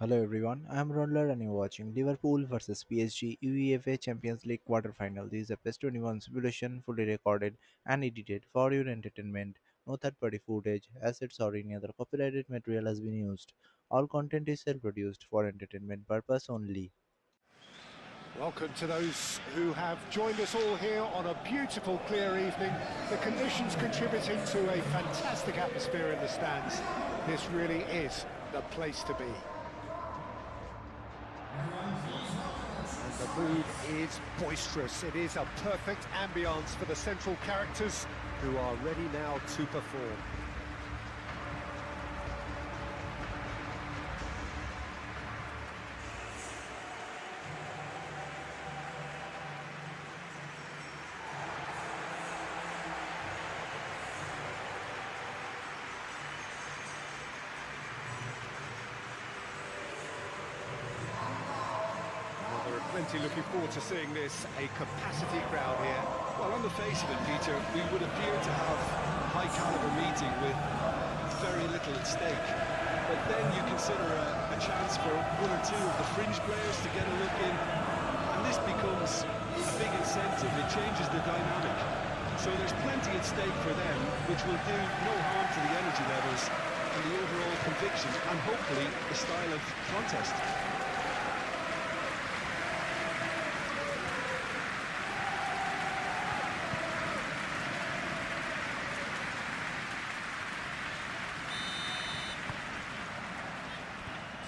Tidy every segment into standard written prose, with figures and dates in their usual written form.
Hello everyone, I am Ronald and you're watching Liverpool versus PSG UEFA Champions League quarterfinal. This is a PES 21 simulation fully recorded and edited for your entertainment. No third-party footage, assets or any other copyrighted material has been used. All content is self-produced for entertainment purpose only. Welcome to those who have joined us all here on a beautiful, clear evening. The conditions contributing to a fantastic atmosphere in the stands. This really is the place to be. And the mood is boisterous. It is a perfect ambience for the central characters who are ready now to perform. There are plenty looking forward to seeing this, a capacity crowd here. Well, on the face of it, Peter, we would appear to have a high-caliber meeting with very little at stake. But then you consider a chance for one or two of the fringe players to get a look in, and this becomes a big incentive. It changes the dynamic. So there's plenty at stake for them, which will do no harm to the energy levels and the overall conviction, and hopefully the style of contest.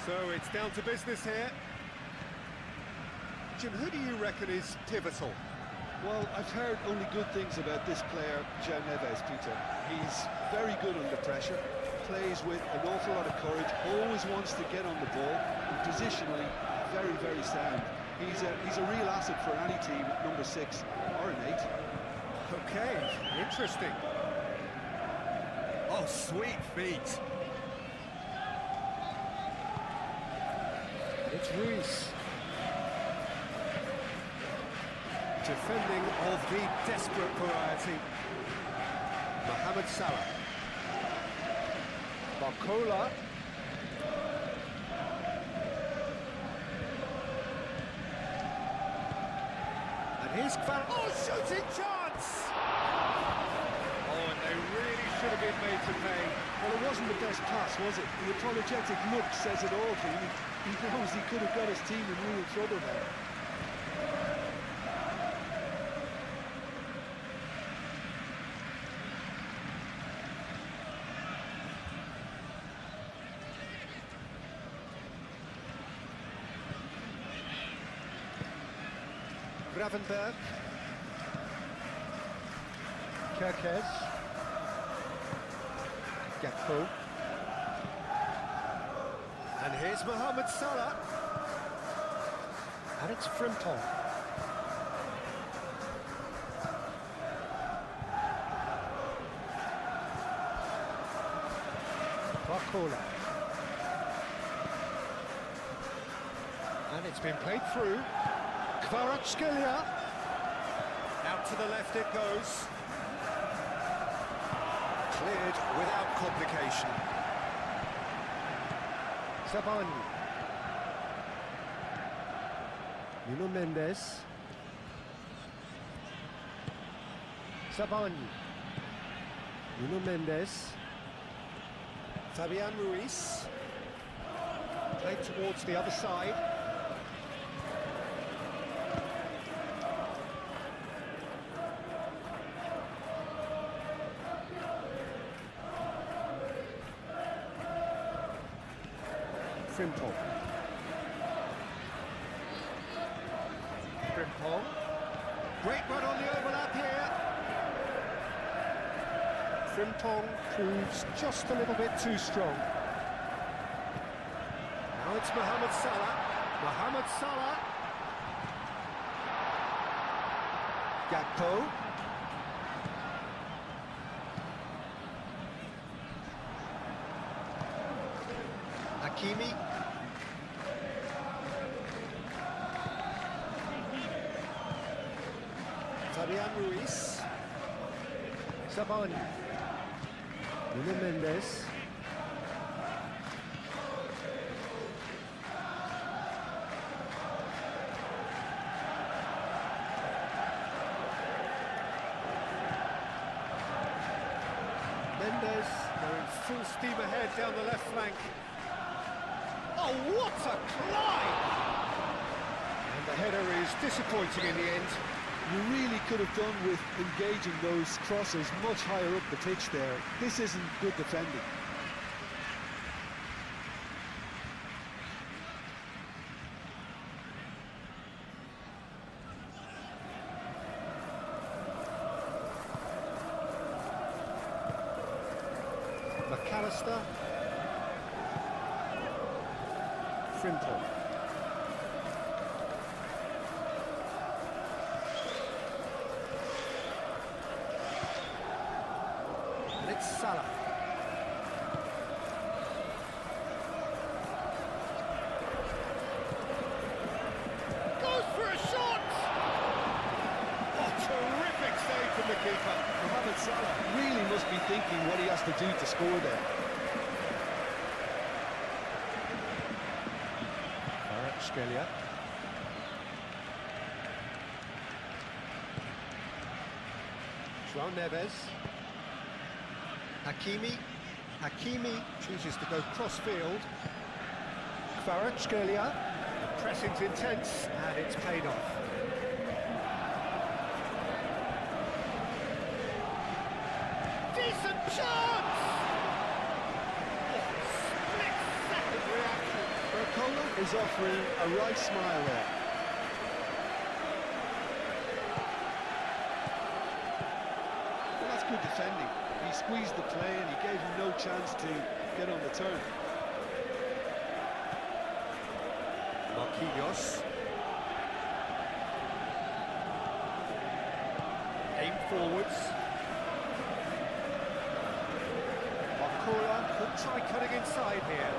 So it's down to business here. Jim, who do you reckon is pivotal? Well, I've heard only good things about this player, Germain, Peter. He's very good under pressure, plays with an awful lot of courage, always wants to get on the ball, and positionally, very, very sound. He's a real asset for any team, number 6 or an 8. Okay, interesting. Oh, sweet feet. It's Ruiz. Defending of the desperate variety. Mohamed Salah. Barcola. And here's Oh, shooting chance! Oh, and they really should have been made to pay. Well, it wasn't the best pass, was it? The apologetic look says it all for him. He knows he could have got his team in real trouble there. Gravenberg. Kerkez. Gakpo. And here's Mohamed Salah. And it's Frimpong. Barcola. And it's been played through. Kvaratskhelia. Out to the left it goes. Cleared without complication. Sabani. Nuno Mendes. Sabani. Nuno Mendes. Fabian Ruiz. Played towards the other side. Frimpong. Frimpong. Great run on the overlap here. Frimpong proves just a little bit too strong. Now it's Mohamed Salah. Mohamed Salah. Gakpo. Hakimi. Fabian Ruiz. Sabani. Nuno Mendes. Mendes going full steam ahead down the left flank. Oh, what a climb! And the header is disappointing in the end. You really could have done with engaging those crosses much higher up the pitch there. This isn't good defending. McAllister. Frimpong. And it's Salah. Goes for a shot! Oh, terrific save from the keeper. Mohamed Salah really must be thinking what he has to do to score there. Scalia. João Neves. Hakimi chooses to go cross-field. Scalia. Pressing's intense, and it's paid off. Decent chance! Split-second reaction. Barcola is offering a right smile there. Well, that's good defending. He squeezed the play and he gave him no chance to get on the turn. Marquinhos. Aim forwards. Barcola could try cutting inside here.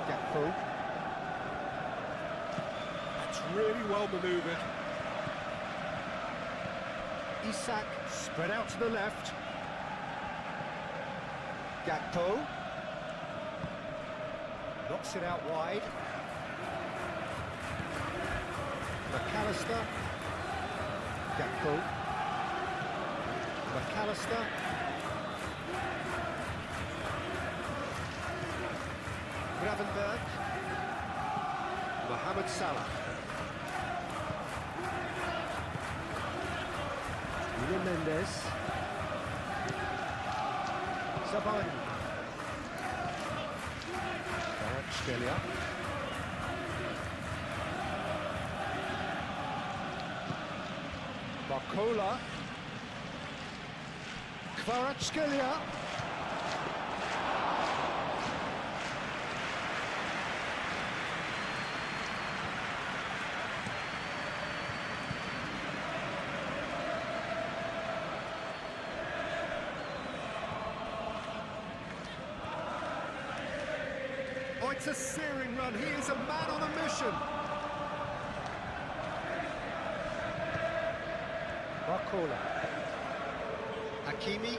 Gakpo. That's really well manoeuvred. Isak spread out to the left. Gakpo. Knocks it out wide. McAllister. Gakpo. McAllister. Gravenberg. Mohamed Salah. Nuno Mendes. Zabani. Scalia. Barcola. Scalia. Oh, it's a searing run. He is a man on a mission. Barcola. Hakimi.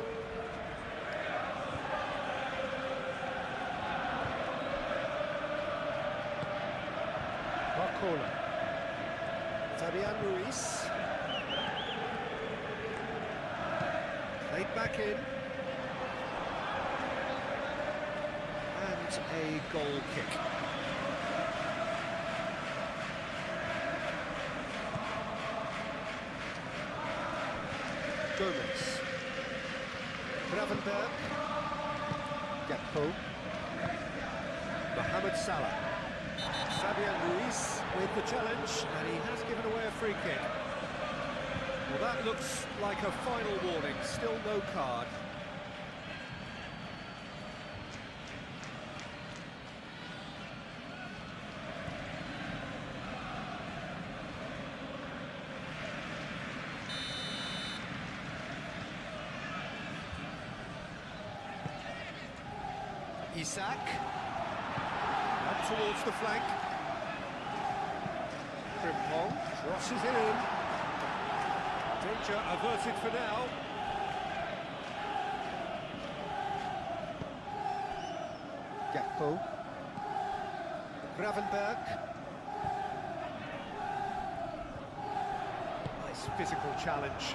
Barcola. Fabian Ruiz. Played back in. And a goal kick. Gomez. Gravenberg. Gakpo. Mohamed Salah. Fabian Ruiz with the challenge, and he has given away a free kick. Well, that looks like a final warning. Still no card. Isak. Up towards the flank. Frimpong crosses it in. Danger averted for now. Gakpo. Gravenberg. Nice physical challenge.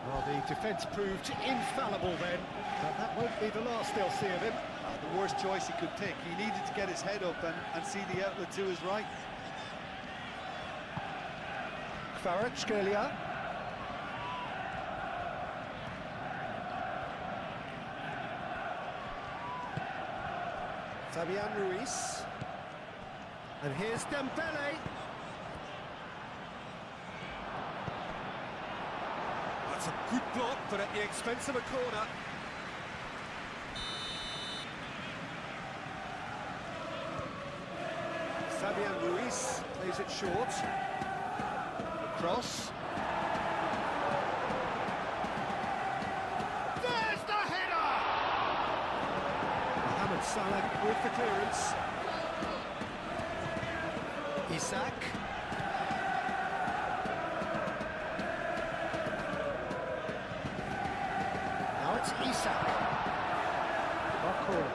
Well, the defence proved infallible then, but that won't be the last they'll see of him. The worst choice he could pick. He needed to get his head up and see the outlet to his right. Kvaratskhelia. Fabian Ruiz. And here's Dembele. That's a good block, but at the expense of a corner. Fabian Ruiz plays it short. Cross. There's the header! Mohamed Salah with the clearance. Isak. Now it's Isak. Barcola.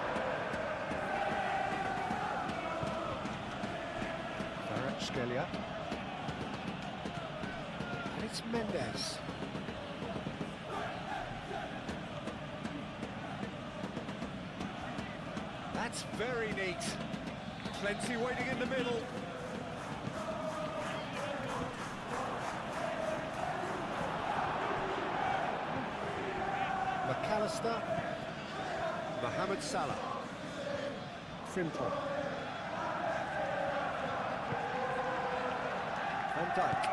Kvaratskhelia. And it's Mendes. That's very neat. Plenty waiting in the middle. McAllister. Mohamed Salah. Frimpong. Van Dijk.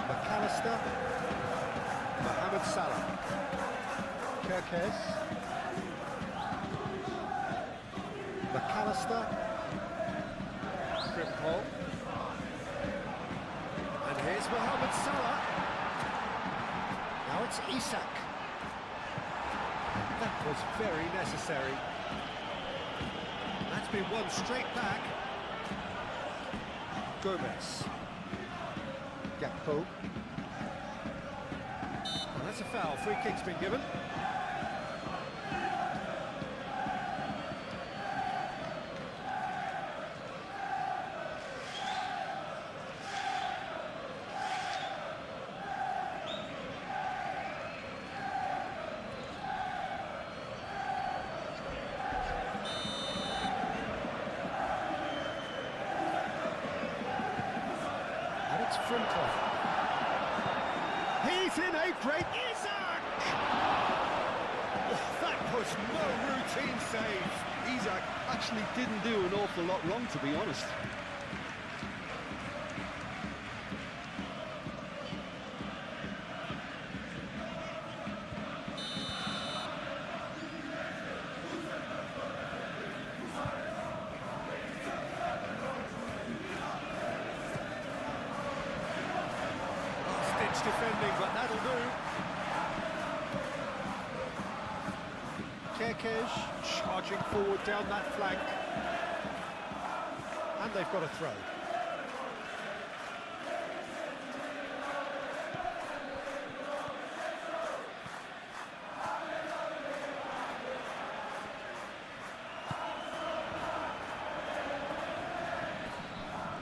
McAllister. Mohamed Salah. Kerkez. McAllister. Frimpong. And here's Mohamed Salah. Now it's Isak. That was very necessary. That's been won straight back. Gomez. Gakpo. And that's a foul. Free kick's been given. It's Frimpong. He's in a great Isak! That was no routine save. Isak actually didn't do an awful lot wrong, to be honest. Defending, but that'll do. Kerkez charging forward down that flank. And they've got a throw.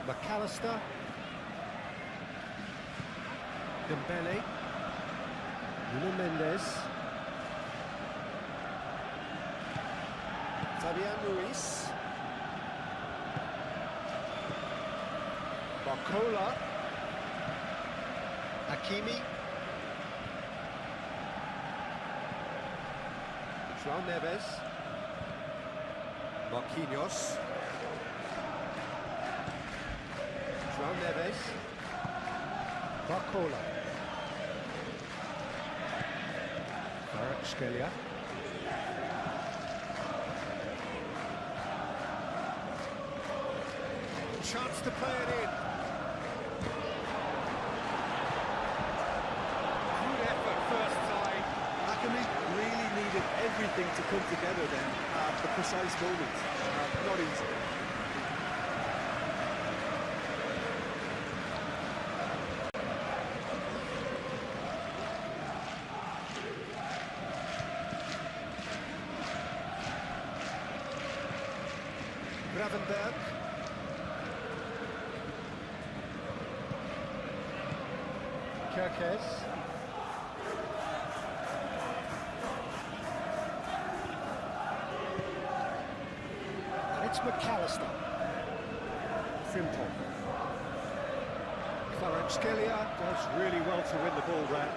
McAllister. Dembele, Nuno Mendes, Fabian Ruiz, Barcola, Hakimi, João Neves, Marquinhos, João Neves, Barcola. Kvaratskhelia. Chance to play it in. Good effort first time. Hakimi really needed everything to come together then at the precise moment. Not easy. Gravenberg. Kerkez. it's McAllister. Frimpong. Kvaratskhelia does really well to win the ball round.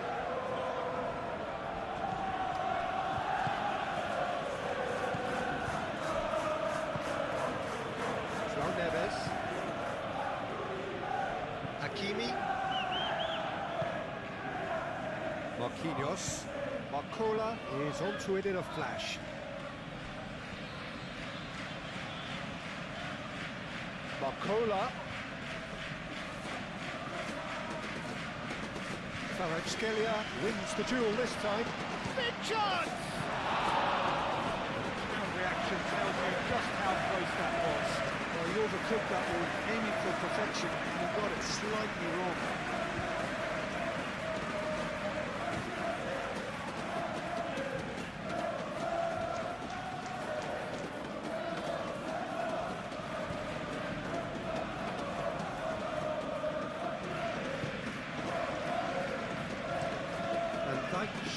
João Neves. Hakimi. Marquinhos. Marcola is onto it in a flash. Marcola. Kvaratskhelia wins the duel this time. Big chance! Now reaction tells you just how close that was. Well, he overtook that one, aiming for perfection, and he got it slightly wrong.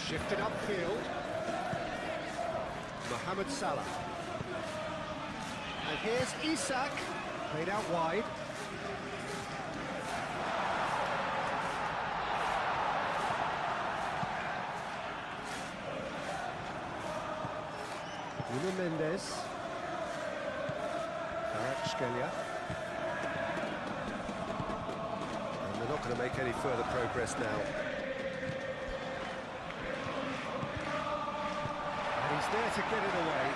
Shifted upfield. Mohamed Salah. And here's Isak, played out wide. Nuno Mendes. Kvaratskhelia. And they're not going to make any further progress now. He's there to get it away.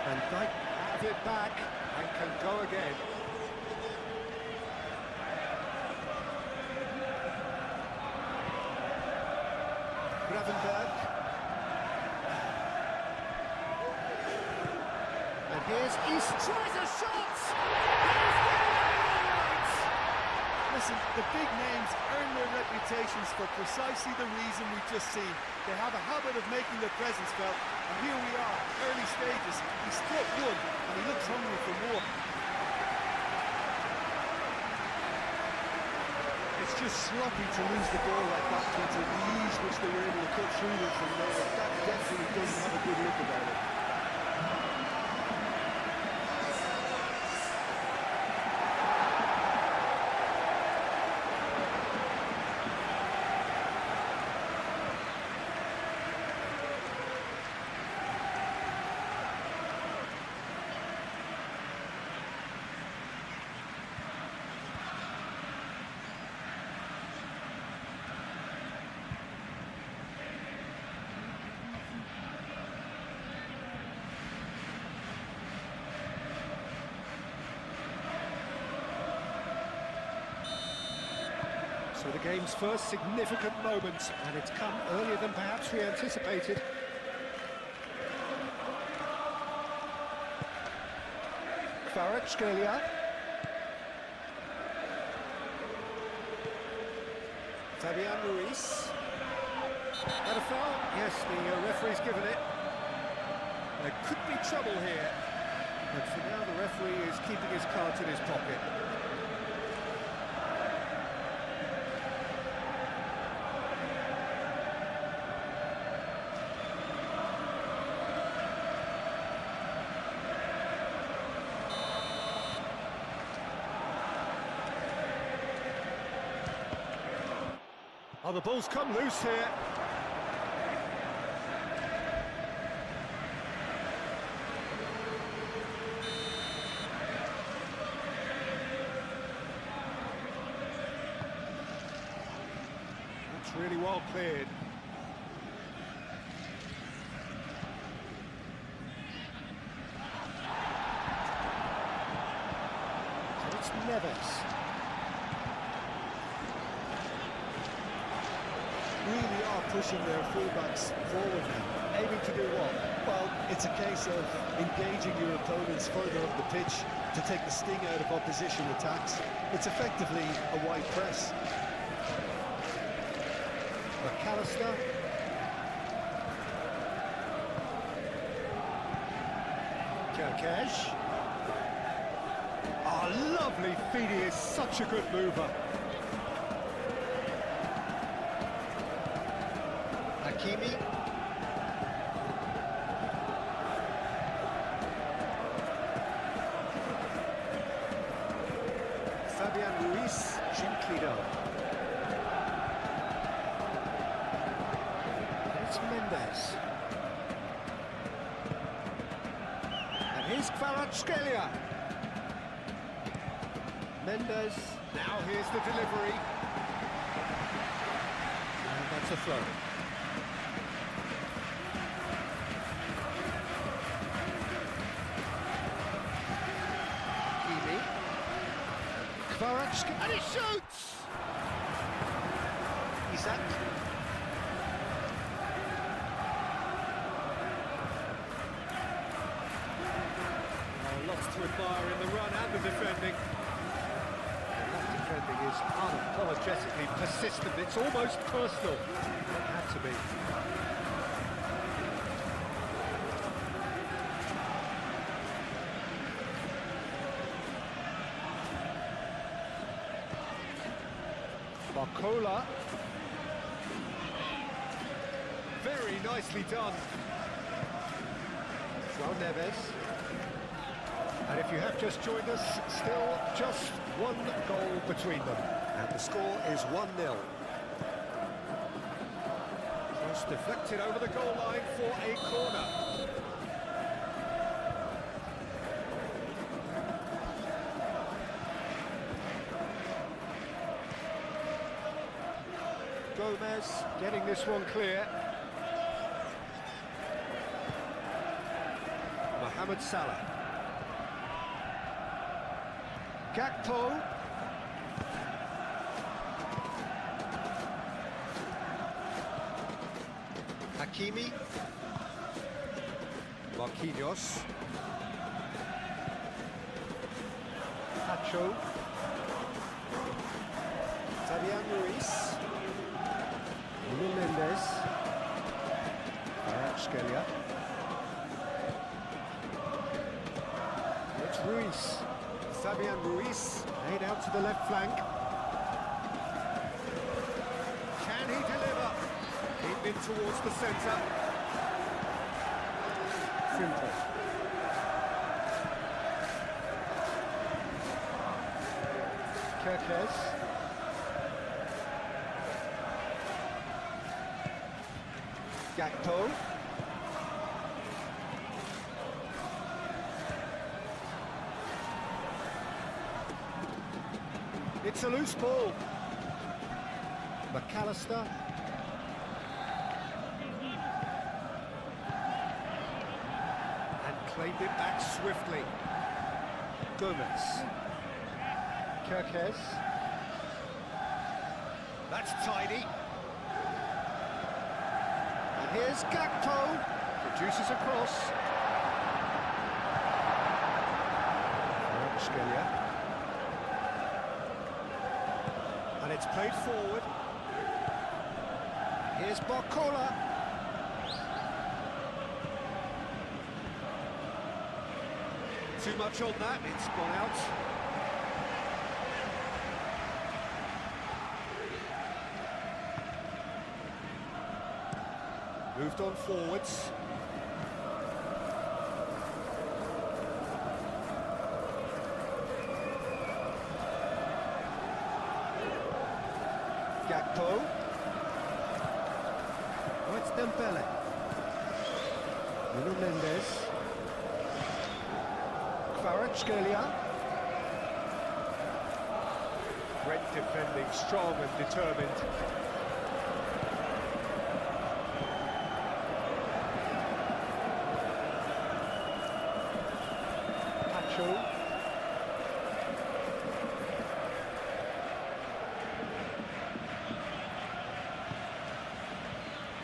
And Dijk has it back and can go again. Gravenberg. And here's East. Tries a shot! Listen, the big names earn their reputations for precisely the reason we've just seen. They have a habit of making their presence felt, and here we are, early stages. He struck one, and he looks hungry for more. It's just sloppy to lose the ball like that, Peter. The ease which they were able to cut through them from there, that definitely doesn't have a good look about it. So the game's first significant moment, and it's come earlier than perhaps we anticipated. Kvaratskhelia. Fabian Ruiz. And a foul? Yes, the referee's given it. There could be trouble here. But for now, the referee is keeping his cards in his pocket. Oh, the ball's come loose here. That's really well cleared. And it's Neves. Really are pushing their fullbacks forward now. Aiming to do what? Well, it's a case of engaging your opponents further up the pitch to take the sting out of opposition attacks. It's effectively a wide press. McAllister. Kerkesh. Oh, lovely feed, he is such a good mover. Hakimi. It's Mendes. And here's Kvaratskhelia. Mendes. Now here's the delivery. And that's a throw. Kvaratskhelia, and he shoots! Isak. Oh, lots to admire in the run and the defending. And that defending is unapologetically persistent. It's almost personal. It had to be. Barcola. Very nicely done. João Neves. And if you have just joined us, still just one goal between them. And the score is 1-0. Cross deflected over the goal line for a corner. Gomez getting this one clear. Mohamed Salah. Gakpo. Hakimi. Marquinhos. Pacho. Fabian Ruiz. Mendes. Kvaratskhelia. It's Ruiz. Fabian Ruiz laid out to the left flank. Can he deliver? Keep in towards the centre. Simple. Kerkez. Gakpo. It's a loose ball. McAllister. And claimed it back swiftly. Gomez. Kerkez. That's tidy. And here's Gakpo. Produces a cross. Kvaratskhelia. And it's played forward. Here's Barcola. Too much on that, it's gone out. Moved on forwards. Gakpo. Oh, it's Dembele. Nuno Mendes. Kvaratskhelia. Great defending, strong and determined. Pacho.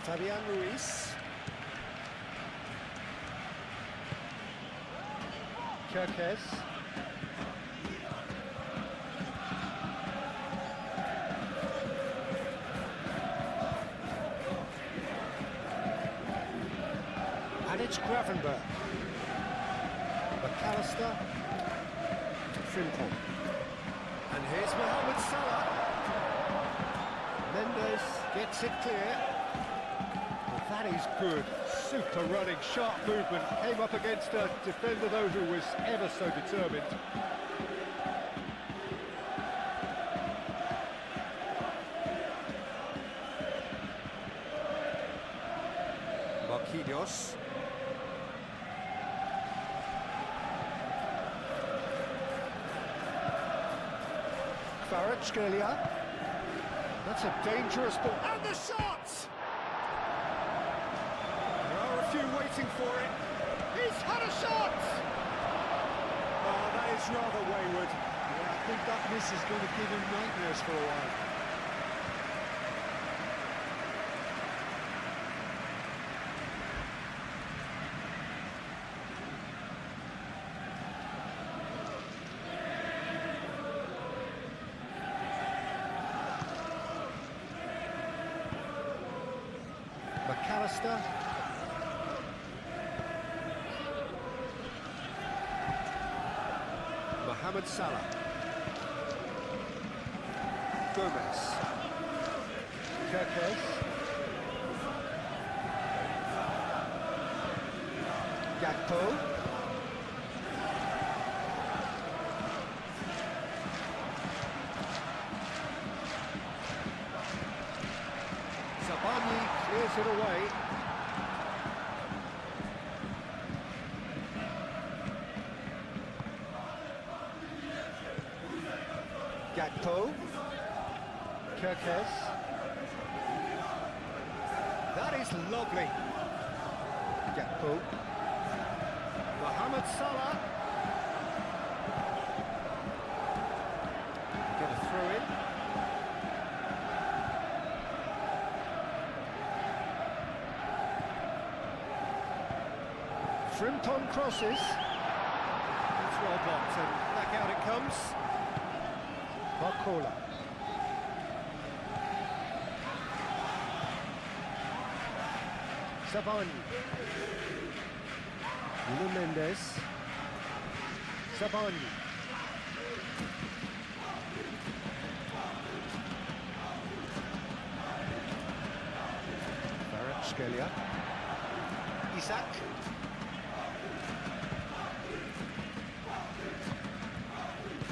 Fabian Ruiz. Kerkez. And it's Gravenberch. McAllister. Frimpong. And here's Mohamed Salah. Mendes gets it clear. Well, that is good. Super running, sharp movement. Came up against a defender, though, who was ever so determined. Marquinhos. Kvaratskhelia. That's a dangerous ball. And the shot! There are a few waiting for it. He's had a shot! Oh, that is rather wayward. Yeah, I think that miss is going to give him nightmares for a while. McAllister. Mohamed Salah. Gomez. Kirkes. Gakpo. Zabani clears it away. Gakpo. Kirkes. That is lovely. Gakpo. Mohamed Salah. Get a throw in. Frimpong crosses. It's well blocked and back out it comes. Barcola. Savani. Nuno Mendes. Savani. Kvaratskhelia. Isak.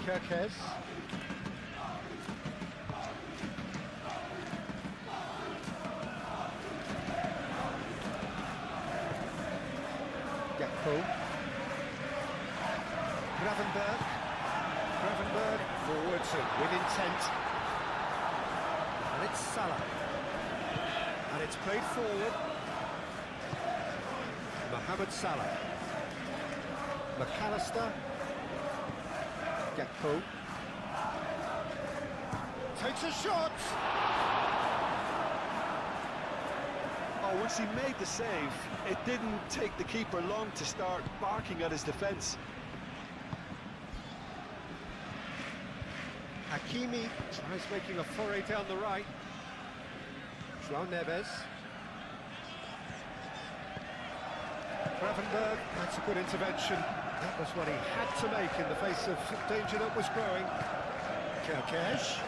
Kirkes. Gakpo. Gravenberg. Gravenberg forwards with intent. And it's Salah. And it's played forward. Mohamed Salah. McAllister. Gakpo. Takes a shot! Oh, once he made the save, it didn't take the keeper long to start barking at his defence. Hakimi tries making a foray down the right. João Neves. Gravenberg, that's a good intervention. That was what he had to make in the face of danger that was growing. Kirkes.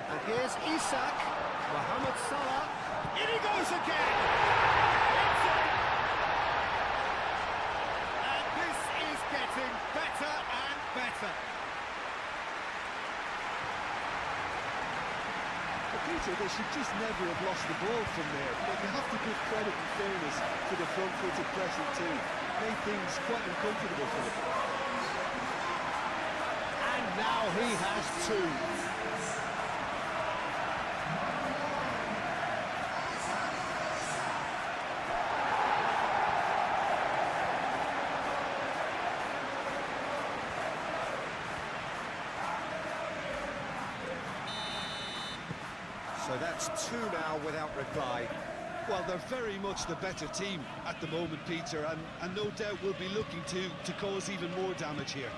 And here's Isak. Mohamed Salah. In he goes again! It's in! And this is getting better and better. Peter, they should just never have lost the ball from there, but you have to give credit and fairness to the front-footed pressing team. Made things quite uncomfortable for them. And now he has two. So that's two now without reply. Well, they're very much the better team at the moment, Peter, and no doubt will be looking to cause even more damage here.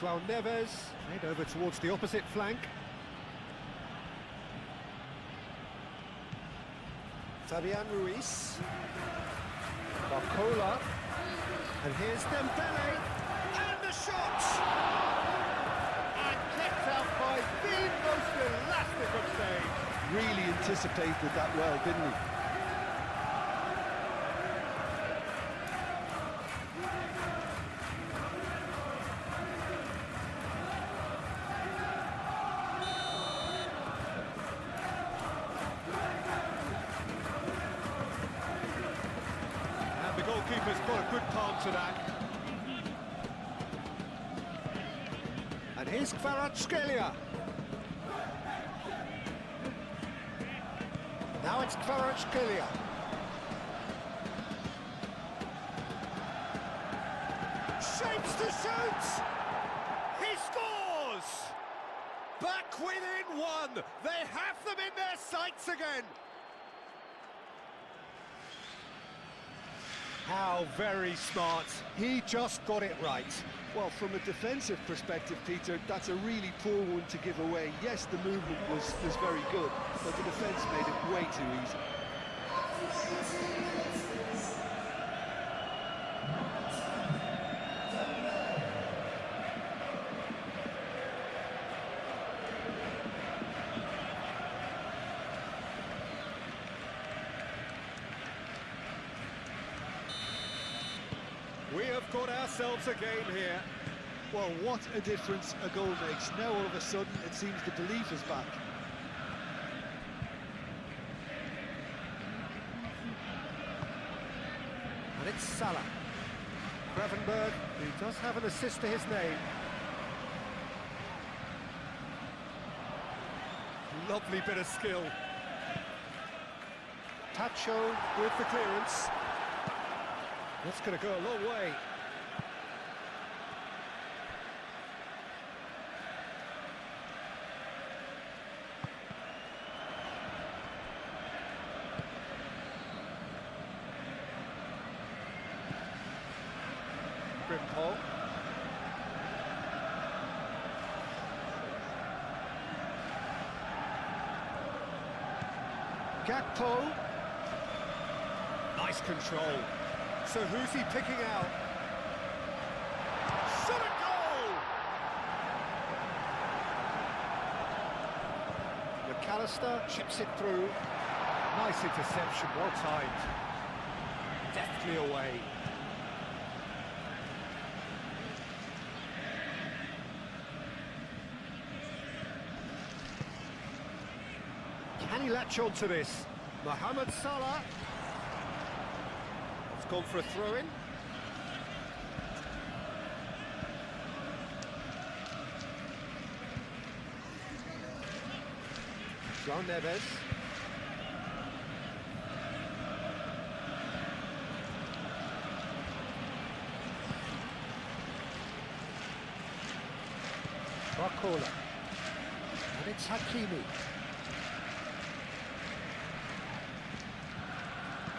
João Neves made over towards the opposite flank. Fabian Ruiz. Barcola. And here's Dembele. And the shot! And kept out by the most elastic of saves. Really anticipated that well, didn't he? goalkeeper's put a good palm to that. And here's Kvaratskhelia. Now it's Kvaratskhelia. Shapes to shoot! He scores! Back within one! They have them in their sights again! How very smart. He just got it right. Well, from a defensive perspective, Peter, that's a really poor one to give away. Yes, the movement was very good, but the defence made it way too easy. We have got ourselves a game here. Well, what a difference a goal makes. Now all of a sudden it seems the belief is back. And it's Salah. Gravenberg, who does have an assist to his name. Lovely bit of skill. Tacho with the clearance. That's going to go a long way. Grimpole. Gakpo. Nice control. So who's he picking out? Shot a goal! McAllister chips it through. Nice interception, well timed. Deftly away. Can he latch on to this? Mohamed Salah. It's gone for a throw-in. João Neves. Barcola. And it's Hakimi.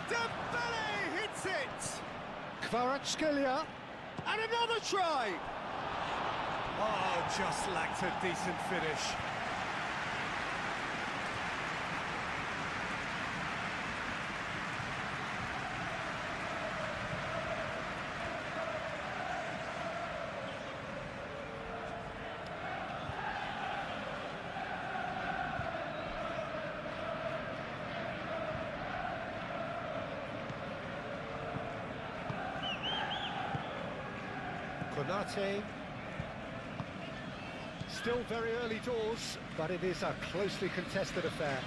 Dembele hits it! Kvaratskhelia, and another try! Oh, just lacked a decent finish. Konate. Still very early doors, but it is a closely contested affair.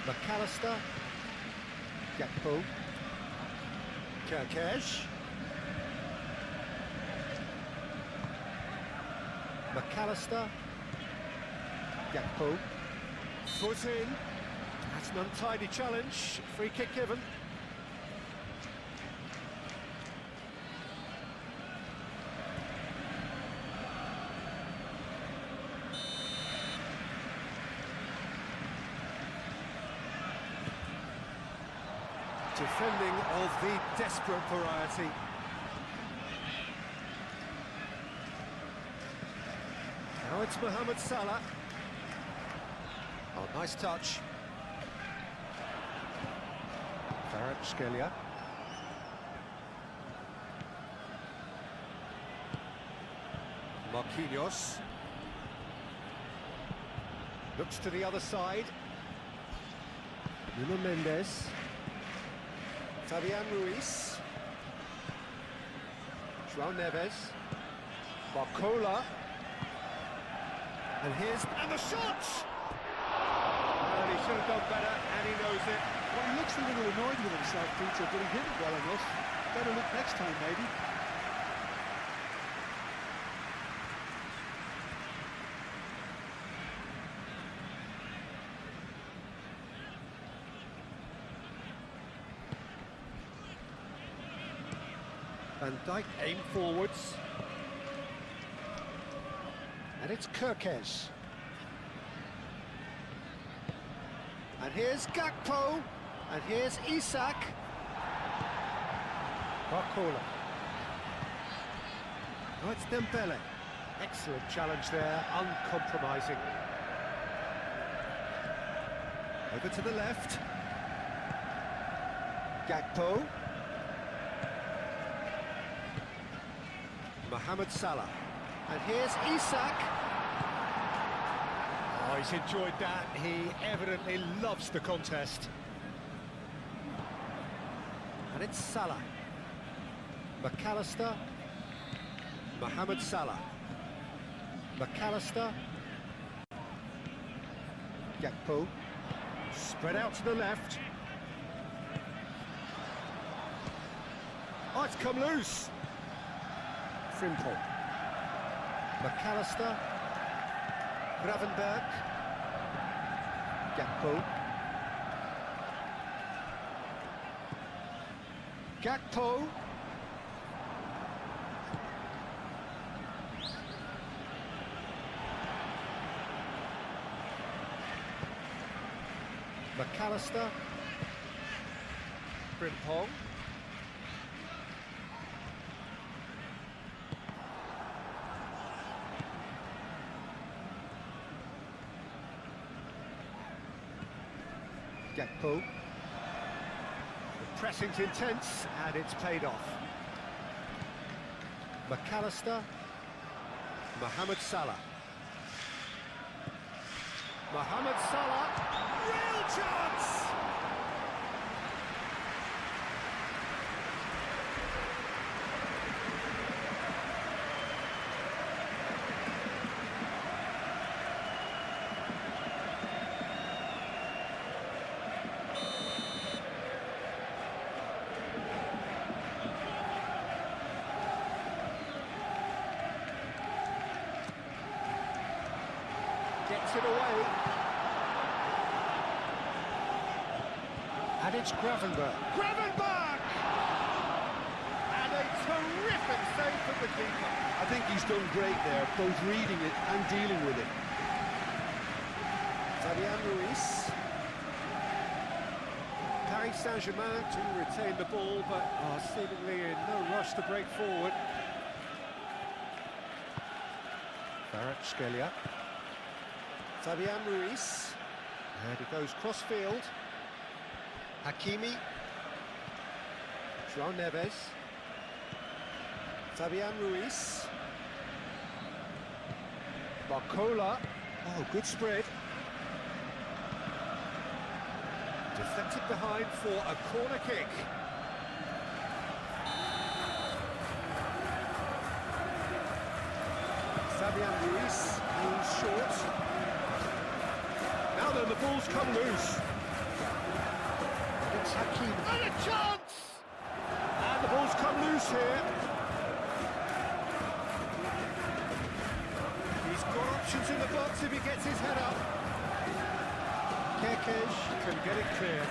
McAllister. Gakpo. Kerkesh. McAllister. Gakpo. Foot in. That's an untidy challenge. Free kick given. Defending of the desperate variety. Now it's Mohamed Salah. Oh, nice touch. Kvaratskhelia. Marquinhos. Looks to the other side. Nuno Mendes. Fabian Ruiz. João Neves. Barcola. And the shot! Well, he should have done better, and he knows it. Well, he looks a little annoyed with himself, Peter, but he hit it well enough. Better look next time, maybe. Van Dijk aim forwards. And it's Kirkes. And here's Gakpo. And here's Isak. Barcola. Oh, it's Dembele. Excellent challenge there, uncompromising. Over to the left. Gakpo. Mohamed Salah. And here's Isak. Oh, he's enjoyed that. He evidently loves the contest. And it's Salah. McAllister. Mohamed Salah. McAllister. Gakpo. Spread out to the left. Oh, it's come loose. Frimpong. McAllister. Gravenberg. Gakpo. Gakpo. McAllister. Frimpong. Gakpo. The pressing's intense, and it's paid off. McAllister. Mohamed Salah. Mohamed Salah. Real chance! Gets it away. And it's Gravenberg. Gravenberg! And a terrific save from the keeper. I think he's done great there, both reading it and dealing with it. Fabian Ruiz. Paris Saint-Germain to retain the ball, but are seemingly in no rush to break forward. Kvaratskhelia. Fabian Ruiz. And it goes cross-field. Hakimi. João Neves. Fabian Ruiz. Barcola. Oh, good spread. Deflected behind for a corner kick. Fabian Ruiz moves short. Now then, the ball's come loose. It's Hakimi. And a chance! And the ball's come loose here. He's got options in the box if he gets his head up. Kirkes can get it clear.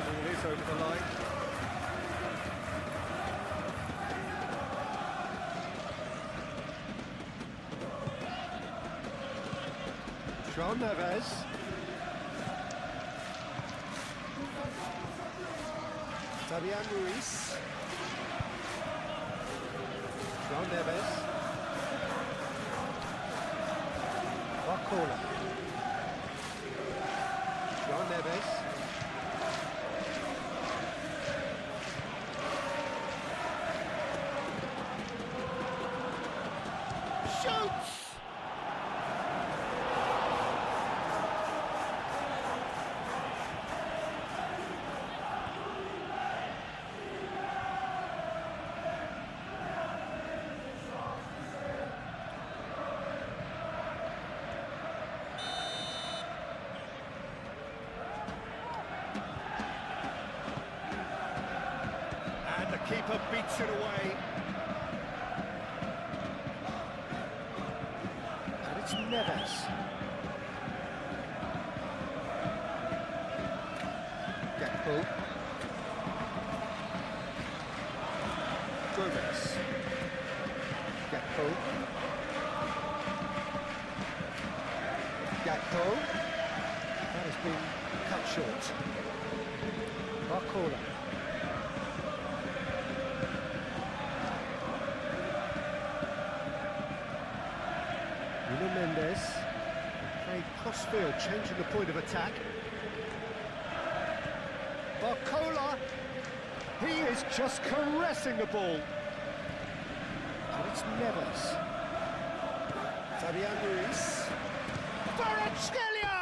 Ball is over the line. João Neves. Fabian Ruiz. João Neves. Barcola. João Neves. Shoots! Keeper beats it away. And it's Neves. Gakpo. Gomez. Gakpo. Gakpo. That has been cut short. Barcola. Nuno Mendes. Played cross-field, changing the point of attack. Barcola. He is just caressing the ball. And it's Neves. Fabian Ruiz. Kvaratskhelia!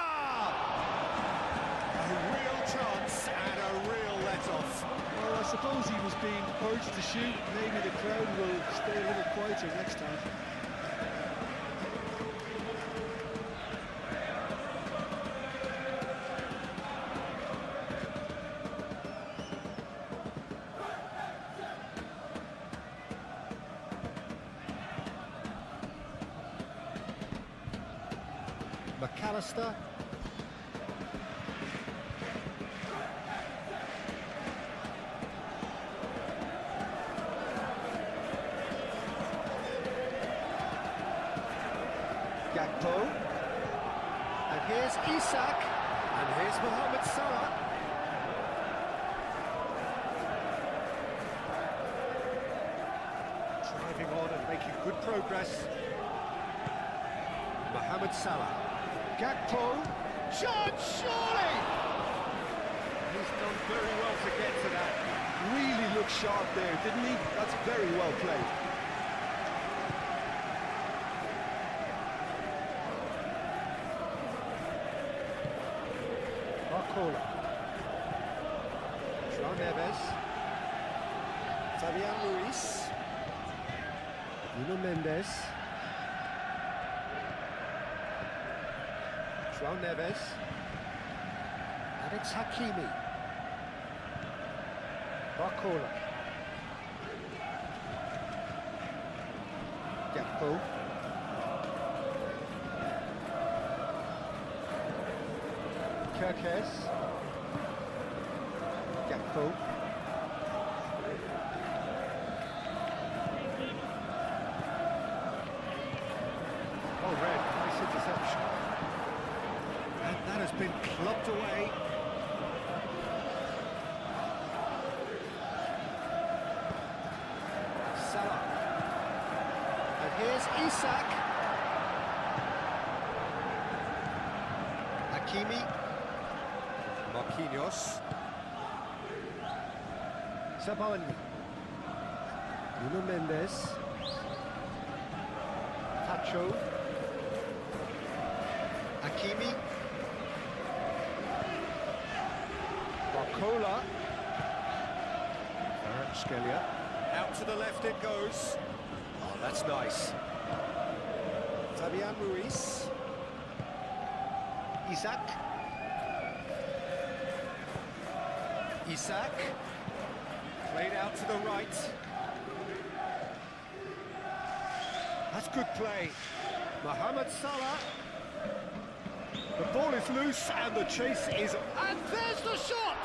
A real chance and a real let-off. Well, I suppose he was being urged to shoot. Maybe the crowd will stay a little quieter next time. McAllister. Gakpo. And here's Isak. And here's Mohamed Salah. Driving on and making good progress. Mohamed Salah. Gakpo, George, surely! He's done very well to get to that. Really looked sharp there, didn't he? That's very well played. Barcola. João Neves. Fabian Ruiz. Nuno Mendes. João Neves. And it's Hakimi. Barcola. Gakpo. Kirkes. Gakpo. Oh, red. Nice interception. And that has been clubbed away. Salah. And here's Isak. Hakimi. Marquinhos. Sabani. Nuno Mendes. Tacho. Hakimi. Barcola. Kvaratskhelia. Out to the left it goes. Oh, that's nice. Fabian Ruiz. Isak. Isak. Played out to the right. That's good play. Mohamed Salah. The ball is loose and the chase is... And there's the shot!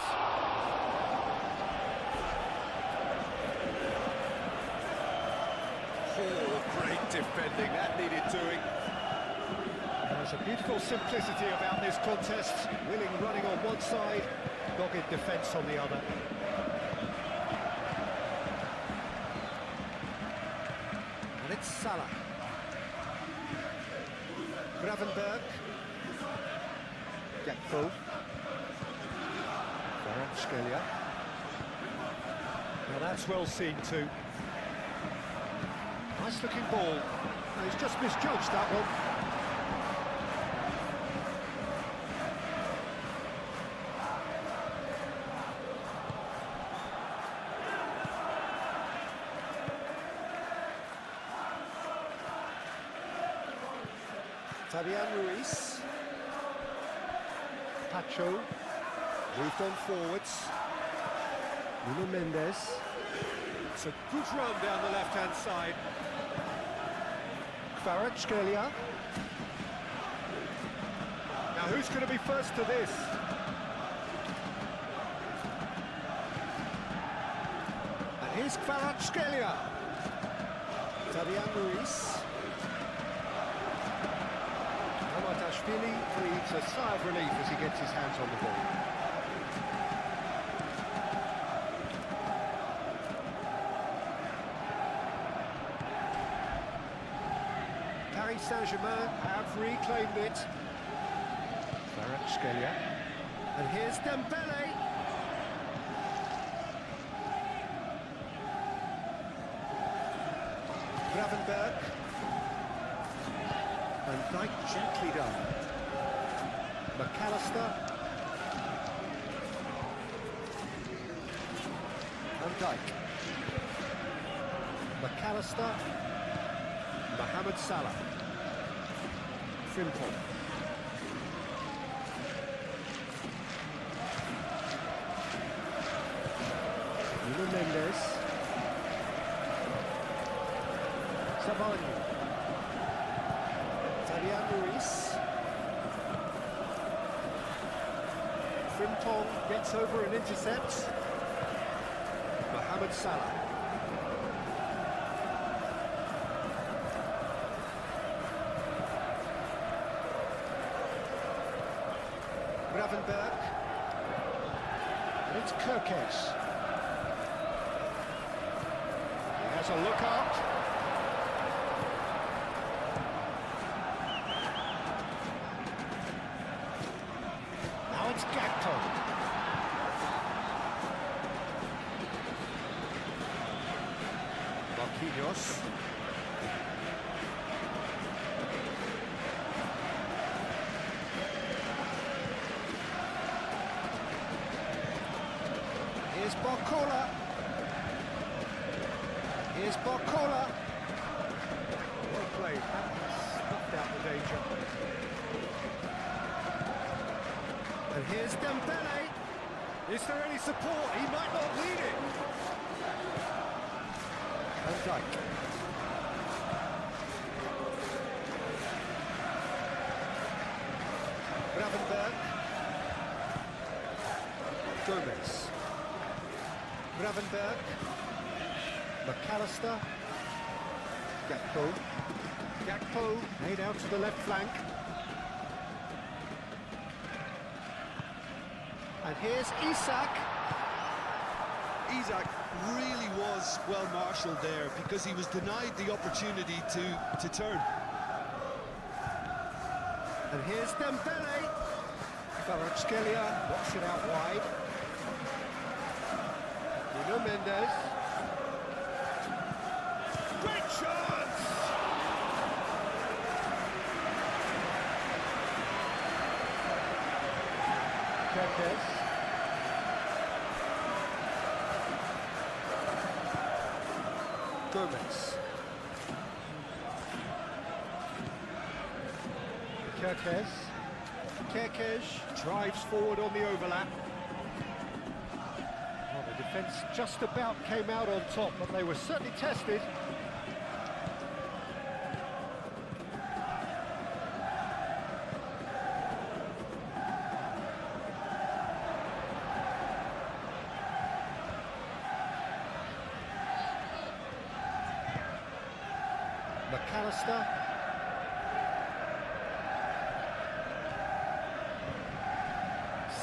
Oh, great defending. That needed doing. There's a beautiful simplicity about this contest. Willing running on one side, dogged defence on the other. And it's Salah. Gravenberg. Gakpo. Kvaratskhelia. Now that's well seen too. Nice looking ball. And he's just misjudged that one. Fabian Ruiz. Pacho. Moved on forwards. Nuno Mendes. It's a good run down the left-hand side. Kvaratskhelia. Now who's going to be first to this? And here's Kvaratskhelia. Fabian Ruiz. Mamardashvili breathes a sigh of relief as he gets his hands on the ball. Paris Saint-Germain have reclaimed it. Kvaratskhelia. And here's Dembele. Gravenberg. Van Dijk gently done. McAllister. Van Dijk. McAllister. Mohamed Salah. Frimpong. Nuno Mendes. Savani. Fabian Ruiz. Frimpong gets over and intercepts. Mohamed Salah. Gravenberg. And it's Kerkez. He has a look out. Now it's Gakpo. Marquinhos. Here's Barcola. Here's Barcola. Well played. Snuffed out the danger. And here's Dembele. Is there any support? He might not lead it. Van Dijk. Gravenberg. Gomez. Gravenberg. McAllister. Gakpo. Gakpo made out to the left flank. And here's Isak. Isak really was well marshalled there because he was denied the opportunity to turn. And here's Dembele. Kvaratskhelia knocks it out wide. Nuno Mendes. Great chance! Kerkez. Gomez. Kerkez. Kerkez drives forward on the overlap. Well, the defence just about came out on top, but they were certainly tested. McAllister.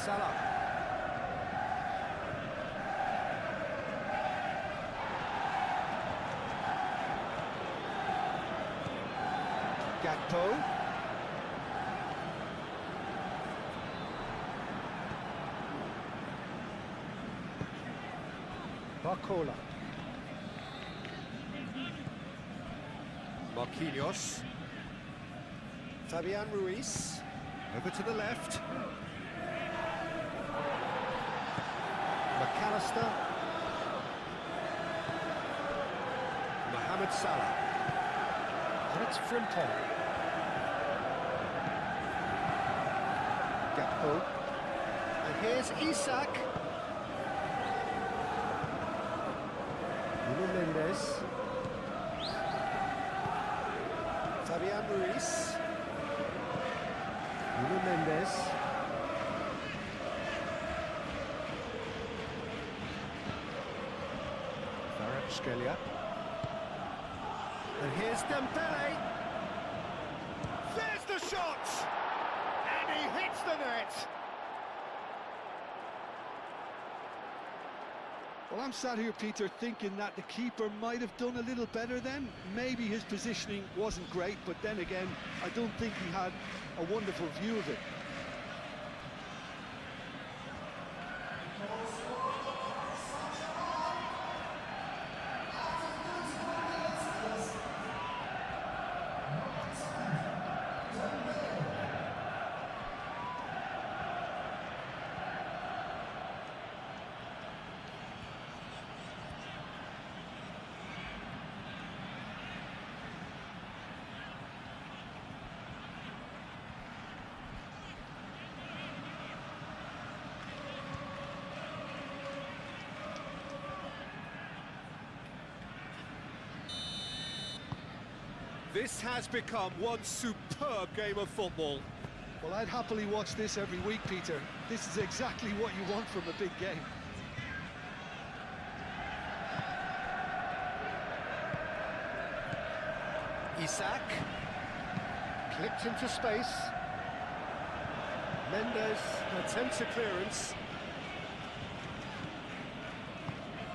Salah. Gakpo. Barcola. Marquinhos. Fabian Ruiz. Over to the left. McAllister. Mohamed Salah. And it's Frimpong. Gakpo. And here's Isak. Nuno Mendes. Fabian Ruiz. Nuno Mendes. Kvaratskhelia. And here's Dembele. There's the shot! And he hits the net! Well, I'm sat here, Peter, thinking that the keeper might have done a little better then. Maybe his positioning wasn't great, but then again, I don't think he had a wonderful view of it. This has become one superb game of football. Well, I'd happily watch this every week, Peter. This is exactly what you want from a big game. Isak. Clipped into space. Mendes attempts a clearance.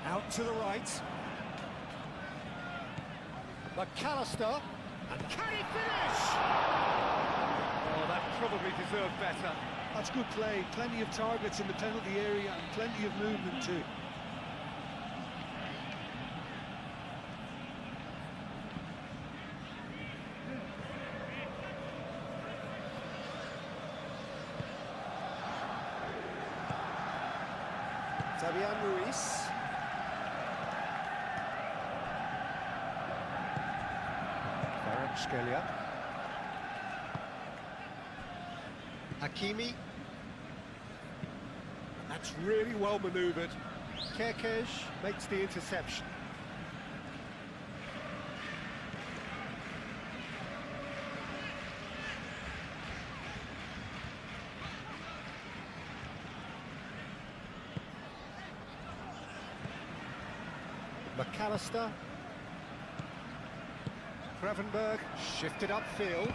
Out to the right. McAllister. And can he finish? Oh, that probably deserved better. That's good play. Plenty of targets in the penalty area and plenty of movement too. Fabian Ruiz. Kvaratskhelia. Hakimi. That's really well manoeuvred. Kerkez makes the interception. McAllister. Gravenberg shifted upfield.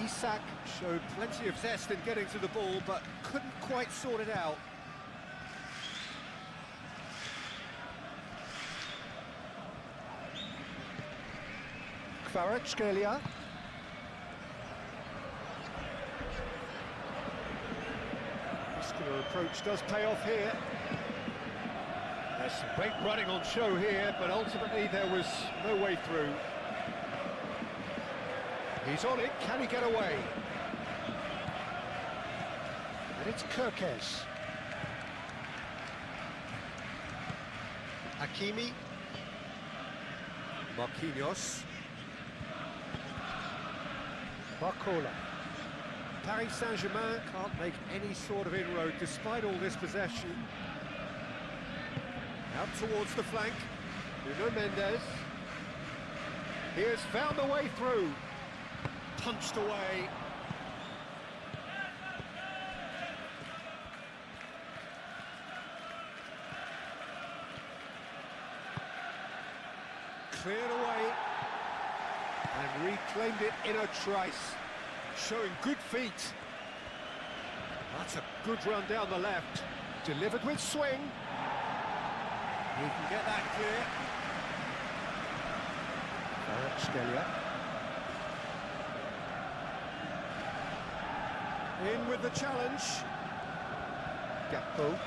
Isak showed plenty of zest in getting to the ball, but couldn't quite sort it out. Kvaratskhelia. Muscular approach does pay off here. There's some great running on show here, but ultimately there was no way through. He's on it, can he get away? And it's Kerkez. Hakimi. Marquinhos. Barcola. Paris Saint-Germain can't make any sort of inroad despite all this possession. Out towards the flank. Nuno Mendes. He has found the way through. Punched away. Cleared away. And reclaimed it in a trice. Showing good feet. That's a good run down the left. Delivered with swing. He can get that clear. Kvaratskhelia. In with the challenge. Gakpo.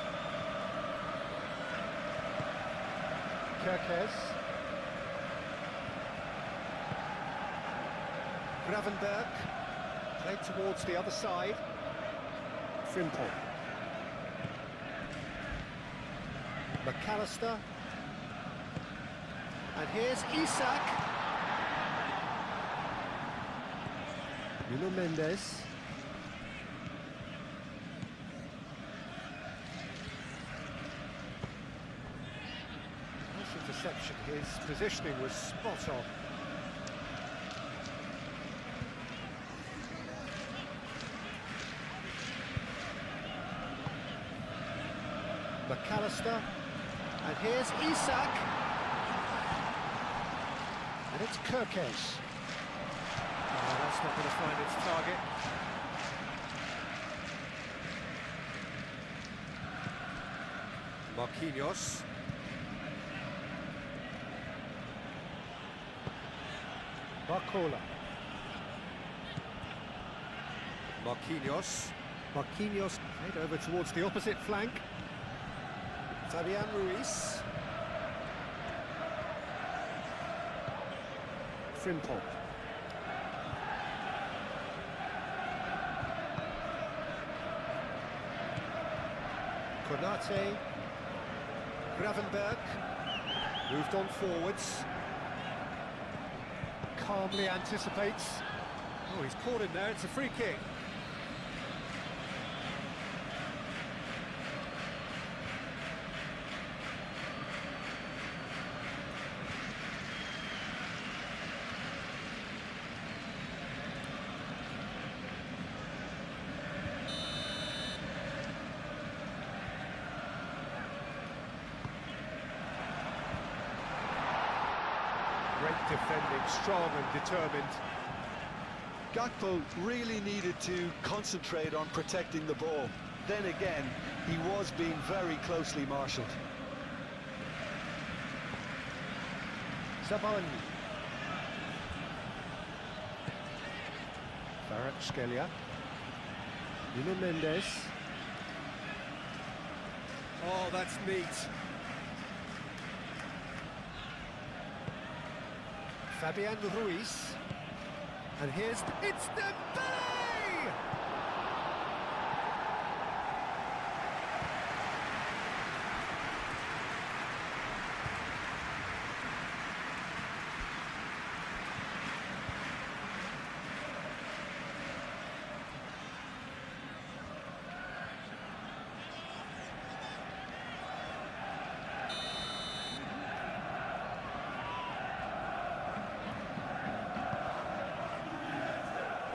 Kerkez. Gravenberg. Played towards the other side. Frimpong. McAllister. And here's Isak. Nuno Mendes. interception. His positioning was spot on. McAllister, and here's Isak, and it's Kirkes. Oh, that's not going to find its target. Marquinhos. Barcola. Marquinhos played over towards the opposite flank. Fabian Ruiz. Frimpong. Konate. Gravenberg. Moved on forwards. Calmly anticipates. Oh, he's caught him there, it's a free kick. Great defending, strong and determined. Gakpo really needed to concentrate on protecting the ball. Then again, he was being very closely marshalled. Zabalny. Kvaratskhelia. Nuno Mendes. Oh, that's neat. Fabian Ruiz. And it's Dembele!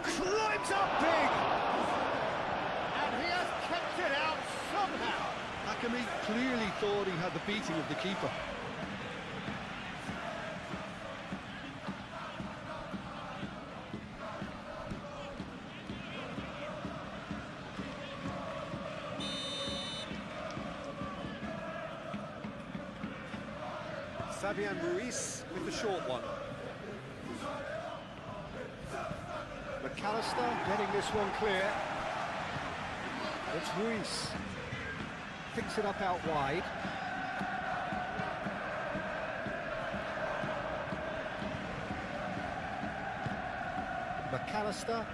Climbs up big! And he has kept it out somehow! Hakimi clearly thought he had the beating of the keeper. Fabian Ruiz with the short one. McAllister getting this one clear. It's Ruiz. Picks it up out wide. McAllister.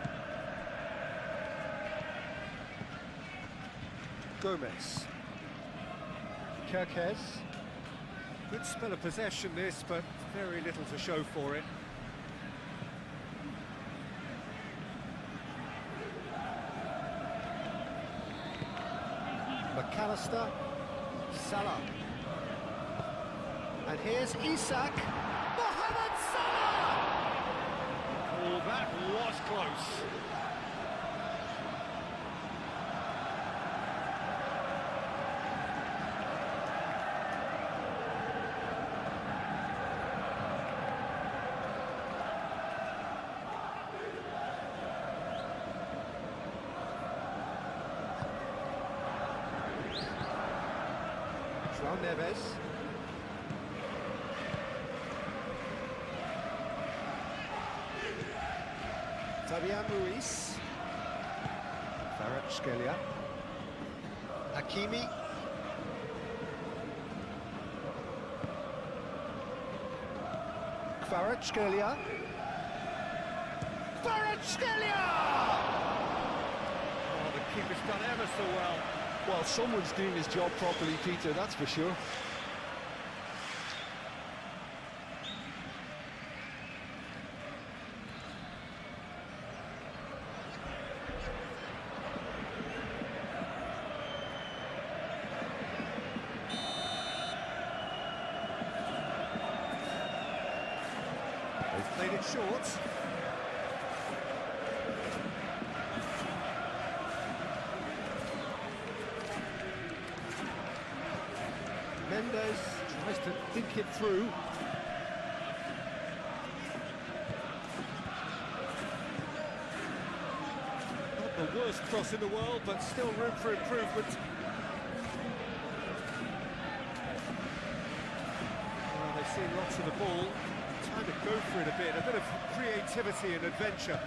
Gomez. Kirkes. Good spell of possession this, but very little to show for it. McAllister, Salah, and here's Isak, Mohamed Salah! Oh, that was close. João Neves. Fabian Ruiz. Kvaratskhelia. Hakimi. Kvaratskhelia. Kvaratskhelia! Oh, the keeper's done ever so well. Well, someone's doing his job properly, Peter, that's for sure. it short. Mendes tries to think it through. Not the worst cross in the world, but still room for improvement. Well, they've seen lots of the ball. Time to go for it a bit of creativity and adventure.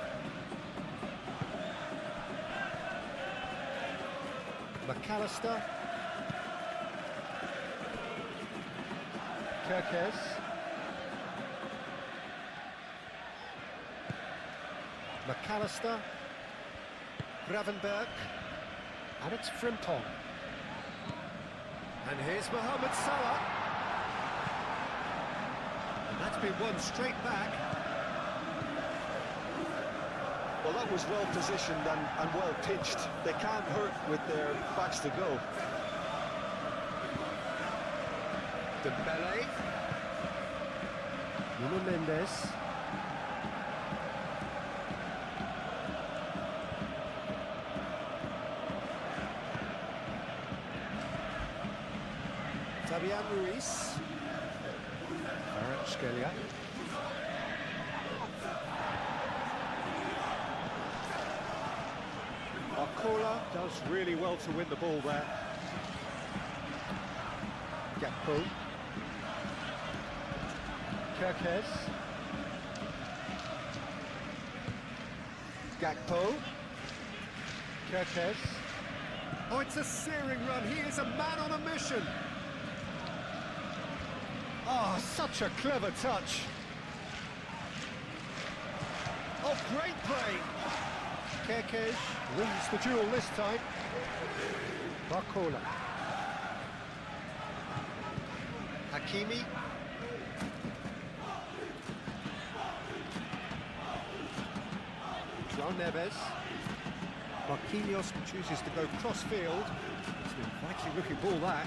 McAllister. Kerkez. McAllister. Gravenberg. And it's Frimpong. And here's Mohamed Salah. And that's been won straight back. Well, that was well positioned and well pitched. They can't hurt with their backs to go. Dembele. Nuno Mendes. Fabian Ruiz. Kvaratskhelia. Barcola does really well to win the ball there. Gakpo. Kerkez. Gakpo. Kerkez. Oh, it's a searing run. He is a man on a mission. Oh, such a clever touch. Oh, great play. Kerkez wins the duel this time. Barcola. Hakimi. João Neves. Marquinhos chooses to go cross-field. It's an inviting looking ball, that.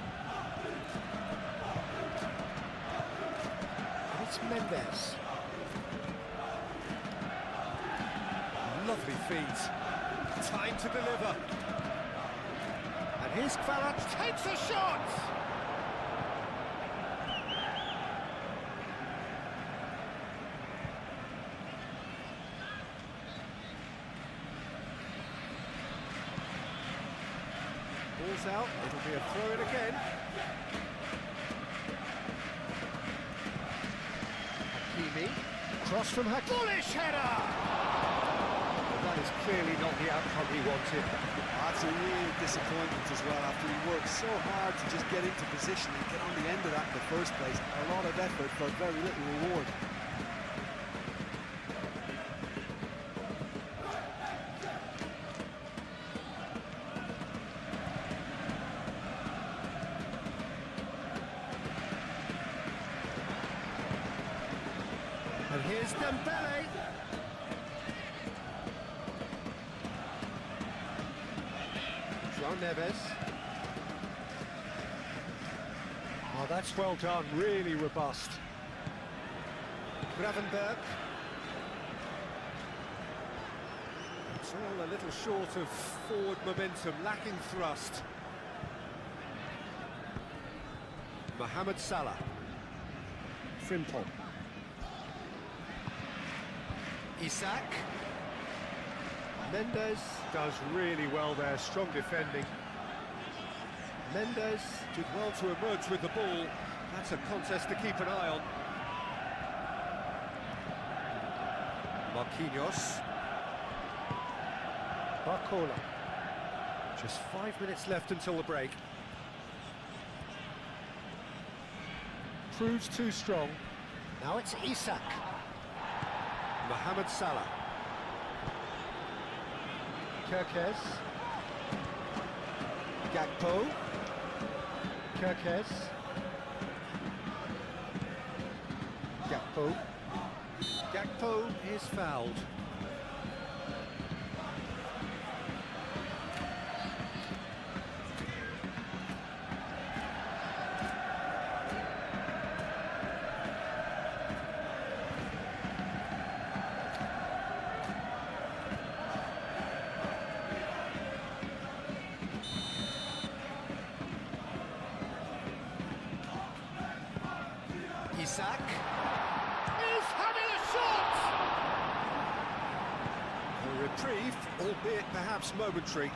And it's Mendes. Lovely feet. Time to deliver. And here's Kvarat, takes a shot! Ball's out, it'll be a throw-in again. Hakimi, cross from Hakimi. Bullish header! Well, that is clearly not the outcome he wanted. That's a real disappointment as well, after he worked so hard to just get into position and get on the end of that in the first place. A lot of effort for very little reward. And here's Dembele. João Neves. Oh, that's well done, really robust. Gravenberg. It's all a little short of forward momentum, lacking thrust. Mohamed Salah. Frimpong. Isak. Mendes does really well there, strong defending. Mendes did well to emerge with the ball. That's a contest to keep an eye on. Marquinhos. Barcola. Just 5 minutes left until the break. Proves too strong. Now it's Isak. Mohamed Salah. Kerkez. Gakpo. Kerkez. Gakpo. Gakpo is fouled. Isak is having a shot! A reprieve, albeit perhaps momentary.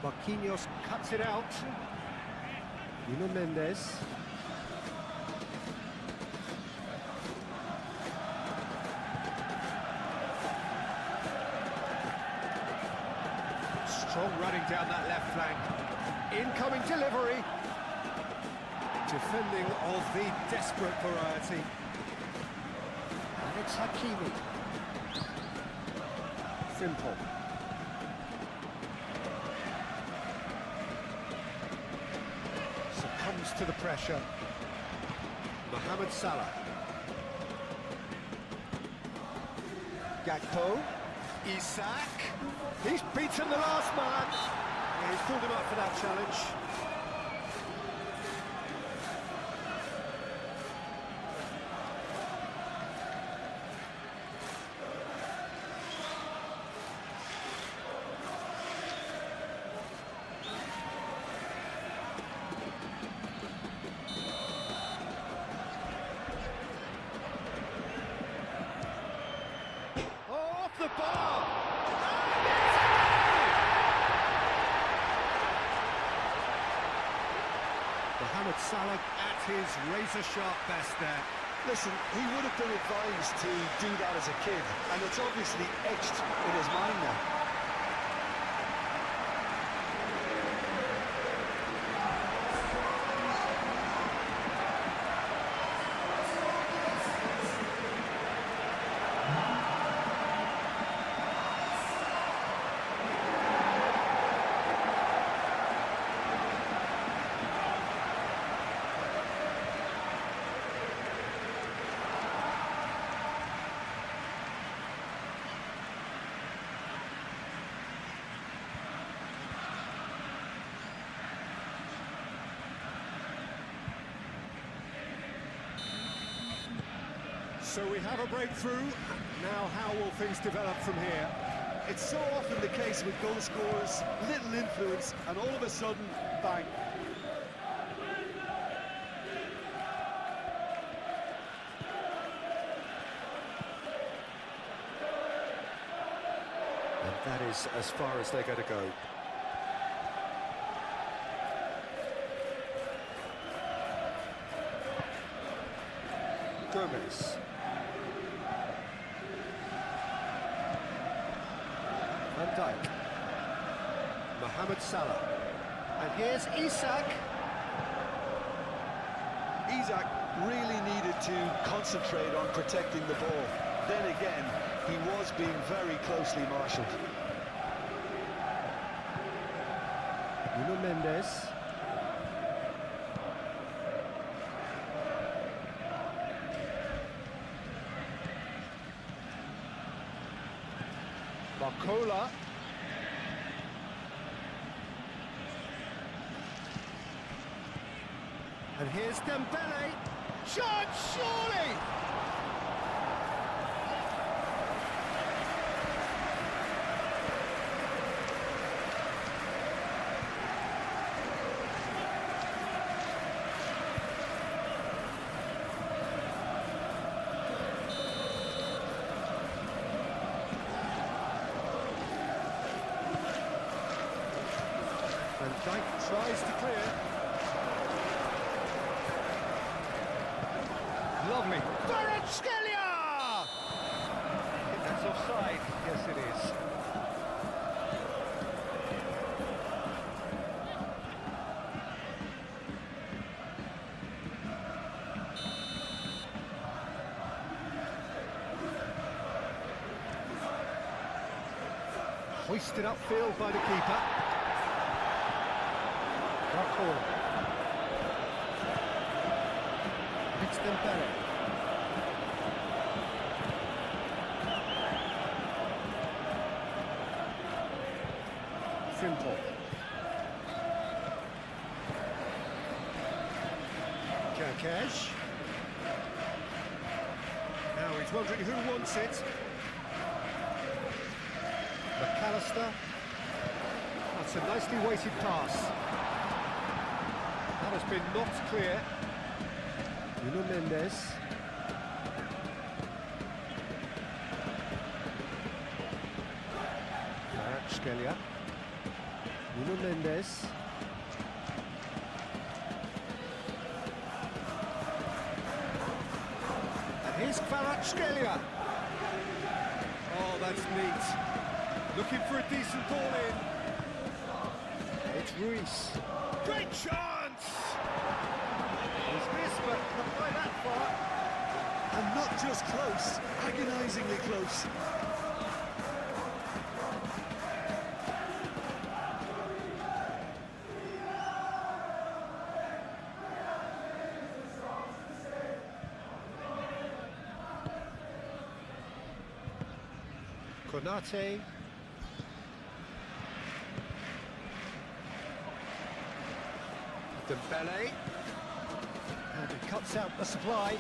Marquinhos cuts it out. Nuno Mendes. Strong running down that left flank. Incoming delivery. Defending of the desperate variety. And it's Hakimi. Simple. Succumbs to the pressure. Mohamed Salah. Gakpo. Isak. He's beaten the last man. Yeah, he's pulled him up for that challenge. Off the bar! Mohamed Salah at his razor-sharp best there. Listen, he would have been advised to do that as a kid, and it's obviously etched in his mind now. So we have a breakthrough. Now how will things develop from here? It's so often the case with goal scorers, little influence, and all of a sudden, bang. And that is as far as they're going to go. Gomez. Van Dijk. Mohamed Salah. And here's Isak. Isak really needed to concentrate on protecting the ball. Then again, he was being very closely marshalled. Nuno Mendes. Barcola. And here's Dembele. Shot, surely! Van Dijk tries to clear. Lovely. Kvaratskhelia! I think that's offside. Yes, it is. Hoisted upfield by the keeper. Barcola. It's Dembele. Simple. Kerkesh. Now he's wondering who wants it. McAllister. That's a nicely weighted pass. That has been knocked clear. Nuno Mendes. Kvaratskhelia. Nuno Mendes. And here's Kvaratskhelia. Oh, that's neat. Looking for a decent ball in. It's Ruiz. Great chance! He's missed, but not by that far. And not just close, agonisingly close. Konate. Dembele. And he cuts out the supply.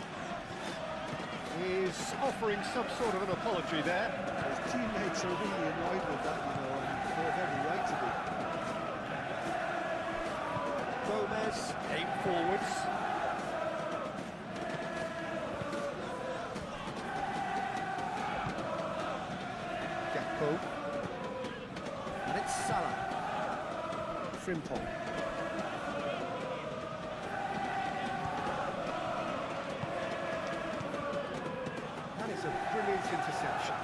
He's offering some sort of an apology there. His teammates are really annoyed with that, you know, and they have every right to be. Gomez, aim forwards. Gakpo. And it's Salah. Frimpong. That is a brilliant interception.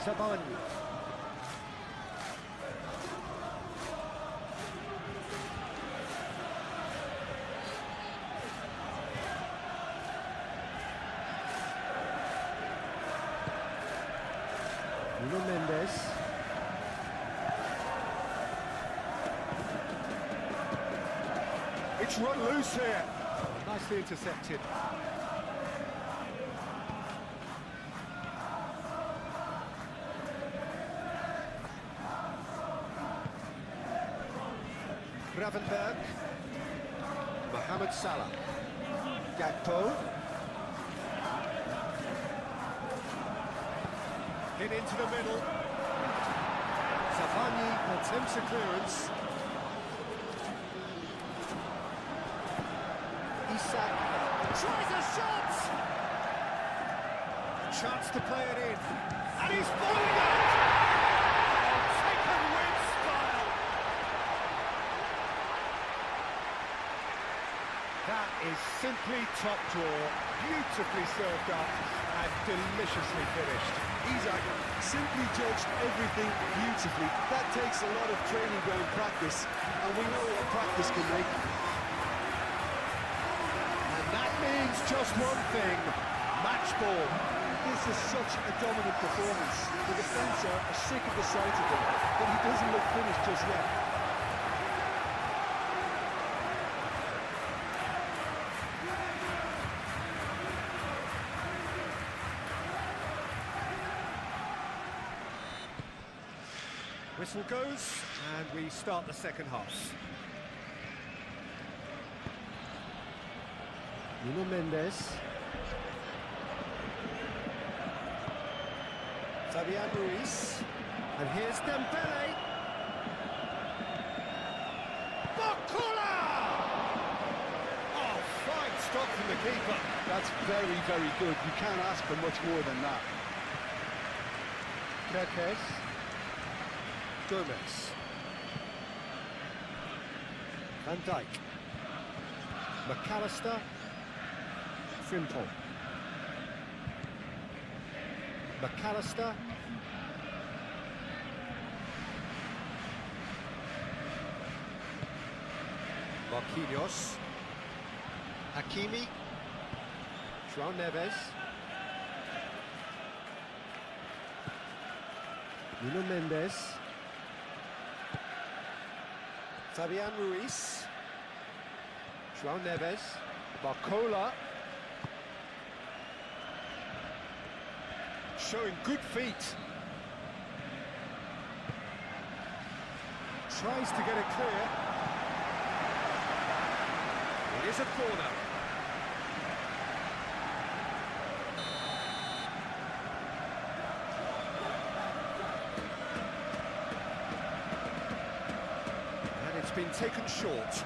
Sabani. Nuno Mendes. It's run loose here. Nicely intercepted. Gravenberg. Mohamed Salah. Gakpo. In into the middle. Savani attempts a clearance. Isak tries a shot! A chance to play it in. And he's falling out! Taken with style! That is simply top drawer, beautifully served up and deliciously finished. Isak simply judged everything beautifully. That takes a lot of training ground practice, and we know what practice can make. And that means just one thing, match ball. This is such a dominant performance. The defence are sick of the sight of him, but he doesn't look finished just yet. Whistle goes, and we start the second half. Nuno Mendes. Fabian Ruiz. And here's Dembele. Bakula! Oh, fine stop from the keeper. That's very, very good. You can't ask for much more than that. Kerkez. Gomez. Van Dijk. McAllister. Frimpong. McAllister. Marquinhos. Hakimi. João Neves. Nuno Mendes. Fabian Ruiz. João Neves. Barcola. Showing good feet. Tries to get it clear. It is a corner. been taken short.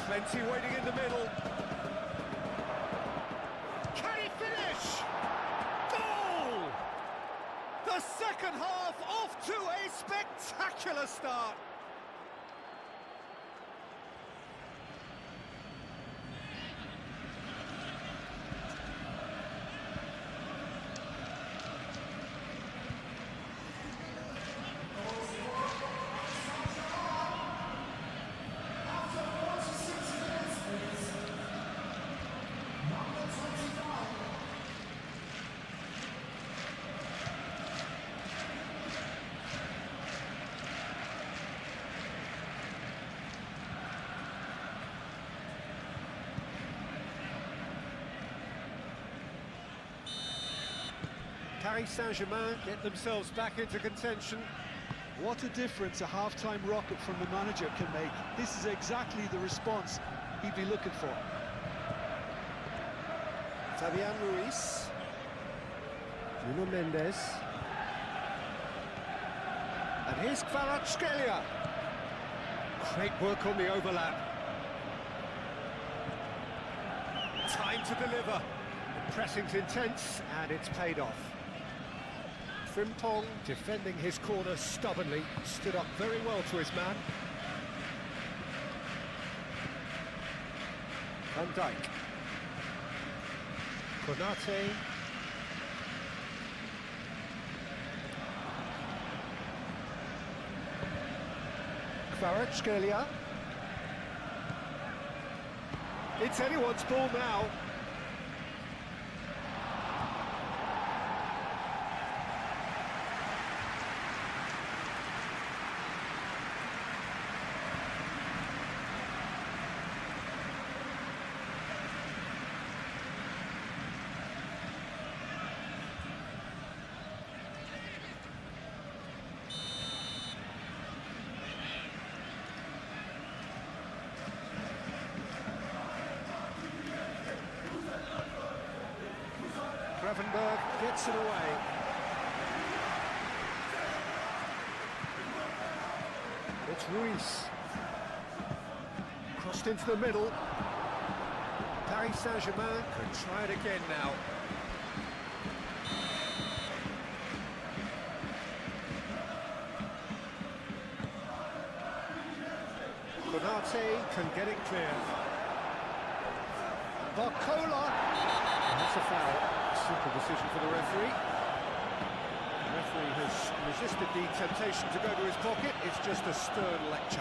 Plenty waiting in the middle. Can he finish? Goal! The second half off to a spectacular start. Paris Saint-Germain get themselves back into contention. What a difference a half-time rocket from the manager can make. This is exactly the response he'd be looking for. Fabian Ruiz. Nuno Mendes. And here's Kvaratskhelia. Great work on the overlap. Time to deliver. The pressing's intense, and it's paid off. Frimpong, defending his corner stubbornly, stood up very well to his man. Van Dijk. Konate. Kvaratskhelia. It's anyone's ball now. Gravenberg gets it away. It's Ruiz. Crossed into the middle. Paris Saint-Germain can try it again now. Konate can get it clear. Barcola. That's a foul. Simple decision for the referee. The referee has resisted the temptation to go to his pocket. It's just a stern lecture.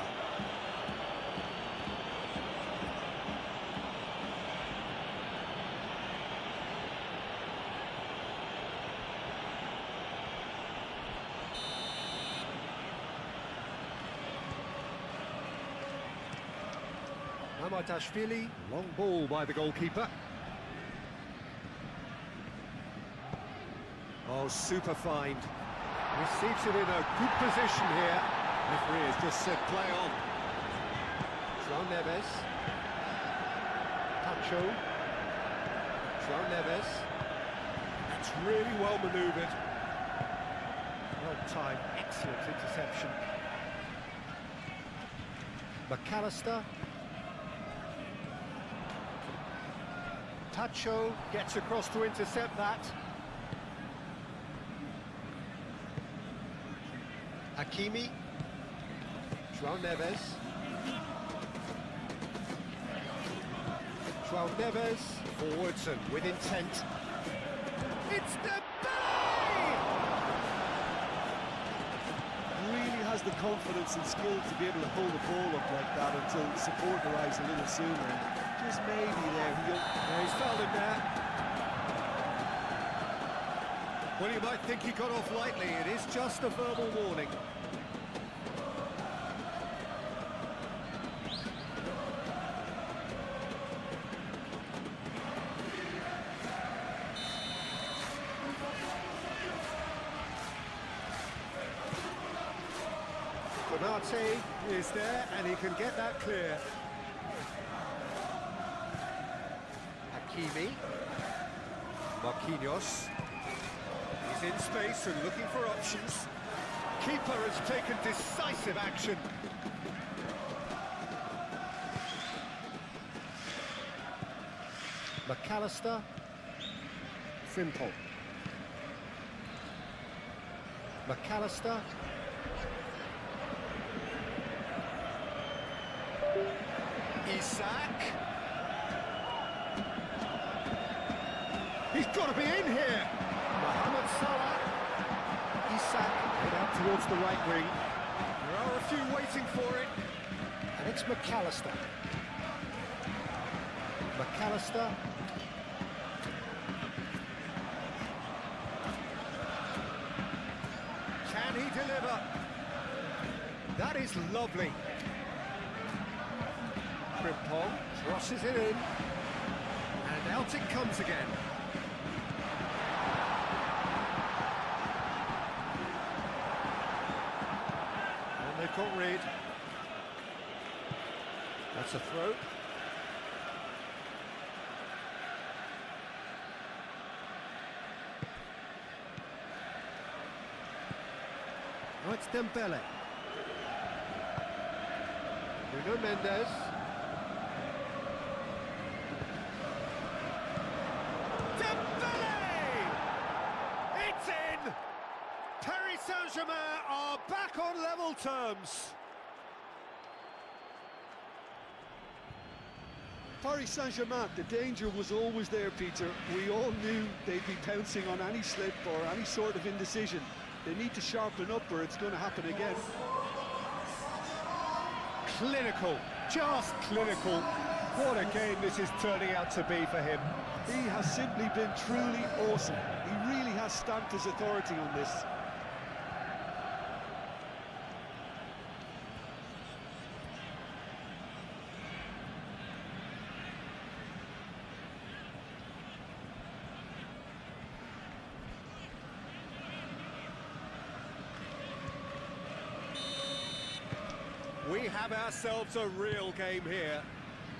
Mamadashvili, long ball by the goalkeeper. Oh, super find. Receives it in a good position here. Referee has just said play on. João Neves. Pacho. João Neves. It's really well manoeuvred. Well timed, excellent interception. McAllister. Pacho gets across to intercept that. Hakimi, João Neves, João Neves, forwards and with intent. It's Dembele! Really has the confidence and skill to be able to pull the ball up like that until support arrives a little sooner. Just maybe there, He's fouled him there. Well, you might think he got off lightly. It is just a verbal warning. Konate is there, and he can get that clear. Hakimi. Marquinhos. He's in space and looking for options. Keeper has taken decisive action. McAllister. Frimpong. McAllister. Isak. He's got to be in here. Mohamed Salah. Isak head out towards the right wing. There are a few waiting for it. And it's McAllister. McAllister. Can he deliver? That is lovely. Frimpong crosses it in. And out it comes again. And they've got rid. That's a throw. Now it's Dembele. Nuno Mendes. Dembele! It's in! Paris Saint-Germain are back on level terms. Paris Saint-Germain, the danger was always there, Peter. We all knew they'd be pouncing on any slip or any sort of indecision. They need to sharpen up or it's going to happen again. Clinical, just clinical. What a game this is turning out to be for him. He has simply been truly awesome. He really has stamped his authority on this. We have ourselves a real game here.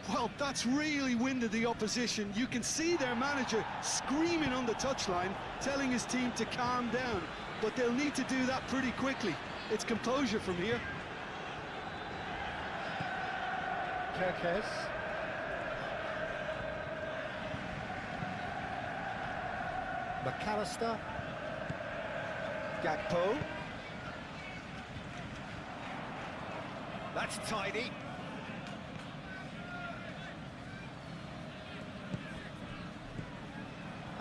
Well, that's really winded the opposition. You can see their manager screaming on the touchline, telling his team to calm down. But they'll need to do that pretty quickly. It's composure from here. Kerkez. McAllister. Gakpo. That's tidy.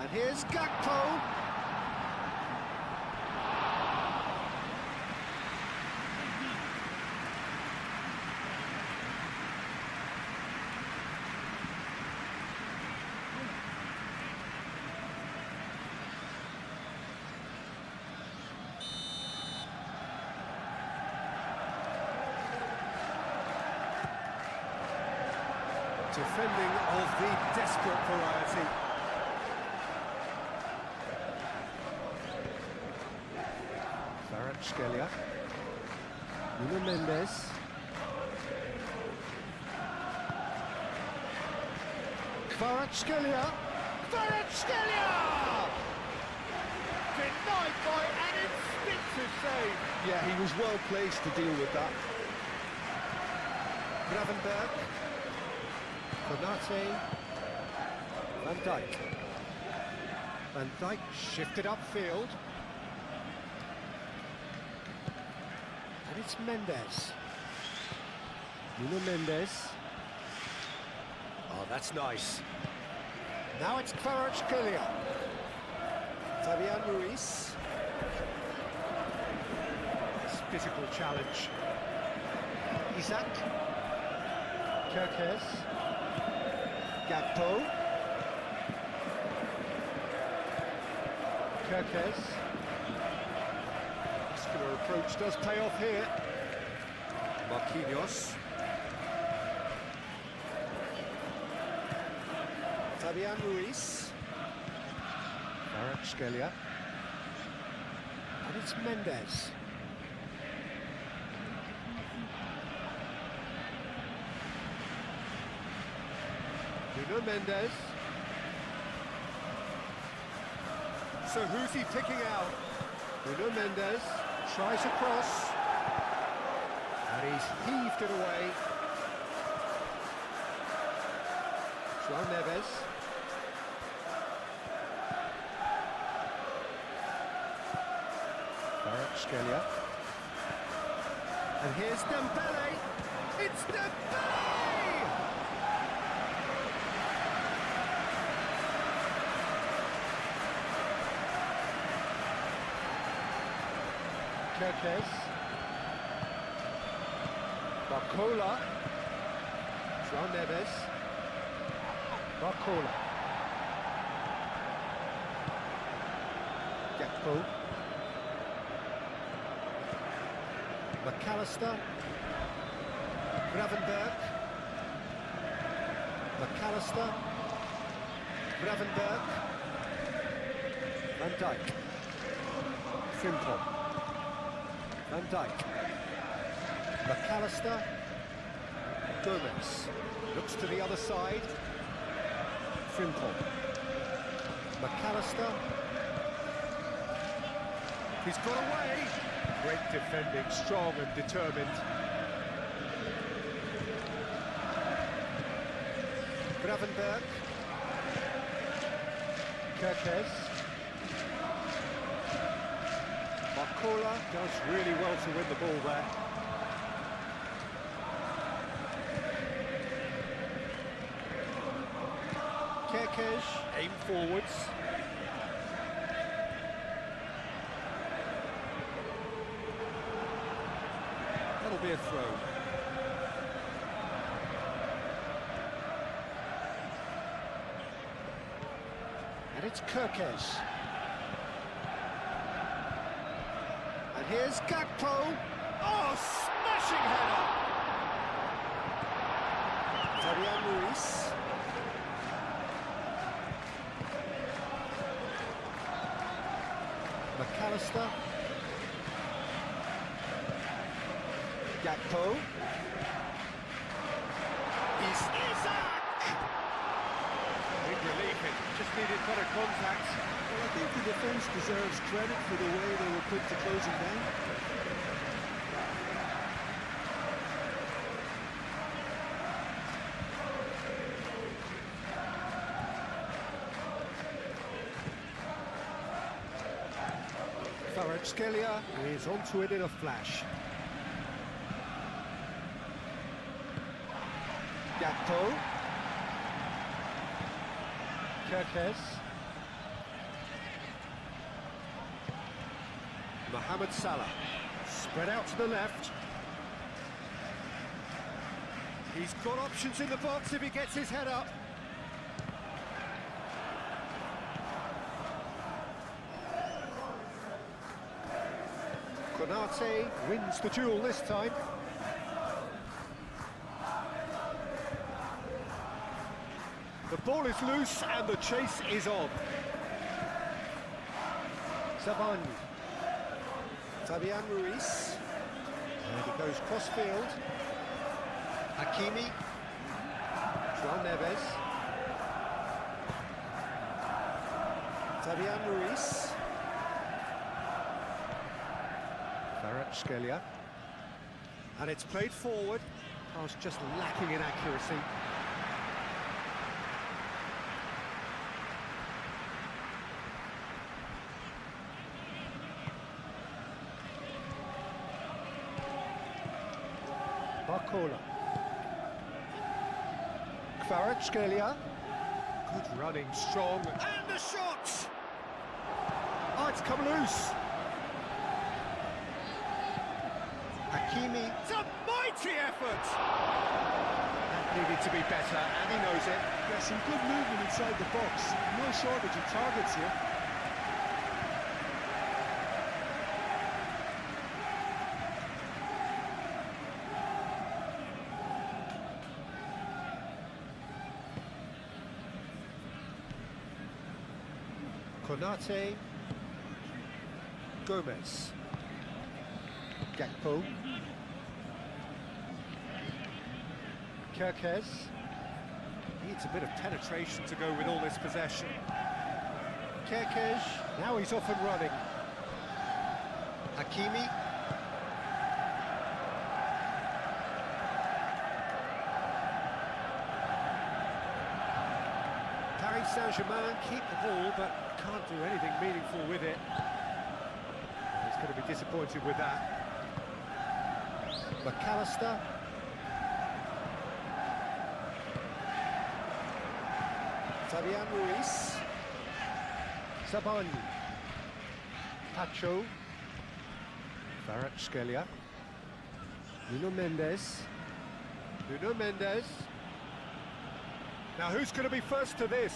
And here's Gakpo. Defending of the desperate variety. Kvaratskhelia. Nuno Mendes. Kvaratskhelia. Kvaratskhelia! Denied by an instinctive save. Yeah, he was well placed to deal with that. Gravenberg. Konate. Van Dijk. Van Dijk shifted upfield. And it's Mendes. Nuno Mendes. Oh, that's nice. Now it's Kvaratskhelia. Fabian Ruiz. It's physical challenge. Isak. Kerkez. Gakpo. Kerkez. Muscular approach does pay off here. Marquinhos. Fabian Ruiz. Kvaratskhelia. And it's Mendes. Nuno Mendes. So who's he picking out? Nuno Mendes. Tries a cross. And he's heaved it away. João Neves. Kvaratskhelia. And here's Dembele. It's Dembele! Kerkez. Barcola. João Neves. Barcola. Gakpo. McAllister. Gravenberg. McAllister. Gravenberg. Van Dijk. Frimpong. Van Dijk. McAllister. Gomez. Looks to the other side. Frimpong. McAllister. He's got away. Great defending, strong and determined. Gravenberg. Kerkez. Barcola does really well to win the ball there. Kerkez, aim forwards. That'll be a throw. And it's Kerkez. And here's Gakpo. Oh, smashing header! Fabian Ruiz. McAllister. Gakpo. Is Isaac! Big relief, it just needed better contact. Well, I think the defence deserves credit for the way they were quick to close him down. Kvaratskhelia is onto it in a flash. Gakpo. Kerkez. Mohamed Salah. Spread out to the left. He's got options in the box if he gets his head up. Konate wins the duel this time. The ball is loose and the chase is on. Savani. Fabian Ruiz. And he goes cross-field. Hakimi. João Neves. Fabian Ruiz. Kvaratskhelia. And it's played forward. Pass just lacking in accuracy. Barcola. Kvaratskhelia. Good running, strong, and the shot! Oh, it's come loose. Hakimi. It's a mighty effort! That needed to be better, and he knows it. Yeah, some good movement inside the box. No shortage of targets here. Konate. Gomez. Gakpo. Kerkez. Needs a bit of penetration to go with all this possession. Kerkez. Now he's off and running. Hakimi. Paris Saint-Germain keep the ball, but can't do anything meaningful with it. He's going to be disappointed with that. McAllister. Fabian Ruiz. Sabani. Pacho. Kvaratskhelia. Nuno Mendes. Nuno Mendes. Now who's going to be first to this?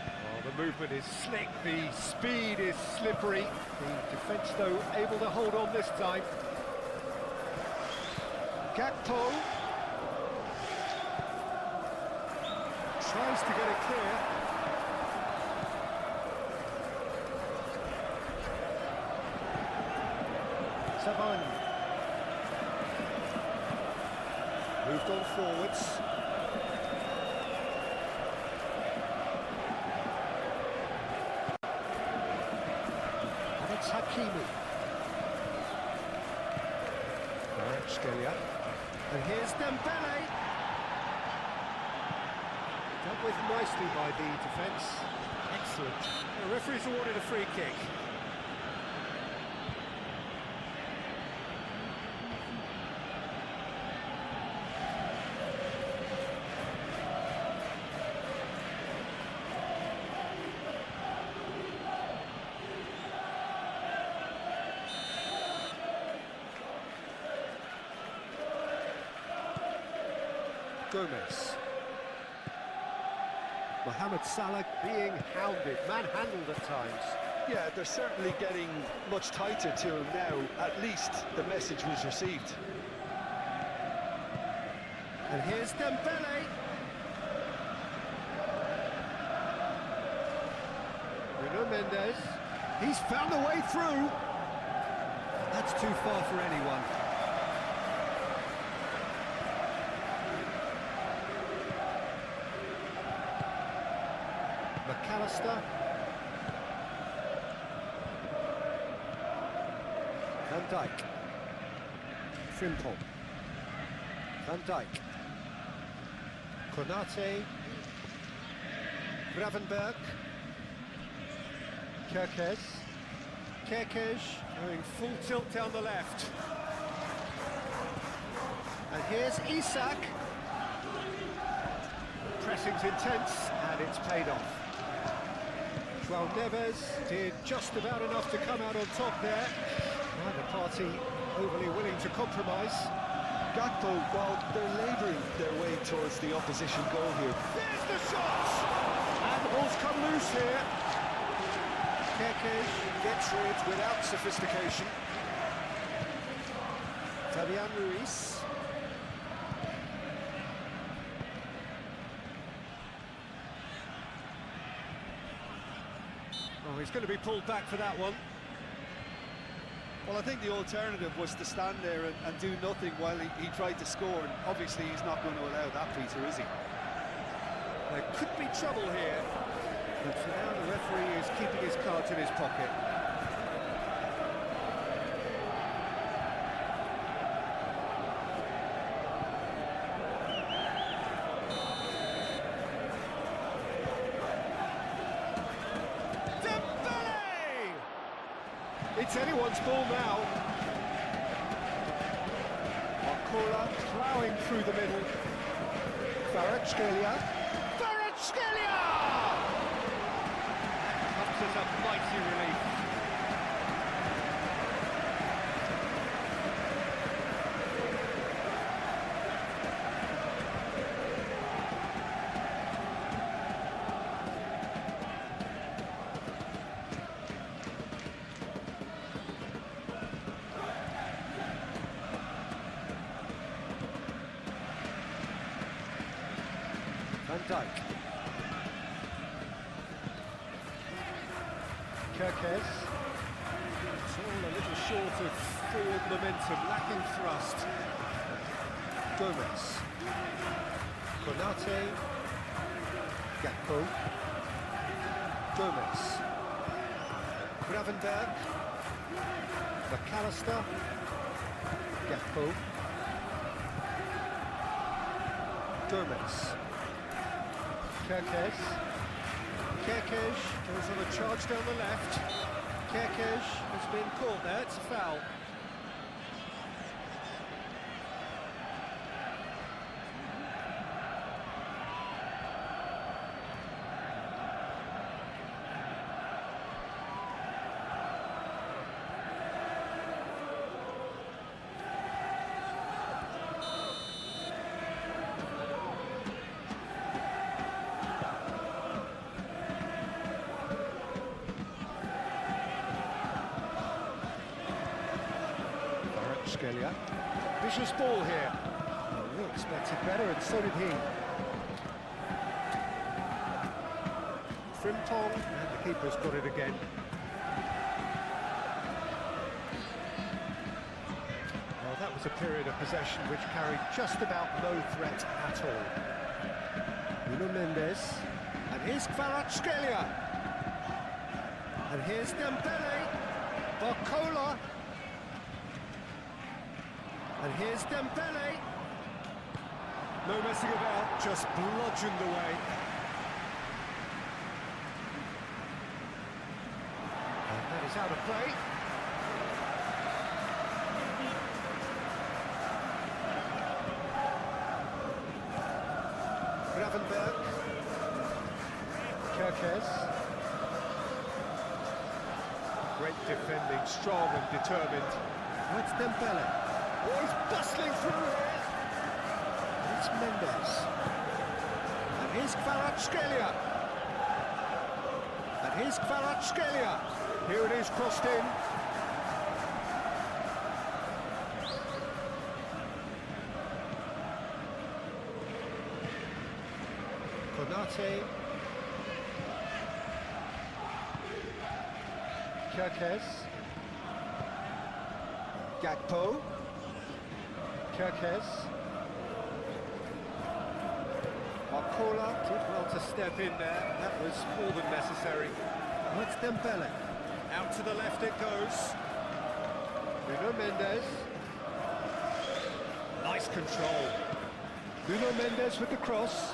Oh, the movement is slick, the speed is slippery. The defence, though, able to hold on this time. Gakpo. Tries to get it clear. Sabani. Moved on forwards. And it's Hakimi. Kvaratskhelia. And here's Dembele. Dealt with nicely by the defence. Excellent. The referee's awarded a free kick. Gomez. Mohamed Salah being hounded, manhandled at times. Yeah, they're certainly getting much tighter to him now. At least the message was received. And here's Dembele. Nuno Mendes. He's found a way through. That's too far for anyone. McAllister. Van Dijk. Frimpong. Van Dijk. Konate. Gravenberg. Kerkez. Kerkez going full tilt down the left. And here's Isak. Pressing's intense and it's paid off. João Neves did just about enough to come out on top there. Neither party overly willing to compromise. Gakpo, well, they're labouring their way towards the opposition goal here. There's the shot! And the ball's come loose here. Kerkez gets rid without sophistication. Fabian Ruiz. Oh, he's going to be pulled back for that one. Well, I think the alternative was to stand there and do nothing while he tried to score, and obviously he's not going to allow that, Peter, is he? There could be trouble here, but for now the referee is keeping his cards in his pocket. It's anyone's ball now. Marcola ploughing through the middle. Kvaratskhelia. Kvaratskhelia! Comes as a mighty relief. Van Dijk. Kerkez. It's all a little short of forward momentum, lacking thrust. Gomez. Konate. Gakpo. Gomez. Gravenberg. McAllister. Gakpo. Gomez. Kerkez. Kerkez goes on a charge down the left. Kerkez has been caught there, it's a foul. Vicious ball here. Well, we expected better, and so did he. Frimpong, and the keeper's got it again. Well, that was a period of possession which carried just about no threat at all. Nuno Mendes, and here's Kvaratskhelia. And here's Dembele. Barcola. And here's Dembele. No messing about, just bludgeoned away. And that is out of play. Gravenberg. Kerkez. Great defending, strong and determined. That's Dembele. Oh, he's bustling through here. It's Mendes. And here's Kvaratskhelia. And here's Kvaratskhelia. Here it is, crossed in. Konate. Kerkez. Gakpo. Kerkez. Barcola did well to step in there. That was more than necessary. That's Dembele. Out to the left it goes. Nuno Mendes. Nice control. Nuno Mendes with the cross.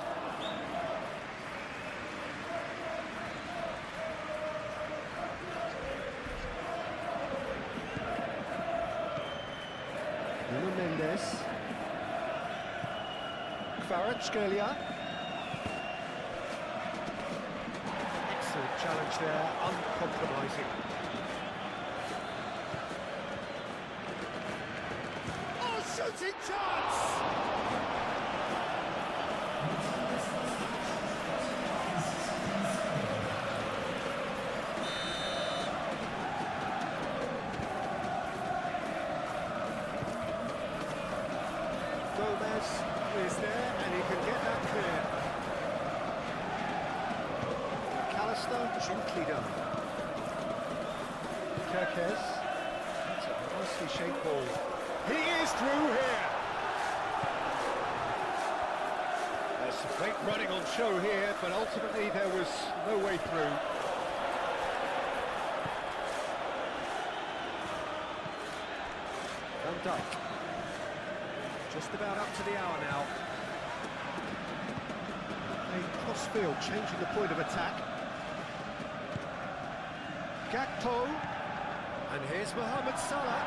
Nuno Mendes. Kvaratskhelia. Excellent challenge there, uncompromising. Oh, shooting chance! Gomez is there, and he can get that clear. McAllister, gently done. Kerkez. That's a nicely shaped ball. He is through here. There's some great running on show here, but ultimately there was no way through. Van Dijk. Just about up to the hour now. A cross-field, changing the point of attack. Gakpo. And here's Mohamed Salah.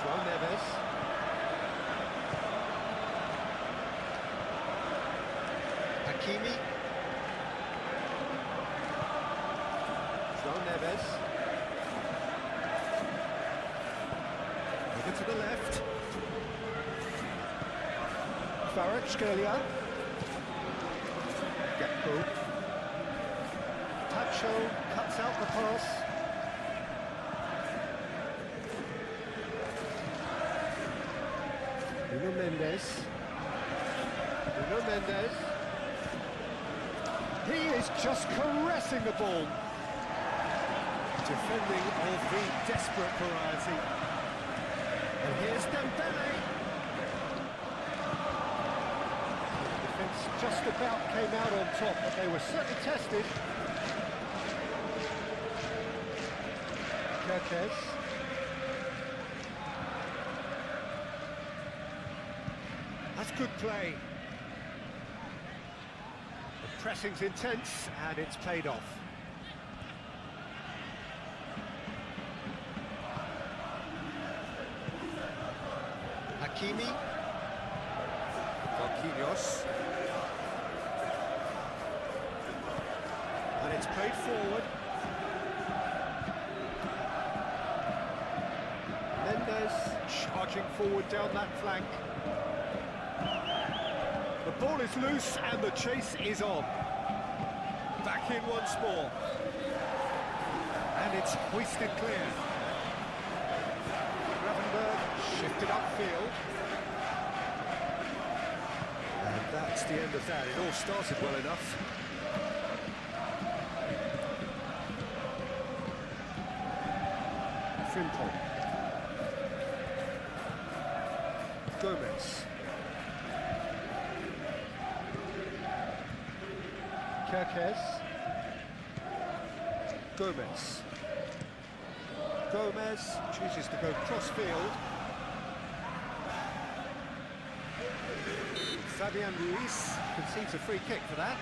João Neves. Hakimi. João Neves. Over to the left. Kvaratskhelia. Gakpo. Pacho cuts out the pass. Nuno Mendes. Nuno Mendes. He is just caressing the ball. Defending of the desperate variety. And here's Dembele. Just about came out on top, but they were certainly tested. Kerkez. That's good play. The pressing's intense and it's paid off. Hakimi. Marquinhos. And it's played forward. Mendes charging forward down that flank. The ball is loose and the chase is on. Back in once more. And it's hoisted clear. Gravenberg shifted upfield. And that's the end of that. It all started well enough. Frimpong. Gomez. Kerkez. Gomez. Gomez chooses to go cross-field. Fabian Ruiz concedes a free kick for that.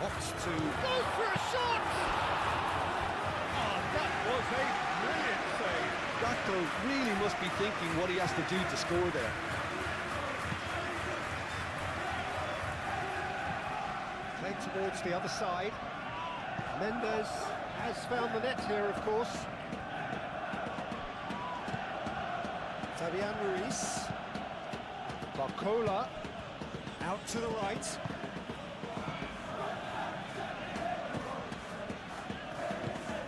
Opts to go for a shot! Oh, that was a brilliant save. Gakpo really must be thinking what he has to do to score there. Played towards the other side. Mendes has found the net here, of course. Fabian Ruiz. Barcola out to the right.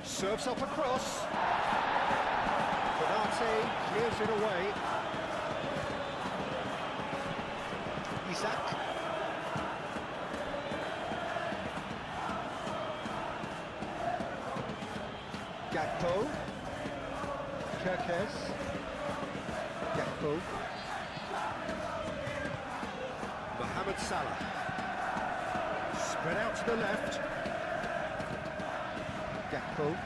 Serves up across. Konate clears it away. Isak. Gakpo. Kerkez. Gakpo. Mohamed Salah. Spread out to the left. Gakpo.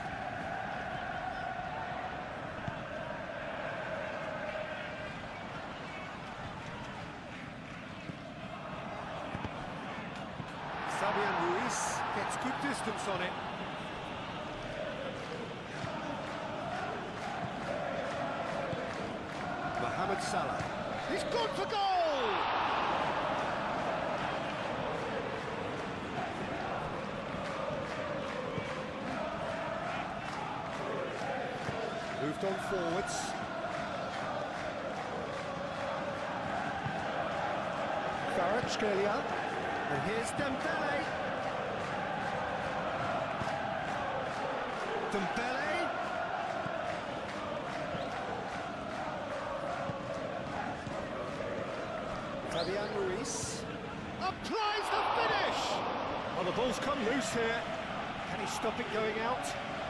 Fabian Ruiz gets good distance on it. Mohamed Salah. He's good for goal! Moved on forwards. Kvaratskhelia. And here's Dembele. Dembele. Fabian Ruiz. Applies the finish! Well, the ball's come loose here. Can he stop it going out?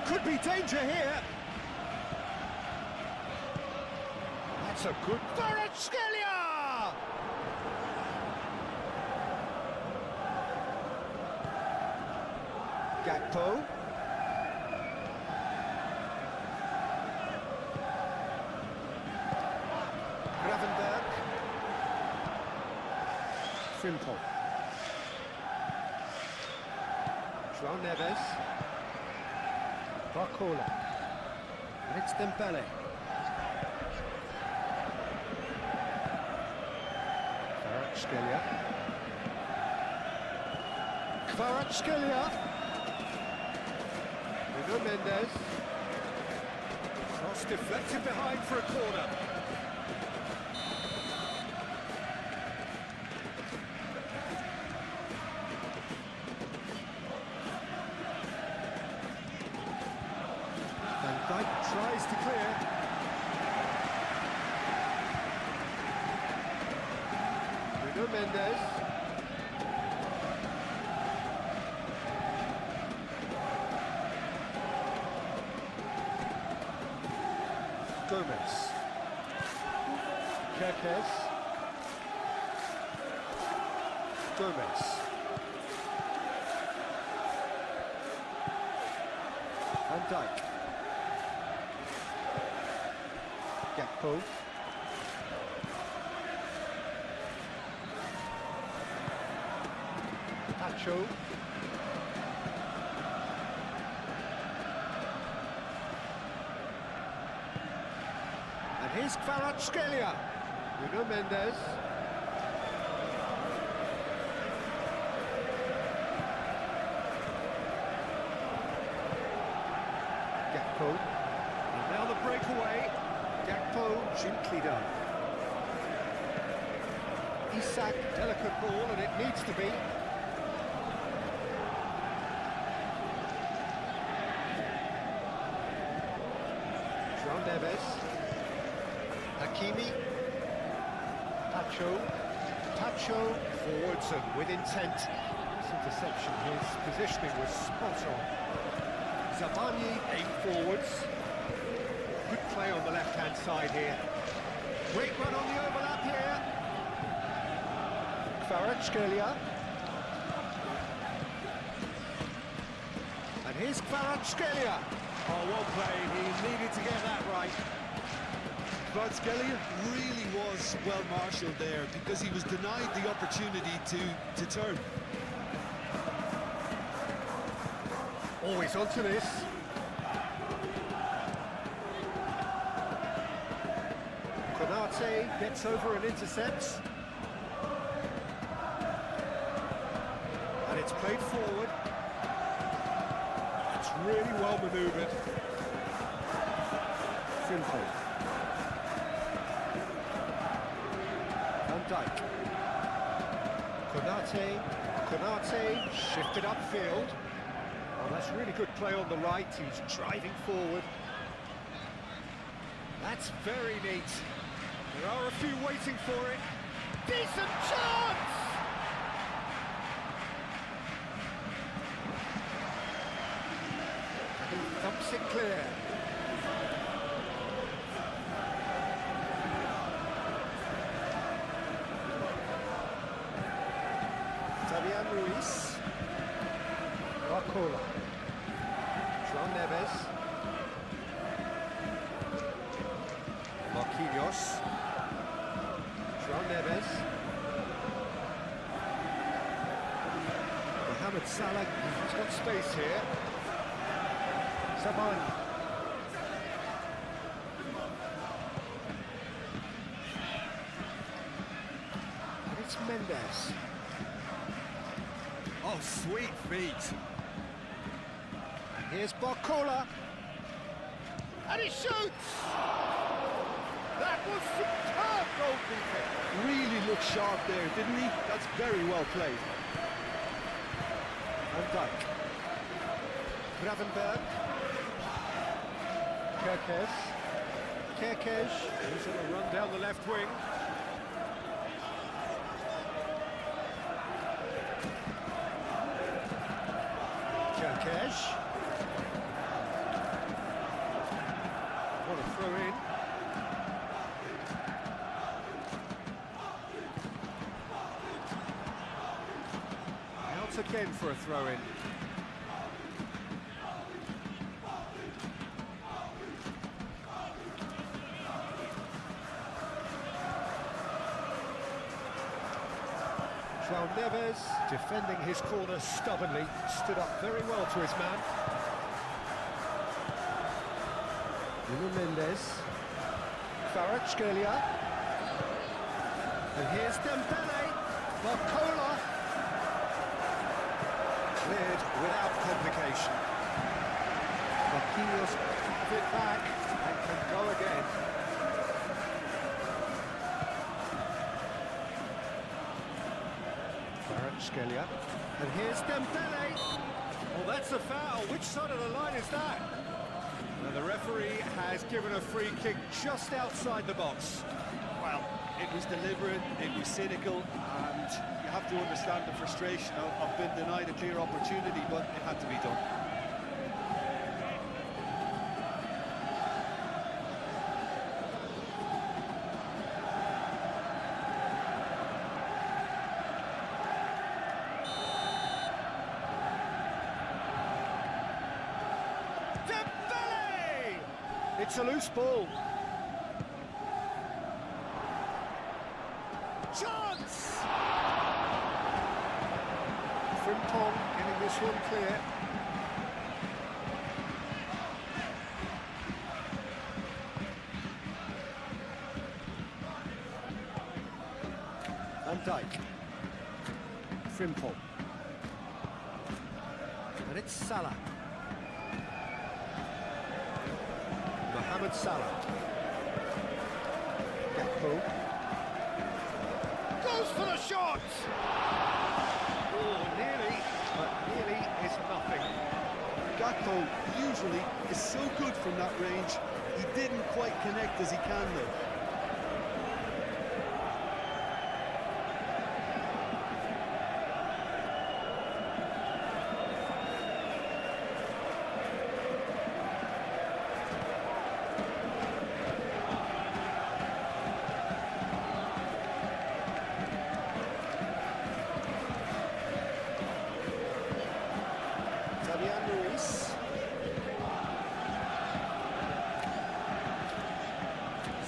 Could be danger here. That's a good Kvaratskhelia! Gakpo. Gravenberg. Frimpong. João Neves. Barcola. And it's Dembele. Kvaratskhelia. Kvaratskhelia. Mendes. Cross deflected behind for a corner. Van Dijk tries to clear. Nuno Mendes. Gomez. Kerkez. Gomez. Van Dijk. Gakpo. Pacho. And here's Kvaratskhelia. Nuno Mendes. Gakpo. And now the breakaway. Gakpo, gently done. Isak, delicate ball, and it needs to be. João Neves. Hakimi. Pacho. Pacho forwards and with intent. This interception, his positioning was spot on. Zabani aimed forwards. Good play on the left-hand side here. Great run on the overlap here. Kvaratskhelia. And here's Kvaratskhelia. Oh, well played. He needed to get that right. Kvaratskhelia really was well marshalled there because he was denied the opportunity to turn. Always onto this. Konate gets over and intercepts. And it's played forward. It's really well manoeuvred. Simple. Van Dijk. Konate shifted upfield. Oh, that's really good play on the right. He's driving forward. That's very neat. There are a few waiting for it. Decent chance! He thumps it clear. Fabian Ruiz. Barcola. João Neves. Marquinhos. João Neves. Mohamed Salah, he's got space here. Zabani. And it's Mendes. Oh, sweet feet. And here's Barcola. And he shoots! That was superb goalkeeping. Really looked sharp there, didn't he? That's very well played. Van Dijk. Gravenberg. Kerkez. Kerkez. He's on a run down the left wing. Kerkez. What a throw in. Out again for a throw in. João Neves, defending his corner stubbornly, stood up very well to his man. Nuno Mendes. Kvaratskhelia. And here's Dembele. Barcola. Cleared without complication. Marquinhos fit back and can go again. Kvaratskhelia. And here's Dembele. Well, that's a foul. Which side of the line is that? And the referee has given a free kick just outside the box. Well, it was deliberate, it was cynical, and you have to understand the frustration of being denied a clear opportunity, but it had to be done. It's a loose ball. Chance! Frimpong getting this one clear. Van Dijk. Frimpong. And it's Salah. Mohamed Salah. Gakpo. Goes for the shot! Oh, nearly, but nearly is nothing. Gakpo usually is so good from that range. He didn't quite connect as he can though.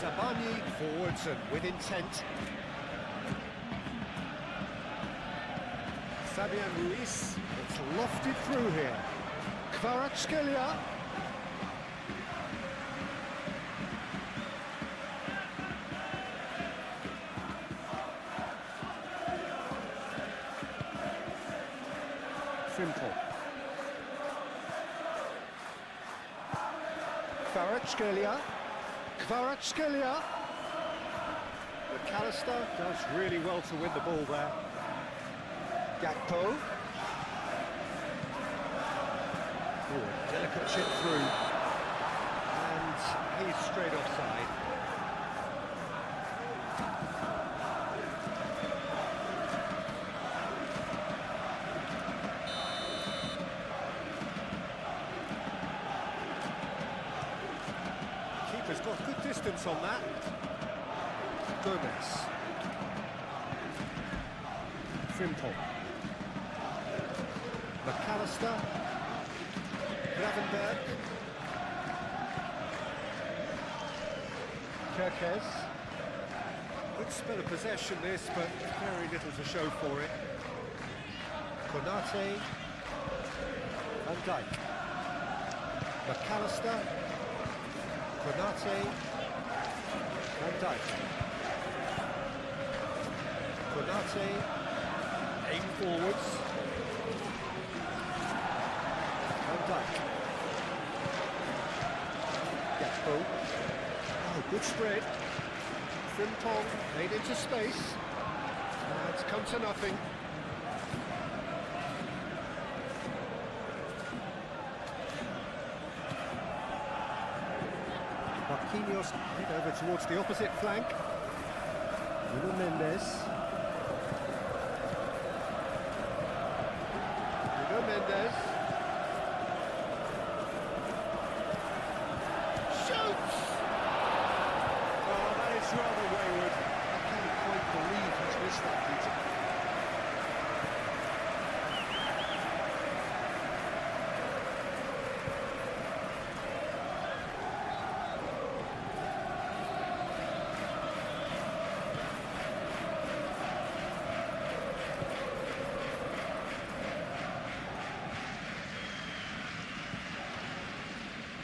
Zabani forwards and with intent. Fabian Ruiz, it's lofted through here. Kvaratskhelia. Frimpong. Kvaratskhelia. Kvaratskhelia. McAllister does really well to win the ball there. Gakpo. Oh, delicate chip through. And he's straight offside. Keeper's got good distance on that. Gomez. Frimpong. McAllister. Gravenberg. Kerkez. Good spell of possession this, but very little to show for it. Konate. Van Dijk. McAllister. Konate. Van Dijk. Konate. Aim forwards. Van Dijk. Gakpo. Oh, good spread. Frimpong made into space. It's come to nothing. Marquinhos head over towards the opposite flank. Nuno Mendes. Nuno Mendes. Shoots! Oh, that is rather wayward. I can't quite believe he's missed that, Peter.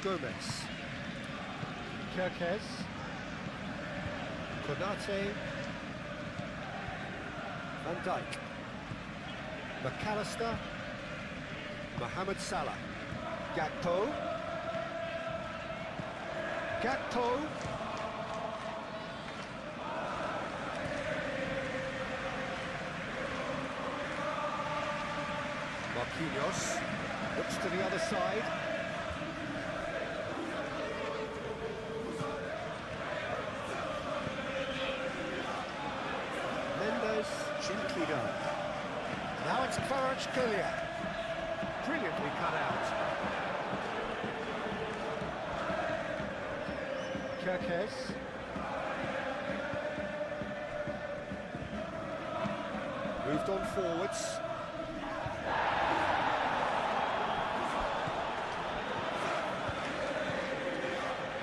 Gomez. Kerkez. Konate. Van Dijk. McAllister. Mohamed Salah. Gakpo. Gakpo. Marquinhos. Looks to the other side. Neves, gently done. Now it's Kvaratskhelia. Brilliantly cut out. Kirkes. Moved on forwards.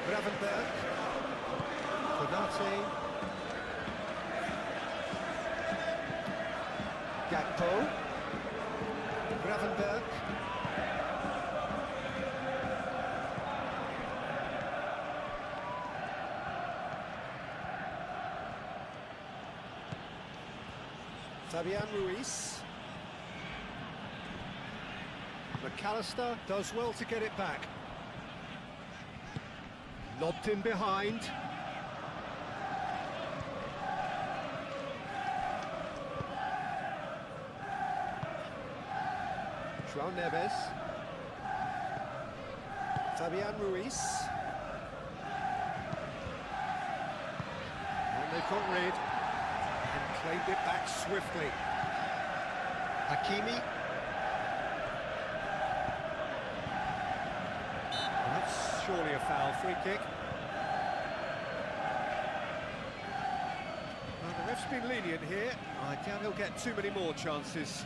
Gravenberg. Konate. Gakpo. Gravenberg. Fabian Ruiz. McAllister does well to get it back. Lobbed in behind. João Neves. Fabian Ruiz. And they've got rid. And claimed it back swiftly. Hakimi. Well, that's surely a foul. Free kick. Well, the ref's been lenient here. I doubt he'll get too many more chances.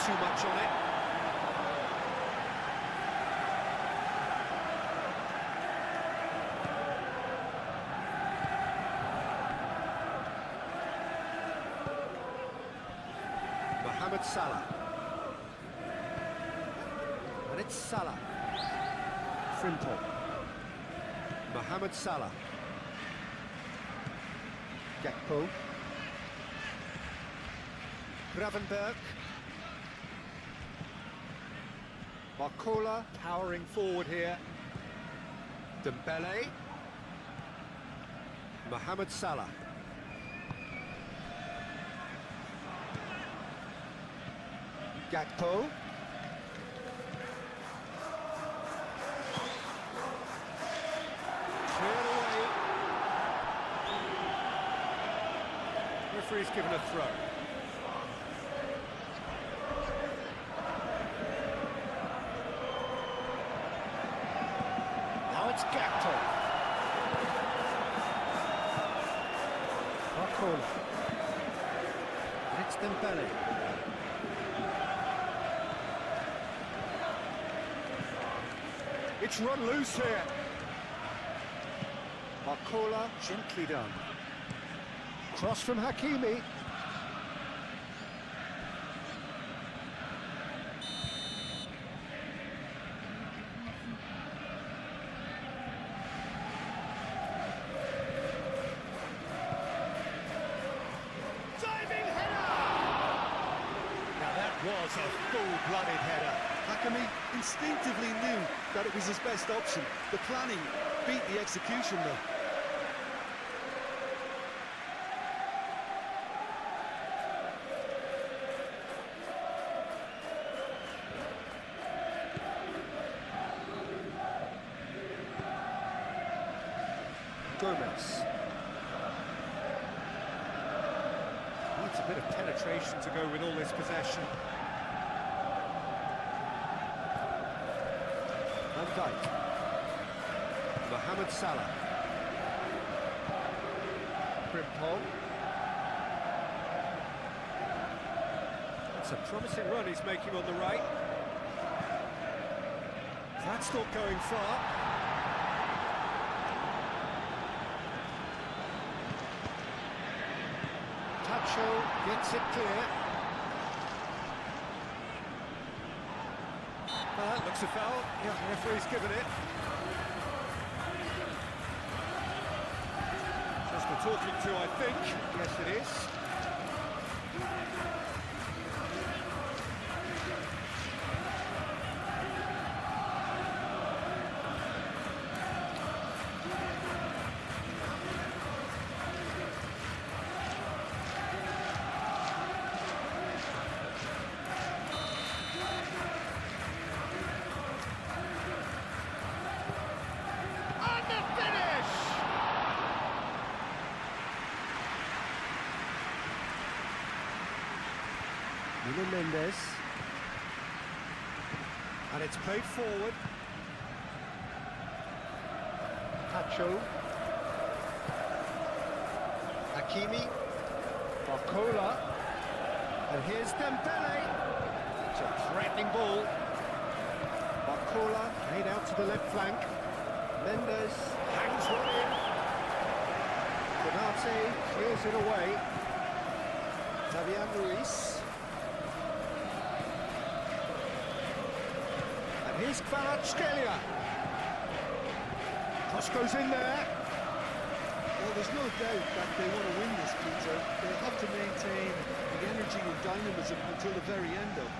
Too much on it. Mohamed Salah. And it's Salah. Frimpong. Mohamed Salah. Gakpo. Gravenberg. Barcola powering forward here. Dembele. Mohamed Salah. Gakpo. Cleared away. Referee's given a throw. It's Gakpo. Barcola. It's Dembele. It's run loose here. Barcola, gently done. Cross from Hakimi. Was a full-blooded header. Hakimi instinctively knew that it was his best option. The planning beat the execution though. Gomez. Needs a bit of penetration to go with all this possession. Van Dijk. Mohamed Salah. Frimpong. That's a promising run he's making on the right. That's not going far. Tacho gets it clear. Well, that looks a foul. Yeah, the referee's given it. Just for talking to, I think. Yes, it is. Nuno Mendes. And it's played forward. Pacho. Hakimi. Barcola. And here's Dembele. It's a threatening ball. Barcola made out to the left flank. Mendes hangs one in. Konate clears it away. Fabian Ruiz. And here's Kvaratskhelia. Cross goes in there. Well, there's no doubt that they want to win this, Peter. They have to maintain the energy and dynamism until the very end, though.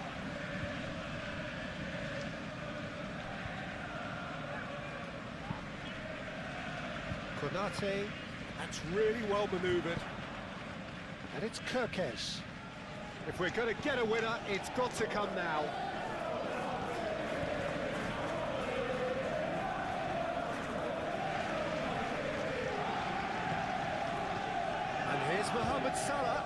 Konate, that's really well manoeuvred. And it's Kirkes. If we're going to get a winner, it's got to come now. And here's Mohamed Salah.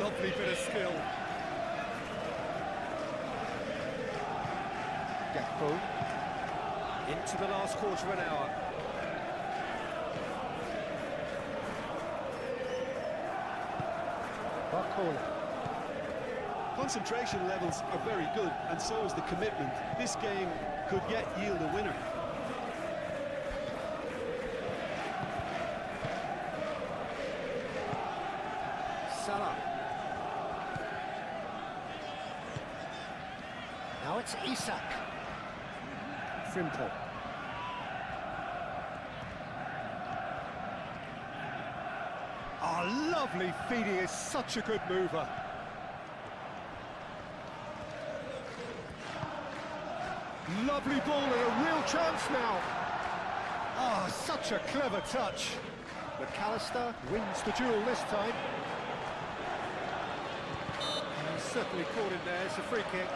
Lovely bit of skill. Gakpo. Into the last quarter of an hour. Barcola. Concentration levels are very good, and so is the commitment. This game could yet yield a winner. Salah. Now it's Isak. Frimpong. Oh, lovely feed. He is such a good mover. Lovely ball and a real chance now. Ah, such a clever touch. McAllister wins the duel this time. And he's certainly caught it there. It's a free kick.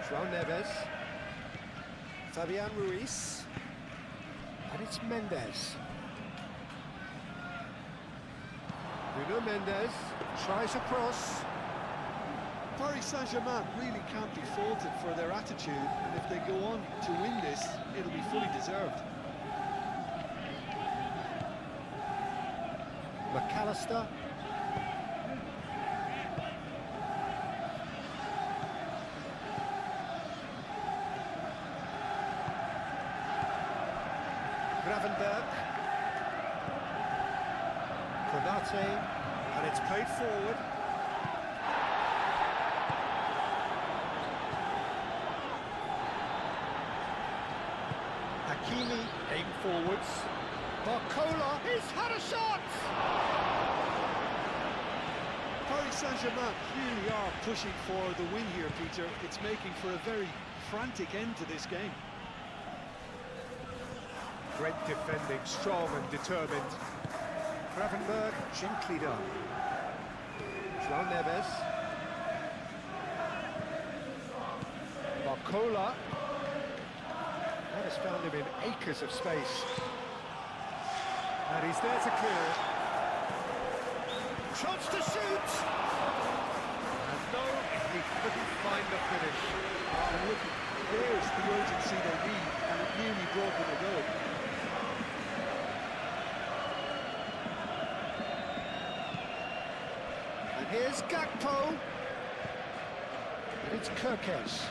João Neves, Fabian Ruiz, and it's Mendes. Nuno Mendes tries a cross. Paris Saint-Germain really can't be faulted for their attitude, and if they go on to win this, it'll be fully deserved. McAllister. Gravenberg. Konate, and it's played forward. Hakimi aimed forwards. Barcola, he's had a shot! Paris Saint-Germain really are pushing for the win here, Peter. It's making for a very frantic end to this game. Great defending, strong and determined. Gravenberg, gently done. João Neves. Barcola. That has found him in acres of space. And he's there to clear it. Chance to shoot! And no, he couldn't find the finish. And look, there's the urgency they need, and it nearly brought them a goal. And here's Gakpo. And it's Kirkes.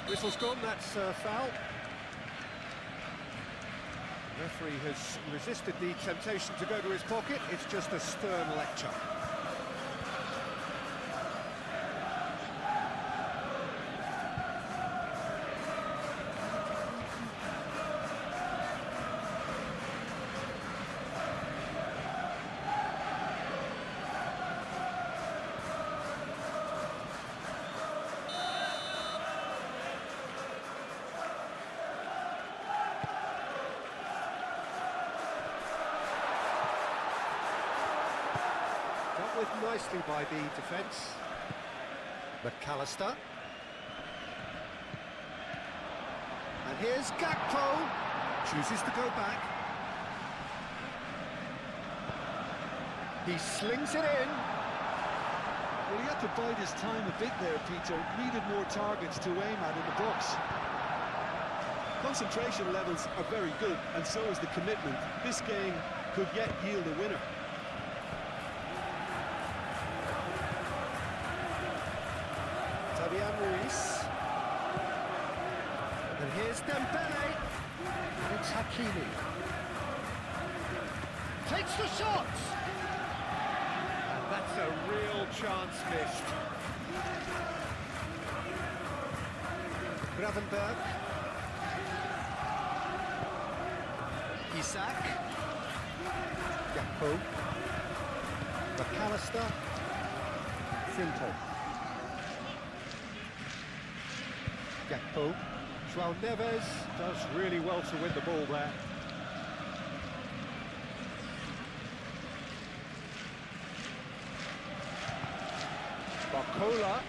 Whistle's gone, that's a foul. The referee has resisted the temptation to go to his pocket. It's just a stern lecture. with nicely by the defence. McAllister. And here's Gakpo. Chooses to go back. He slings it in. Well, he had to bide his time a bit there, Peter. Needed more targets to aim at in the box. Concentration levels are very good, and so is the commitment. This game could yet yield a winner. Fabian Ruiz. And here's Dembele. And it's Hakimi. Takes the shot! And that's a real chance missed. Gravenberg. Isak. Gakpo. McAllister. Frimpong. Gakpo. João Neves does really well to win the ball there. Barcola.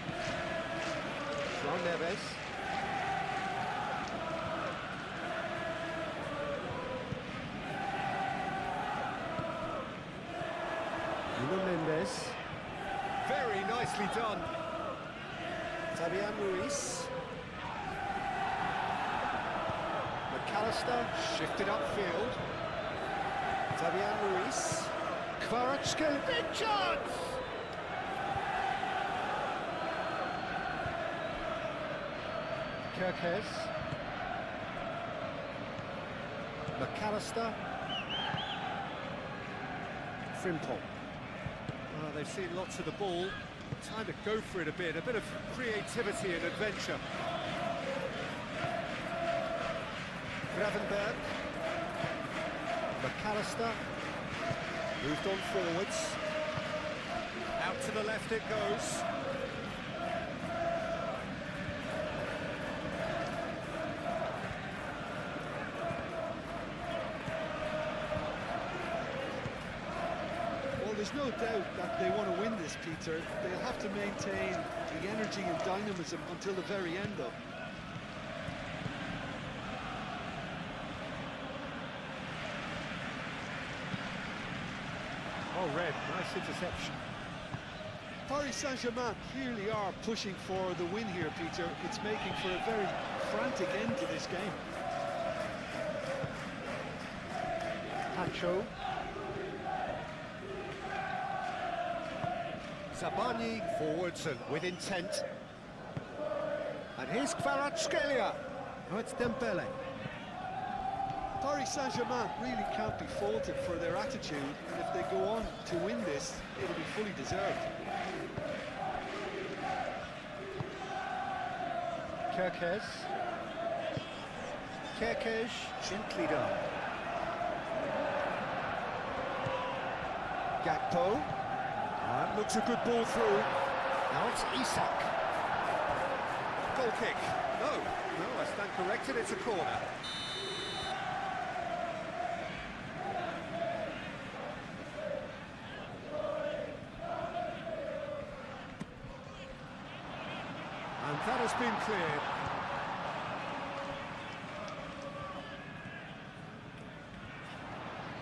João Neves. Nuno Mendes. Very nicely done. Fabian Ruiz. McAllister shifted upfield. Fabian Ruiz. Kvaratskhelia. Big chance! Kirkes. McAllister. Frimpong. Oh, they've seen lots of the ball. Time to go for it a bit of creativity and adventure. Gravenberg. McAllister. Moved on forwards. Out to the left it goes. Well, there's no doubt that they want to win this, Peter. They'll have to maintain the energy and dynamism until the very end, though. Oh, Red, nice interception. Paris Saint-Germain clearly are pushing for the win here, Peter. It's making for a very frantic end to this game. Pacho. Zabani forwards and with intent. And here's Kvaratskhelia. Oh, it's Dembele. Paris Saint-Germain really can't be faulted for their attitude, and if they go on to win this, it'll be fully deserved. Kirkes. Kirkes, gently done. Gakpo. That looks a good ball through. Now it's Isak. Goal kick. No, I stand corrected, it's a corner. And that has been cleared.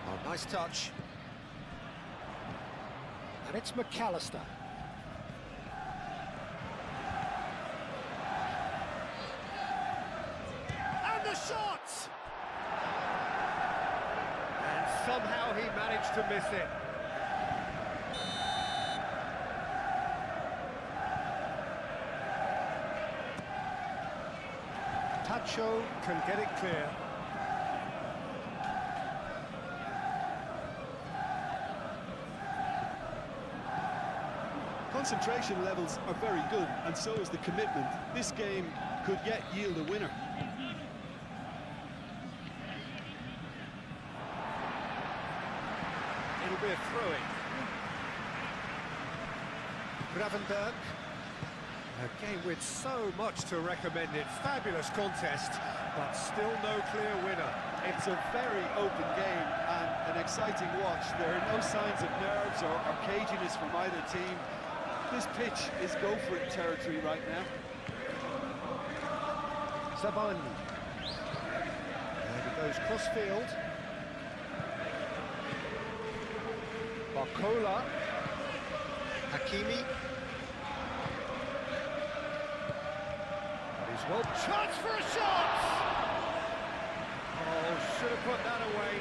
Oh, nice touch. And it's McAllister. And the shot! And somehow he managed to miss it. Pacho can get it clear. Concentration levels are very good, and so is the commitment. This game could yet yield a winner. It'll be a throw-in. Gravenberg. A game with so much to recommend it. Fabulous contest, but still no clear winner. It's a very open game and an exciting watch. There are no signs of nerves or caginess from either team. This pitch is go-for-it territory right now. Zabani. And he goes cross-field. Barcola. Hakimi. That is well. Chance for a shot! Oh, should have put that away.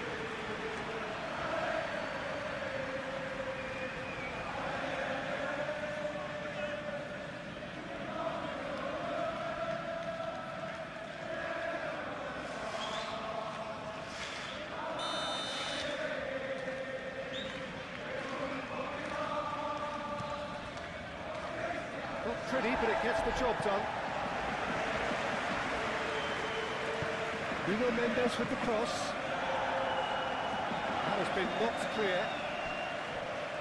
Not pretty, but it gets the job done. Nuno Mendes with the cross. That has been knocked clear.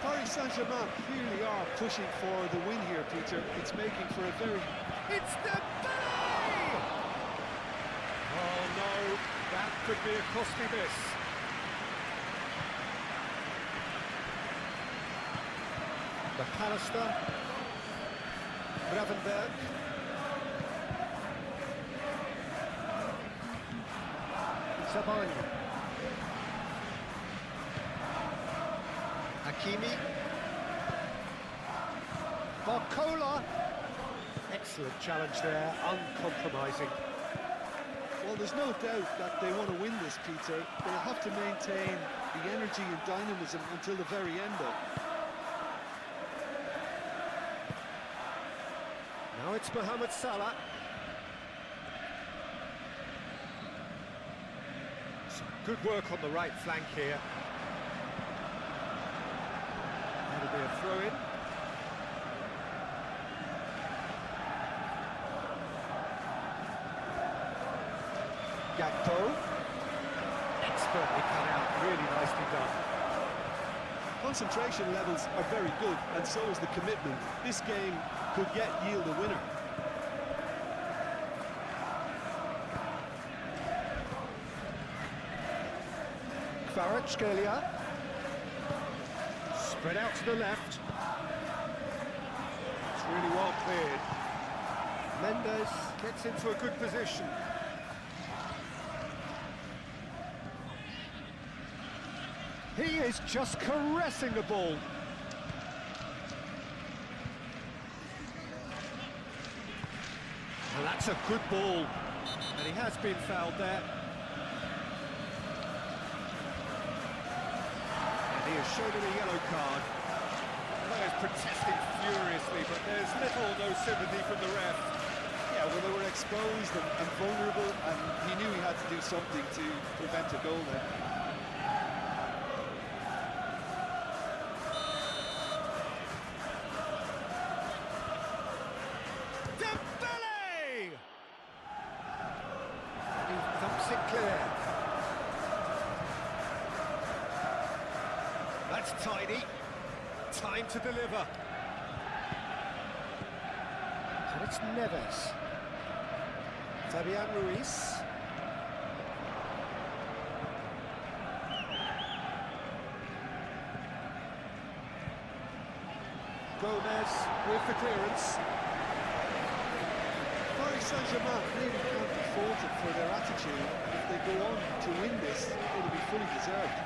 Paris Saint-Germain really are pushing for the win here, Peter. It's making for a very... It's the play! Oh no, that could be a costly miss. McAllister. Gravenberg. Zabani. Hakimi. Barcola. Excellent challenge there, uncompromising. Well, there's no doubt that they want to win this, Peter. They'll have to maintain the energy and dynamism until the very end, though. Now it's Mohamed Salah. Some good work on the right flank here. That'll be a throw-in. Gakpo. Expertly cut out, really nicely done. Concentration levels are very good, and so is the commitment. This game could yet yield a winner. Kvaratskhelia. Spread out to the left. It's really well cleared. Mendes gets into a good position. He is just caressing the ball. Well, that's a good ball. And he has been fouled there. And he has shown him a yellow card. The player's protesting furiously, but there's little or no sympathy from the ref. Yeah, well, they were exposed and vulnerable, and he knew he had to do something to prevent a goal there. Clear. That's tidy. Time to deliver. And it's Neves. Fabian Ruiz. Gomez with the clearance. Paris Saint-Germain really can't be faulted for their attitude. If they go on to win this, it'll be fully deserved.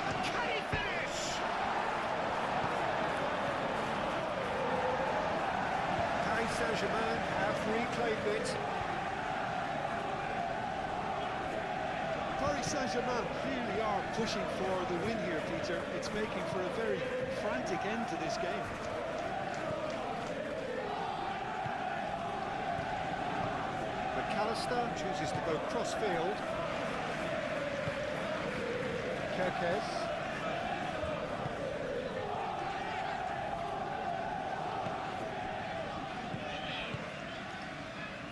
And can he finish? Paris Saint-Germain have reclaimed it. Paris Saint-Germain really are pushing for the win here, Peter. It's making for a very frantic end to this game. McAllister chooses to go cross-field. Kerkez.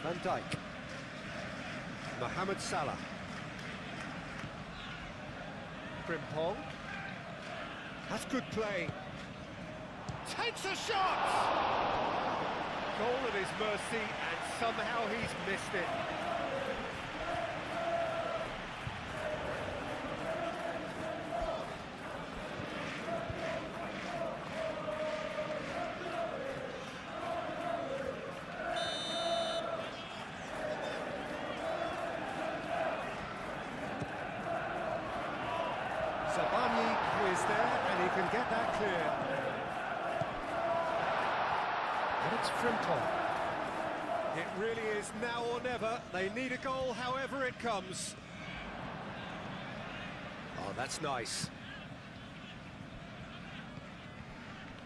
Van Dijk. Mohamed Salah. Frimpong. That's good play. Takes a shot! Goal at his mercy, and somehow he's missed it. Zabani is there, and he can get that clear. And it's Frimpong. It really is now or never. They need a goal, however it comes. Oh, that's nice.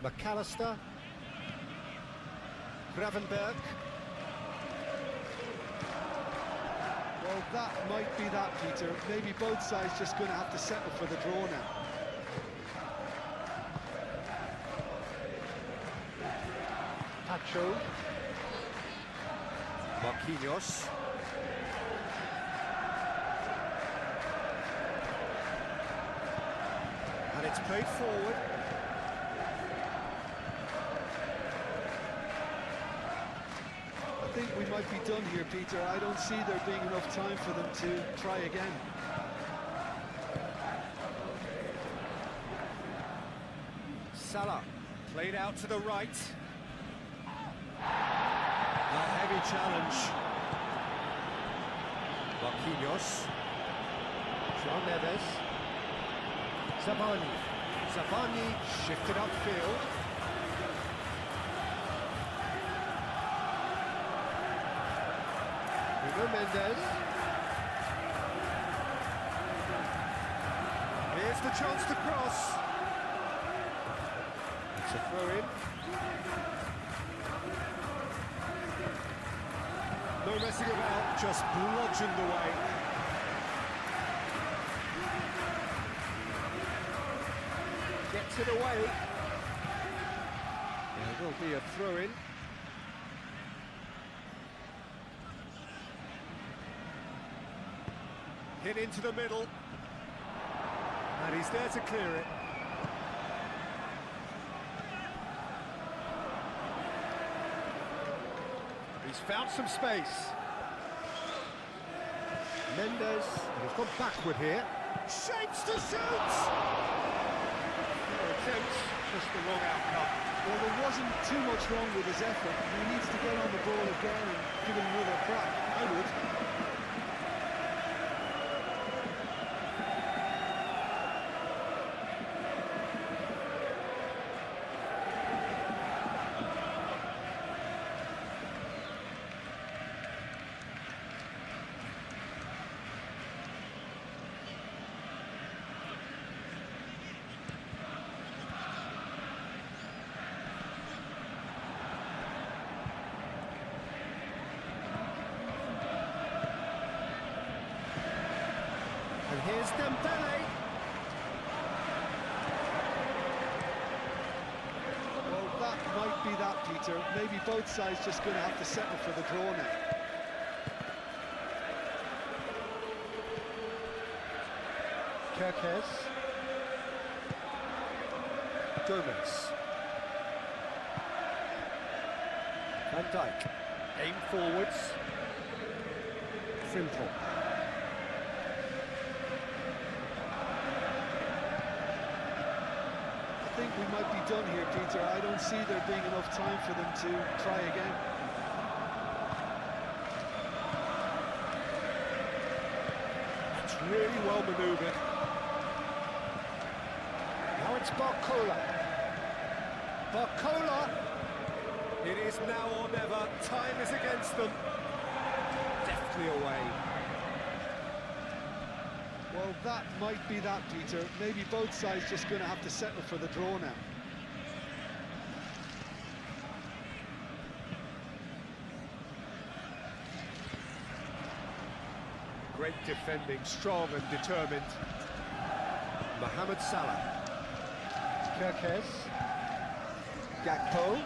McAllister. Gravenberg. Well, that might be that, Peter. Maybe both sides just going to have to settle for the draw now. Pacho. Marquinhos. And it's played forward. I think we might be done here, Peter. I don't see there being enough time for them to try again. Salah, played out to the right. A heavy challenge. Marquinhos. João Neves. Zabani. Zabani shifted upfield. Nuno Mendes. Here's the chance to cross. It's a throw-in. No messing about, just bludgeoned away. Gets it away. There will be a throw-in. Hit into the middle. And he's there to clear it. He's found some space. Mendes, and he's gone backward here. Shapes to shoot! No attempt, just the wrong outcome. Well, there wasn't too much wrong with his effort. He needs to get on the ball again and give it another crack. I would. And here's Dembele. Well, that might be that, Peter. Maybe both sides just going to have to settle for the draw now. Kerkez. Gomez. Van Dijk. Aim forwards. Frimpong. I think we might be done here, Peter. I don't see there being enough time for them to try again. That's really well manoeuvred. Now it's Barcola. Barcola! It is now or never. Time is against them. Deftly away. Well, that might be that, Peter. Maybe both sides just going to have to settle for the draw now. Great defending, strong and determined. Mohamed Salah. Kerkez. Gakpo.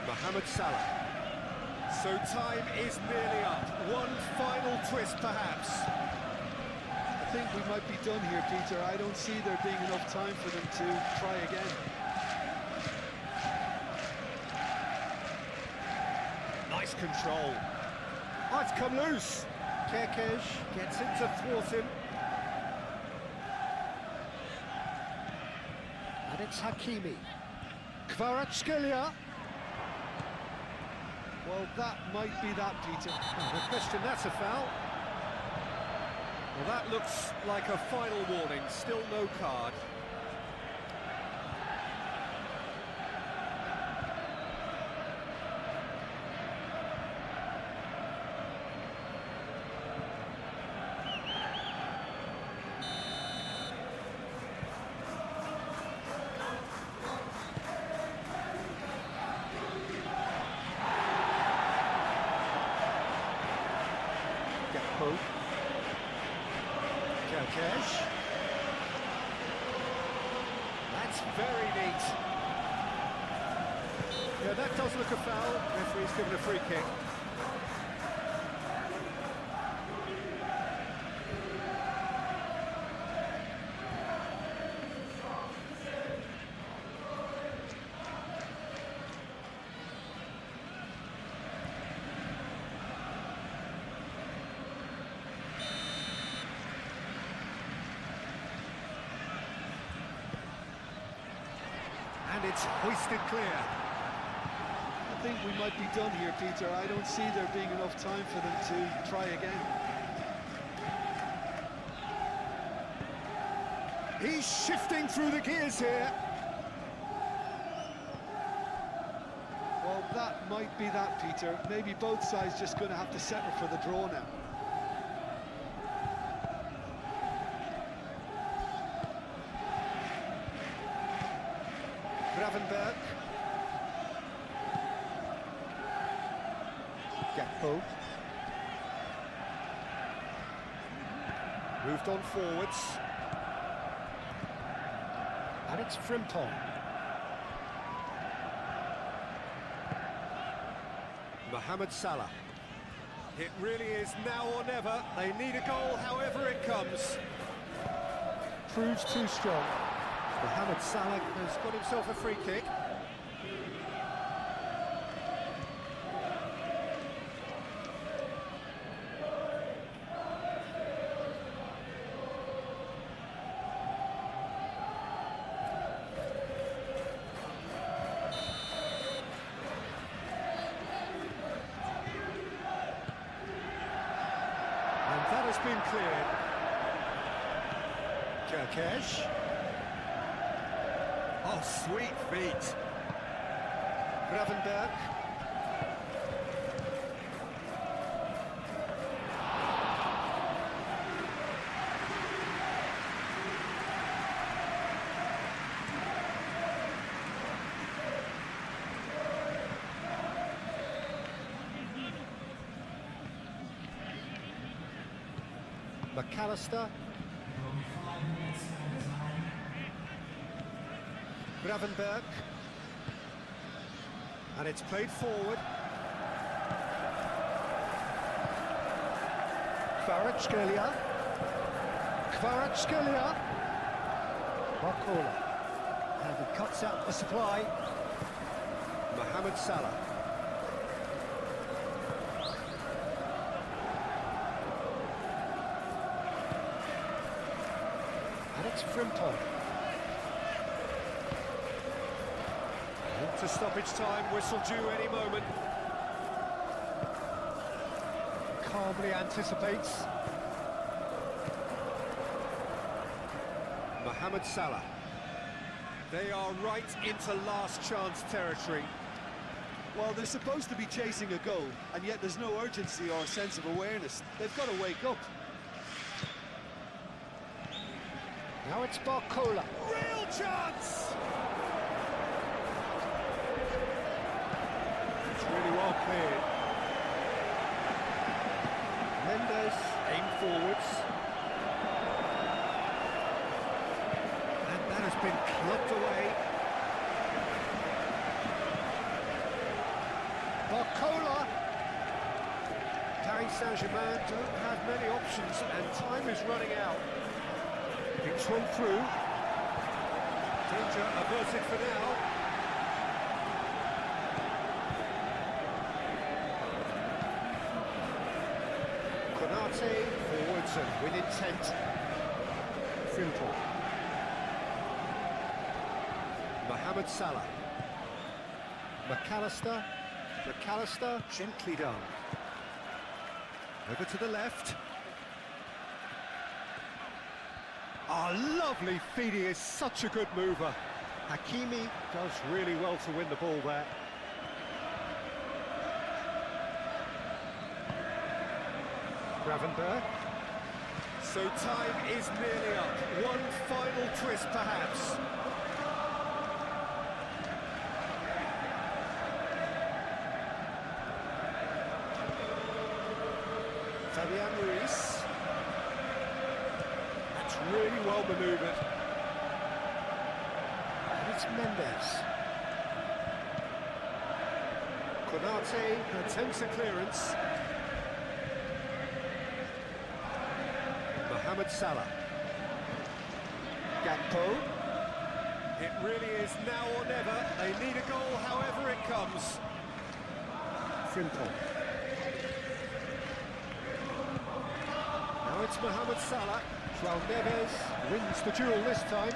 Mohamed Salah. So time is nearly up. One final twist, perhaps. I think we might be done here, Peter. I don't see there being enough time for them to try again. nice control. Oh, it's come loose. Kerkesh gets him to thwart him. And it's Hakimi. Kvaratskhelia. Well, that might be that, Peter. Oh, no question, that's a foul. Well, that looks like a final warning. Still no card. Kerkesh. That's very neat. Yeah, that does look a foul. Referee's given a free kick. And it's hoisted clear. I think we might be done here, Peter. I don't see there being enough time for them to try again. He's shifting through the gears here. Well, that might be that, Peter. Maybe both sides just going to have to settle for the draw now. Gravenberg. Gakpo. Moved on forwards. And it's Frimpong. Mohamed Salah. It really is now or never. They need a goal however it comes. Proves too strong. Mohamed Salah has got himself a free kick. And that has been cleared. Kerkesh. Oh, sweet feet. Gravenberg. McAllister. Gravenberg. And it's played forward. Kvaratskhelia. Kvaratskhelia. Barcola. And he cuts out the supply. Mohamed Salah. And it's Frimpong. To stoppage time, whistle due any moment. Calmly anticipates. Mohamed Salah. They are right into last chance territory. Well, they're supposed to be chasing a goal, and yet there's no urgency or sense of awareness. They've got to wake up. Now it's Barcola. Real chance! Really well cleared. Mendes aim forwards. And that has been clubbed away. Barcola. Paris Saint-Germain don't have many options and time is running out. It's run through. Danger averted for now. Konate forwards and with intent. Frimpong. Mohamed Salah. McAllister, gently done. Over to the left. Lovely feed, he is such a good mover. Hakimi does really well to win the ball there. Gravenberg. So time is nearly up. One final twist, perhaps. Fabian Ruiz. That's really well manoeuvred. And it's Mendes. Konate attempts a clearance. Mohamed Salah. Gakpo. It really is now or never. They need a goal however it comes. Frimpong. Now it's Mohamed Salah. João Neves wins the duel this time.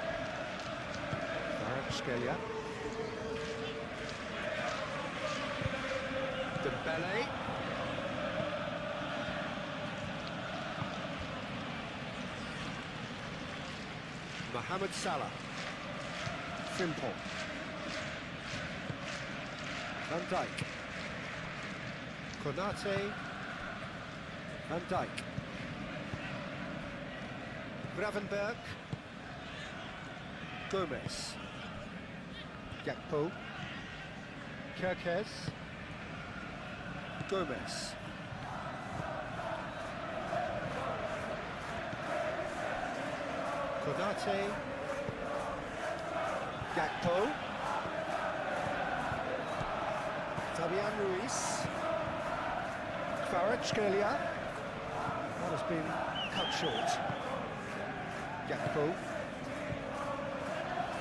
Kvaratskhelia. Dembele. Mohamed Salah. Frimpong. Van Dijk. Konate. Van Dijk. Gravenberg. Gomez. Gakpo. Kerkez. Gomez. Konate. Gakpo. Fabian Ruiz. Kvaratskhelia. That has been cut short. Gakpo.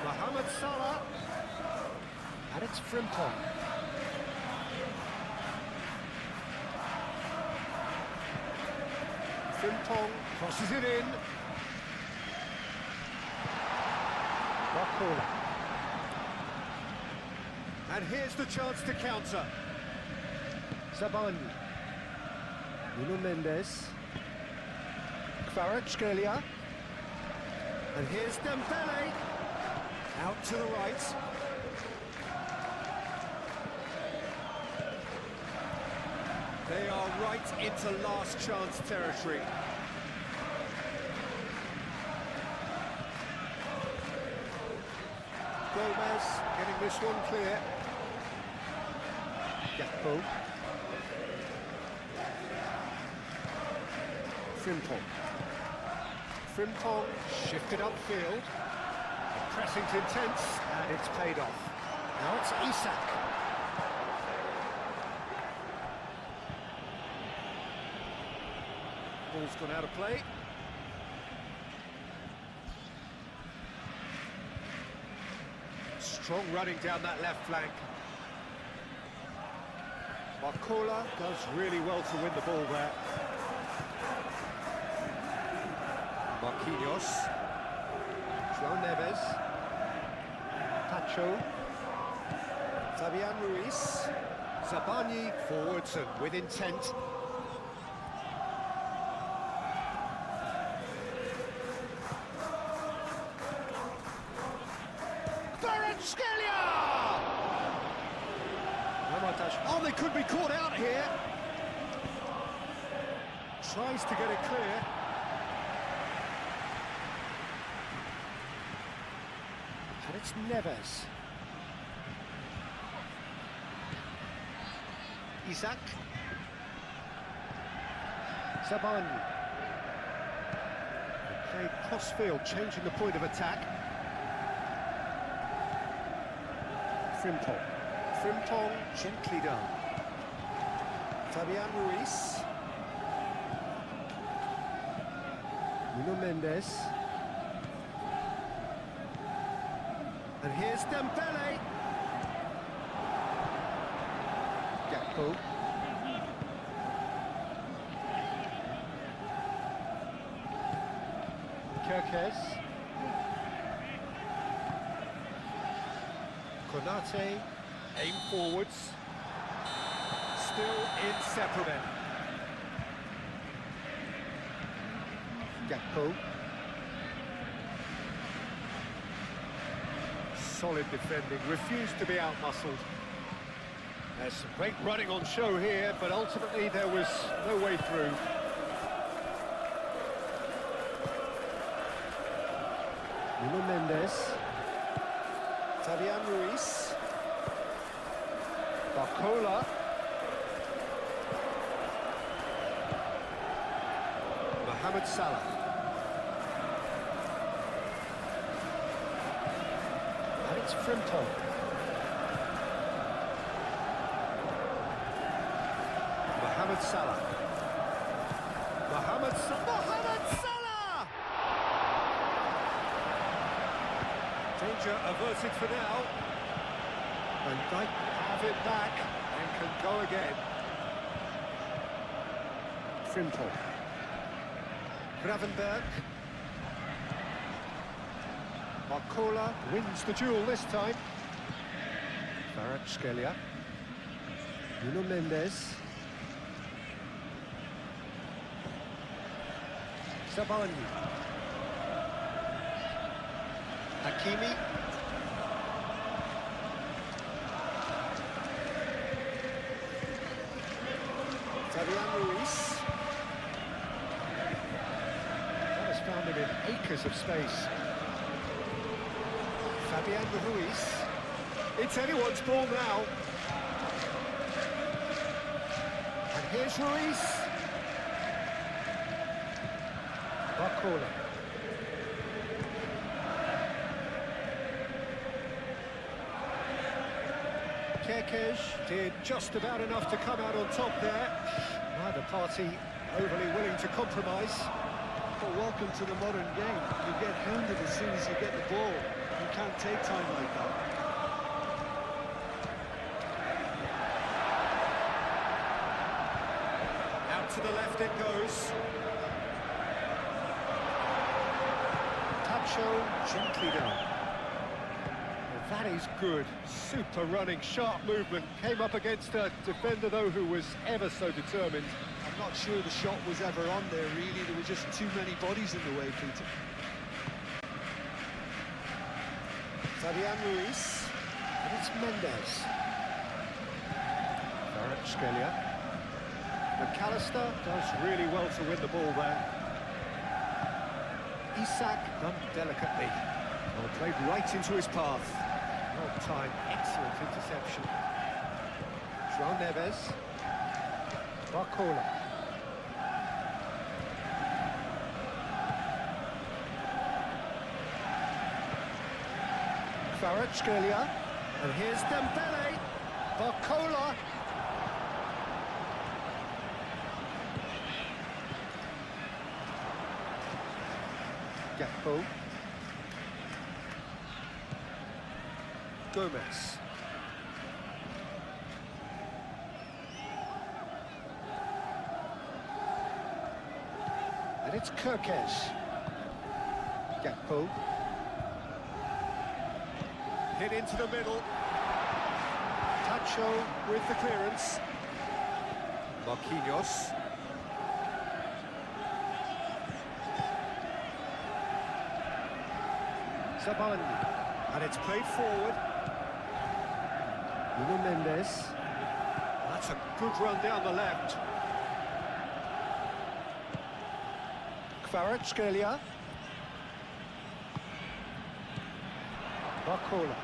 Mohamed Salah. And it's Frimpong. Frimpong crosses it in. Barcola. And here's the chance to counter. Zabani. Nuno Mendes. Kvaratskhelia. And here's Dembele. Out to the right. They are right into last chance territory. Gomez getting this one clear. Gakpo. Frimpong. Frimpong shifted upfield. The pressing's intense, and it's paid off. Now it's Isak. Ball's gone out of play. Strong running down that left flank. Barcola does really well to win the ball there. Marquinhos. João Neves. Pacho. Fabian Ruiz. Zabani forwards and with intent. Oh, they could be caught out here. Tries to get it clear. And it's Neves. Isak. Zabani. Played cross-field, changing the point of attack. Frimpong. Frimpong, gently done. Fabian Ruiz. Nuno Mendes. And here's Dembele. Gakpo. Kerkez. Konate, aim forwards. Still inseparable. Gakpo. Solid defending, refused to be out-muscled. There's some great running on show here, but ultimately there was no way through. Nuno Mendes. Fabian Ruiz. Barcola. Mohamed Salah. And it's Frimpong. Mohamed Salah. Mohamed Salah! Danger averted for now. And Dijk have it back and can go again. Frimpong. Gravenberg. Barcola wins the duel this time. Kvaratskhelia. Nuno Mendes. Zabalny. Hakimi. Fabian Ruiz. That has found him in acres of space. Fabian Ruiz. It's anyone's ball now. And here's Ruiz. Barcola. Kerkez did just about enough to come out on top there. Neither party overly willing to compromise. Well, welcome to the modern game. You get hounded as soon as you get the ball. You can't take time like that. Out to the left it goes. Tacho gently down. Well, that is good. Super running, sharp movement. Came up against a defender, though, who was ever so determined. I'm not sure the shot was ever on there, really. There were just too many bodies in the way, Peter. Fabian Ruiz. And it's Mendes. Kvaratskhelia. McAllister does really well to win the ball there. Isak done delicately. Well, played right into his path. Well timed, excellent interception. João Neves. Barcola. Kvaratskhelia. And here's Dembele. Barcola. Gakpo. Gomez. And it's Kerkez. Gakpo. Hit into the middle. Tacho with the clearance. Marquinhos. Zabalny. And it's played forward. Nuno Mendes. That's a good run down the left. Kvaratskhelia. Barcola.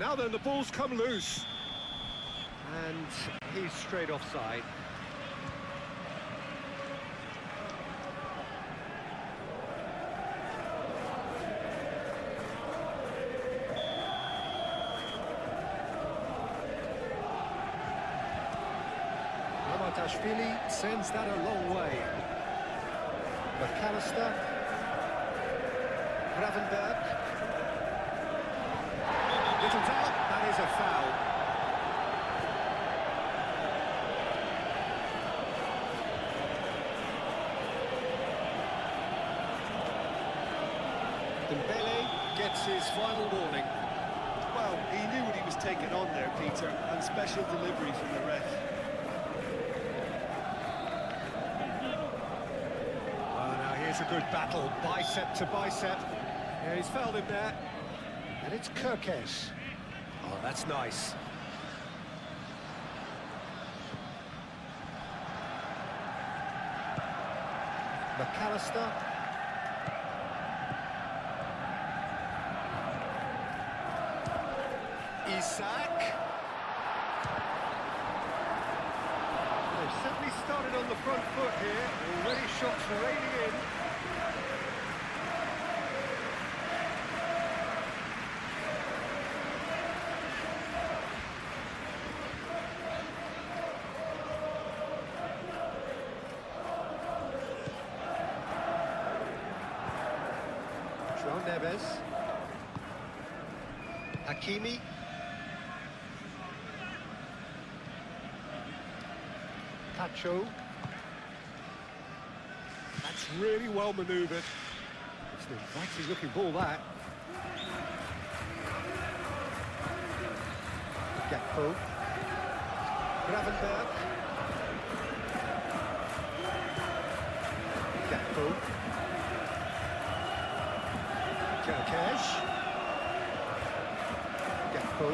Now then, the ball's come loose. And he's straight offside. Ashvili sends that a long way. McAllister. Gravenberg. Little doubt, that is a foul. Dembele gets his final warning. Well, he knew what he was taking on there, Peter, and special delivery from the ref. Oh, now here's a good battle, bicep to bicep. Yeah, he's fouled him there. And it's Kirkes. Oh, that's nice. McAllister. Isak. They've certainly started on the front foot here. Already shots raining in. João Neves. Hakimi. Pacho. That's really well manoeuvred. It's an inviting looking ball, that. Gakpo. Gravenberg. Gakpo. Kirkes. Gakpo.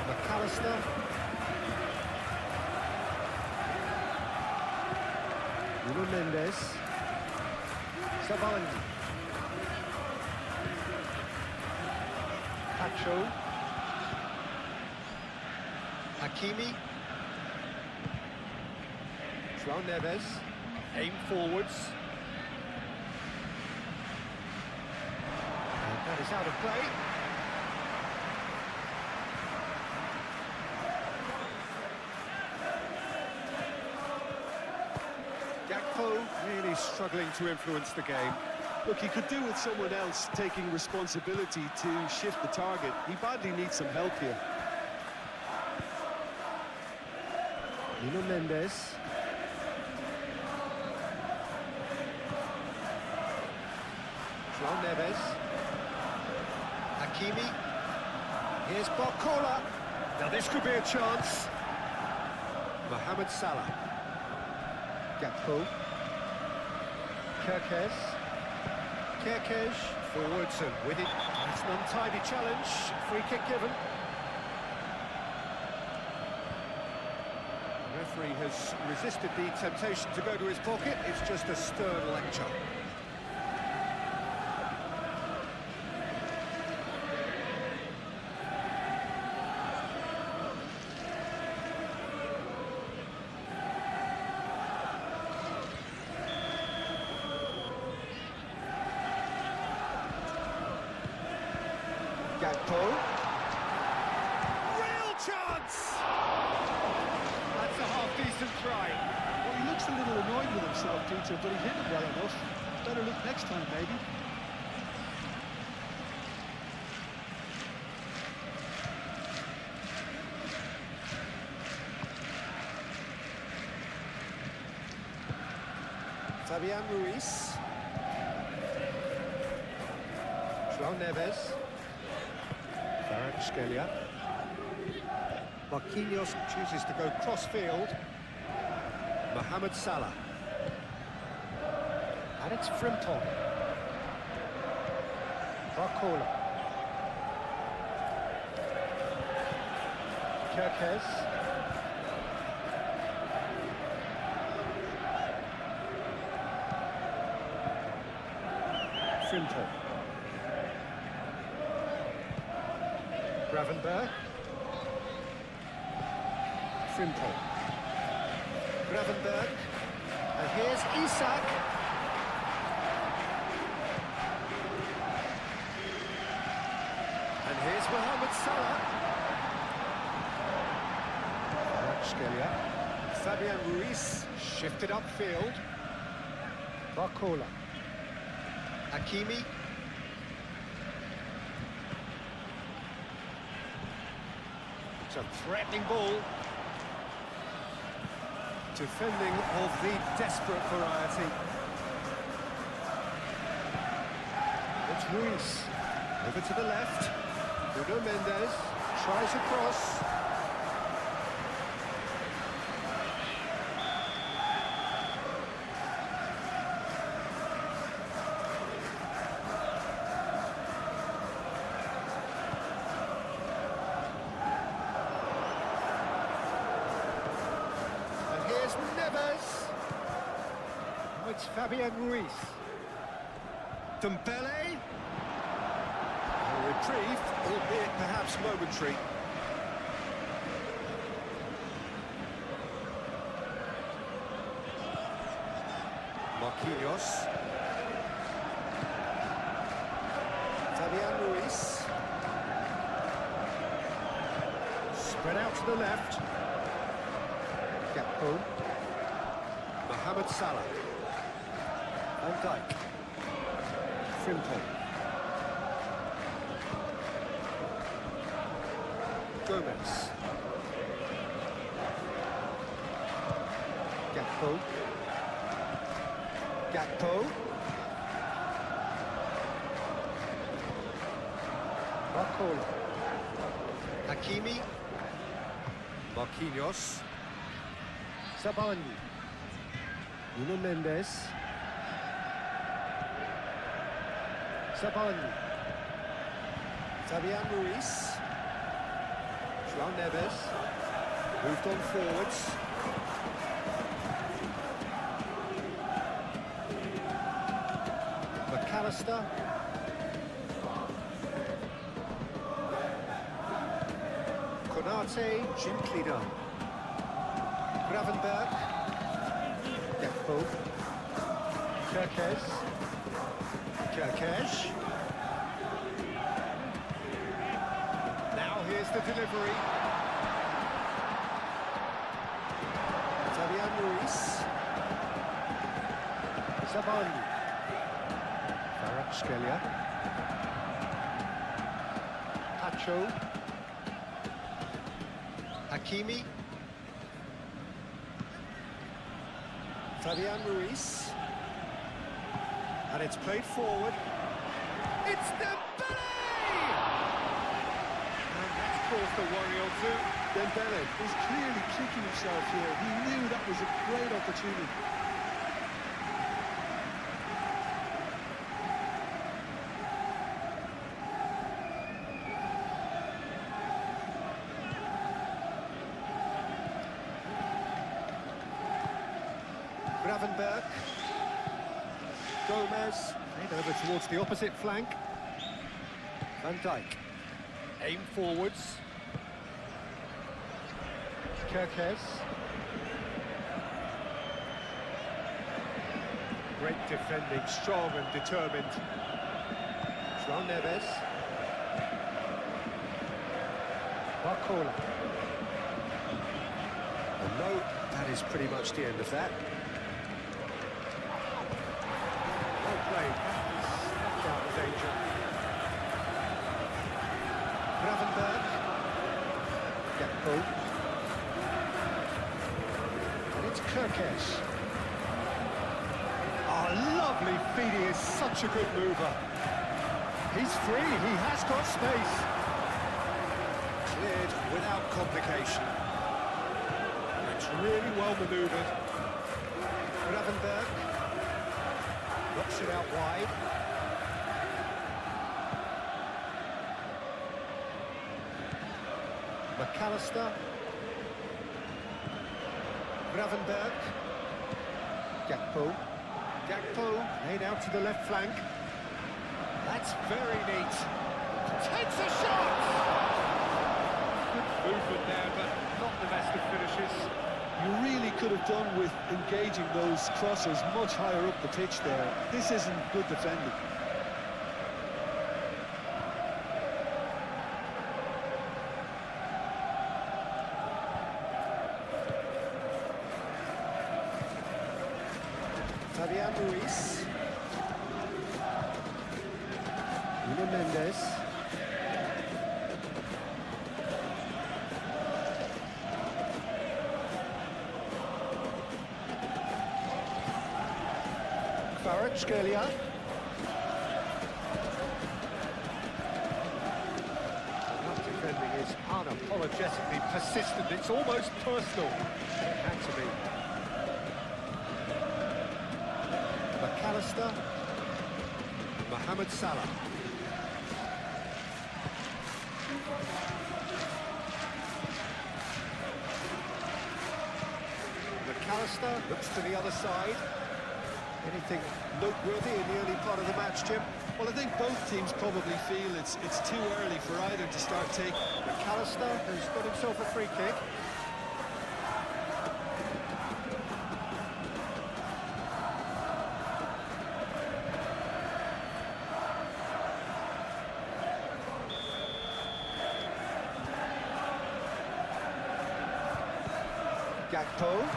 McAllister. Nuno Mendes. Savani. Pacho. Hakimi. João Neves. Aim forwards. And that is out of play. Gakpo really struggling to influence the game. Look, he could do with someone else taking responsibility to shift the target. He badly needs some help here. Nuno Mendes. João Neves. Hakimi. Here's Barcola. Now this could be a chance. Mohamed Salah. Gakpo. Kirkes. Kirkes. Forwards and with it. It's an untidy challenge. Free kick given. The referee has resisted the temptation to go to his pocket. It's just a stern lecture. Gakpo. Real chance! That's a half-decent try. Well, he looks a little annoyed with himself, Peter, but he hit it well enough. Better look next time, maybe. Fabian Ruiz. João Neves. Kvaratskhelia. Marquinhos chooses to go cross-field. Mohamed Salah. And it's Frimpong. Barcola. Kirkes. Frimpong. Gravenberg. Frimpong. Gravenberg. And here's Isak. And here's Mohamed Salah. Kvaratskhelia. Fabian Ruiz shifted upfield. Barcola. Hakimi. It's a threatening ball. Defending of the desperate variety. It's Ruiz. Over to the left. Bruno Mendes tries a cross. And here's Neves. Oh, it's Fabian Ruiz. Dembele. Retrieved, albeit perhaps momentary. Marquinhos. Fabian Ruiz. Spread out to the left. Gakpo. Mohamed Salah. Van Dijk. Frimpong. Gomez. Gakpo. Gakpo. Barcola. Hakimi. Marquinhos. Sabani. Nuno Mendes. Sabani. Fabian Ruiz. João Neves. Moved on forwards. McAllister. Konate, gently done. Gravenberg. Gakpo. Kerkez. Now here's the delivery. Fabian Ruiz. Sabani. Kvaratskhelia. Pacho. Hakimi. Fabian Ruiz. And it's played forward. It's Dembele! And that's caused a worry or two. Dembele is clearly kicking himself here. He knew that was a great opportunity. Gravenberg. Gomez. Made over towards the opposite flank. Van Dijk. Aim forwards. Kerkez. Great defending, strong and determined. João Neves. Barcola. And no, that is pretty much the end of that. Well played. Snuffed out the danger. Gravenberg. Gakpo. And it's Kerkez. Oh, lovely feed. He is such a good mover. He's free. He has got space. Cleared without complication. It's really well manoeuvred. Gravenberg. Knocks it out wide. McAllister. Gravenberg. Gakpo. Gakpo laid out to the left flank. That's very neat. Takes a shot! Good movement there, but not the best of finishes. You really could have done with engaging those crosses much higher up the pitch there. This isn't good defending. Fabian Ruiz. Nuno Mendes. Kvaratskhelia. Apologetically persistent, it's almost personal. It had to be. McAllister, Mohamed Salah. McAllister looks to the other side. Anything noteworthy in the early part of the match, Jim? Well, I think both teams probably feel it's too early for either to start taking. McAllister has got himself a free kick. Gakpo.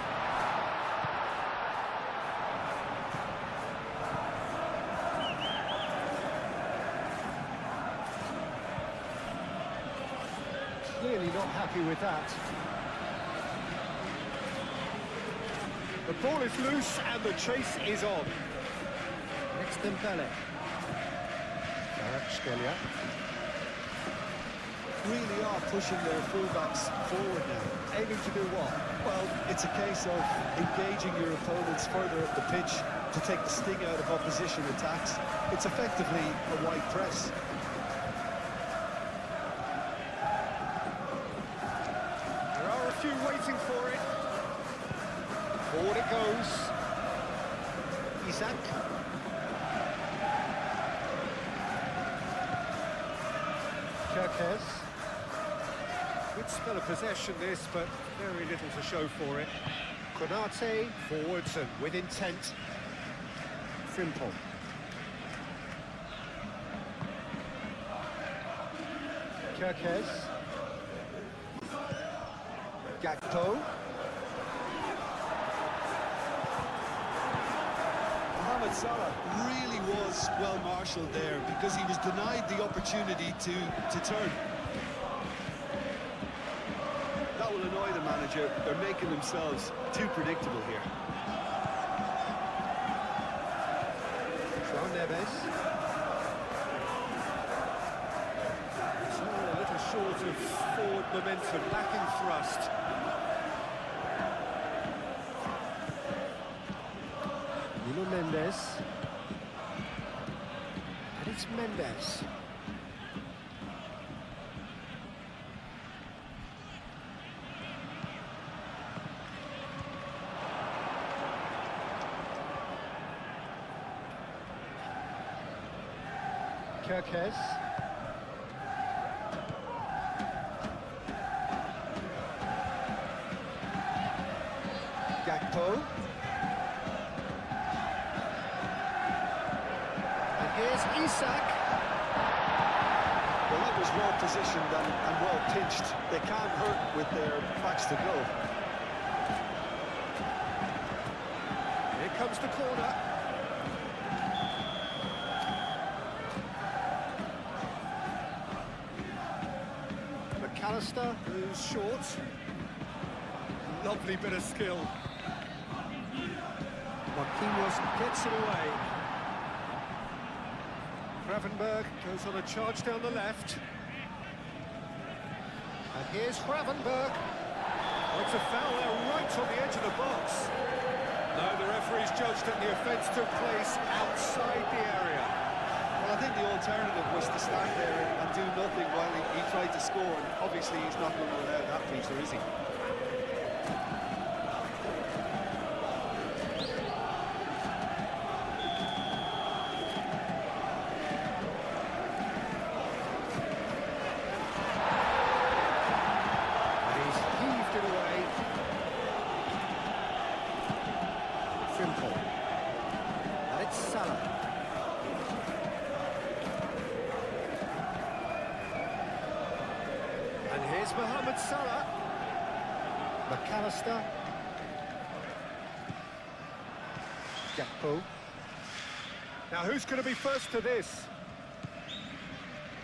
Clearly not happy with that. The ball is loose and the chase is on. Next Dembele. Kvaratskhelia. Really are pushing their fullbacks forward now. Aiming to do what? Well, it's a case of engaging your opponents further up the pitch to take the sting out of opposition attacks. It's effectively a wide press. There are a few waiting for it. Forward it goes. Isak. Kerkez. Good spell of possession this, but very little to show for it. Konate forwards and with intent. Simple. Kerkez. Gakpo. Mohamed Salah really was well marshalled there because he was denied the opportunity to turn. That will annoy the manager. They're making themselves too predictable here. João Neves. It's all a little short of forward momentum, lacking thrust. Nuno Mendes. And it's Mendes. Kerkez. Gakpo. And here's Isak. Well, that was well positioned and well pitched. They can't hurt with their backs to goal. Here comes the corner. McAllister, who's short. Lovely bit of skill. Marquinhos gets it away. Gravenberg goes on a charge down the left. And here's Gravenberg. Oh, it's a foul there right on the edge of the box. No, the referee's judged that the offence took place outside the area. Well, I think the alternative was to stand there and do nothing while he tried to score, and obviously he's not going to allow that feature, is he? And he's heaved it away. Simple. And it's Salah. And here's Mohamed Salah. McAllister. Gakpo. Now who's going to be first to this?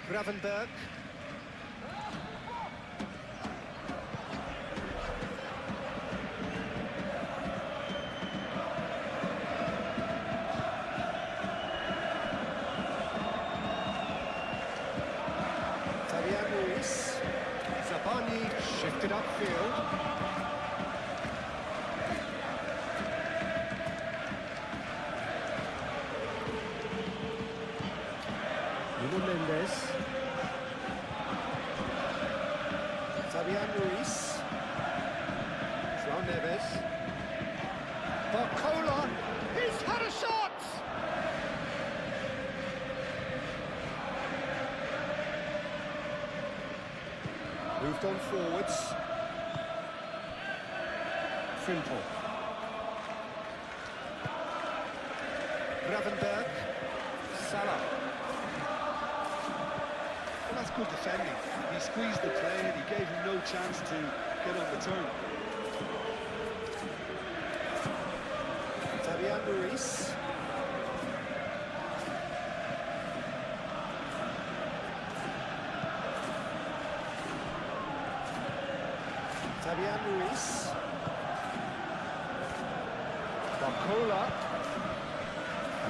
Gravenberg. Fabian Ruiz. Zabani. Mendes. Fabian Ruiz. João Neves. Barcola. He's had a shot! Moved on forwards. Frimpel. Gravenberg. Salah. Well, that's good defending. He squeezed the play and he gave him no chance to get on the turn. Fabian Ruiz. Fabian Ruiz. Barcola.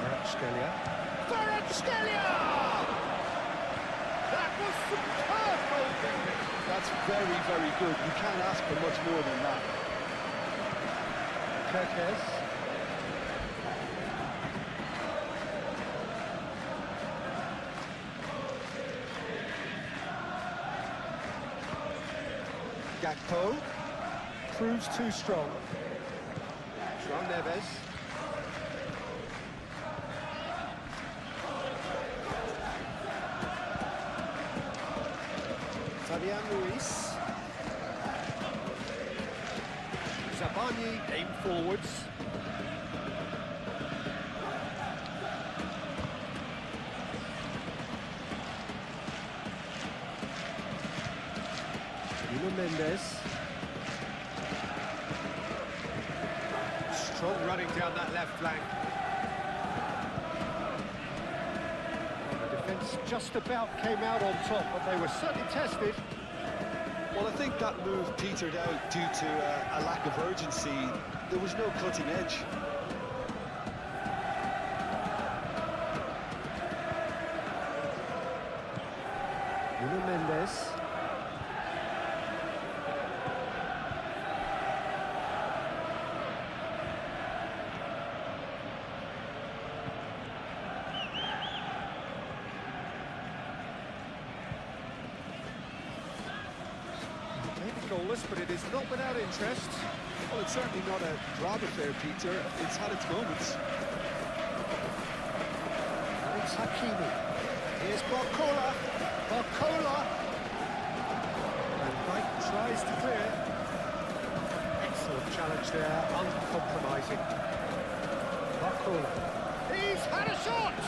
Kvaratskhelia! That was superb goalkeeping. That's very, very good. You can't ask for much more than that. Kerkez. Gakpo proves too strong. João Neves. Fabian Ruiz. Zabani aimed forwards. Mendes. Strong running down that left flank. The defence just about came out on top, but they were certainly tested. Well, I think that move petered out due to a lack of urgency. There was no cutting edge. Mendes. Goalless, but it is not without interest. Well, it's certainly not a drab affair, Peter. It's had its moments. And it's Hakimi. Here's Barcola. Barcola. And Knight tries to clear. Excellent challenge there, uncompromising. Barcola. He's had a shot!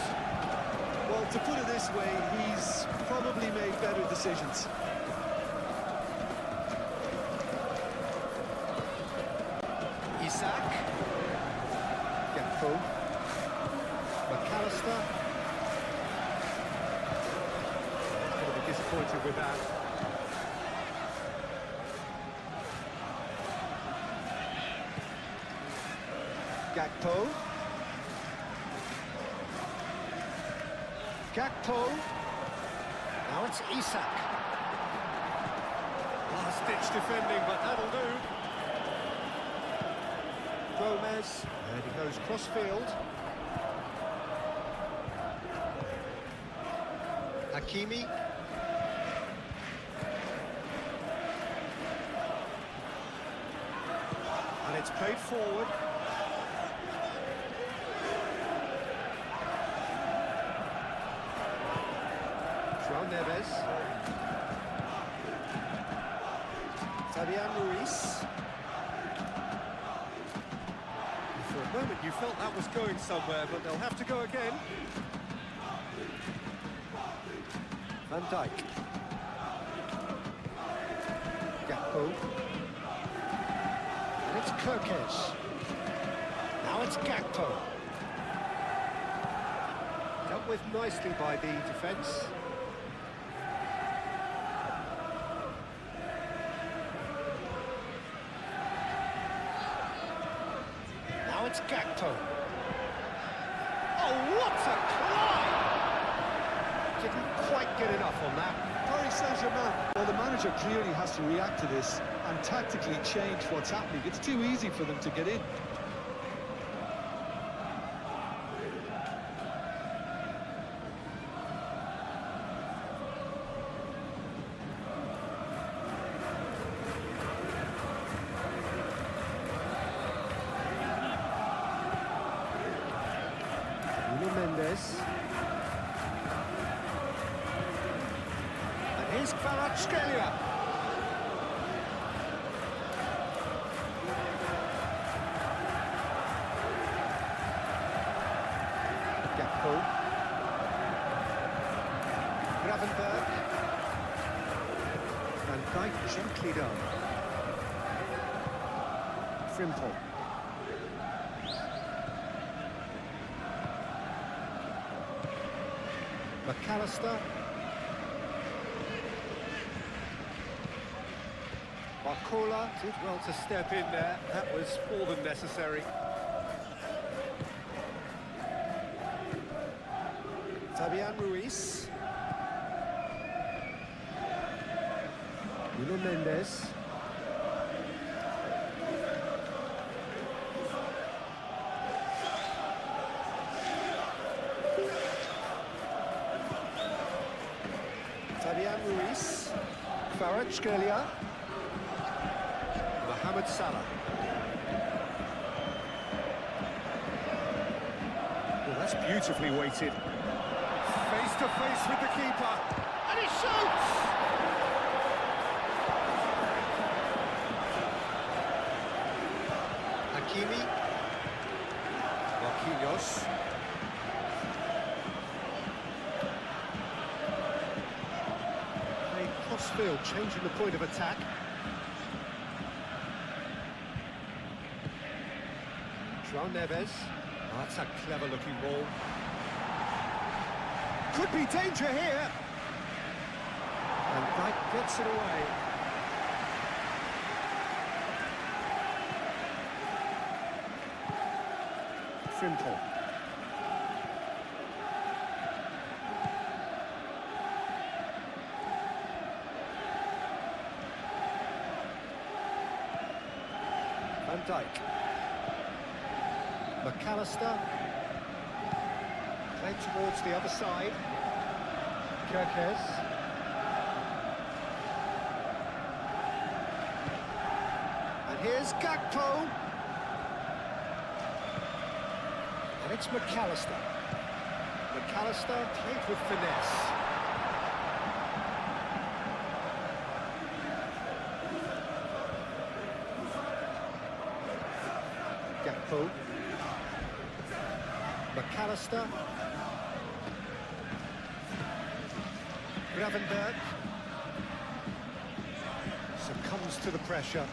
Well, to put it this way, he's probably made better decisions. Isaac. Gakpo. McAllister. Going to be disappointed with that. Gakpo. Gakpo. Now it's Isak. Last-ditch defending, but that'll do. Gomez, and he goes cross-field. Hakimi. And it's played forward. João Neves. Fabian Ruiz. For a moment you felt that was going somewhere, but they'll have to go again. Van Dijk. Gakpo. And it's Kerkez. Now it's Gakpo. Dealt with nicely by the defence. Now it's Gakpo. Oh, what a climb! Didn't quite get enough on that. Paris Saint-Germain, well, the manager clearly has to react to this and tactically change what's happening. It's too easy for them to get in. Mendes. And here's Kvaratskhelia. Gravenberg. Van Dijk gently down. Frimpong. McAllister. Barcola did well to step in there. That was more than necessary. Fabian Ruiz. Nuno Mendes. Fabian Ruiz. Kvaratskhelia. Mohamed Salah. Well, that's beautifully weighted. Face to face with the keeper. And he shoots! Hakimi. Marquinhos. Playing cross-field, changing the point of attack. João Neves. Oh, that's a clever-looking ball. Could be danger here. And Dijk gets it away. Frimpong. Van Dijk. McAllister. Played towards the other side. Kerkez. And here's Gakpo. And it's McAllister. McAllister played with finesse. Gakpo. McAllister. Gravenberg succumbs to the pressure.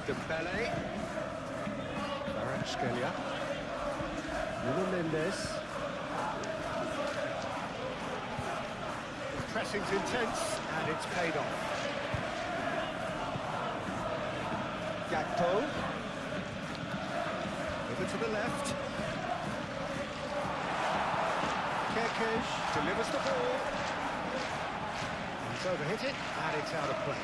Dembele. Kvaratskhelia. Nuno Mendes. Pressing's intense and it's paid off. Gakpo. Over to the left. Kerkez delivers the ball. He's overhit it, and it's out of play.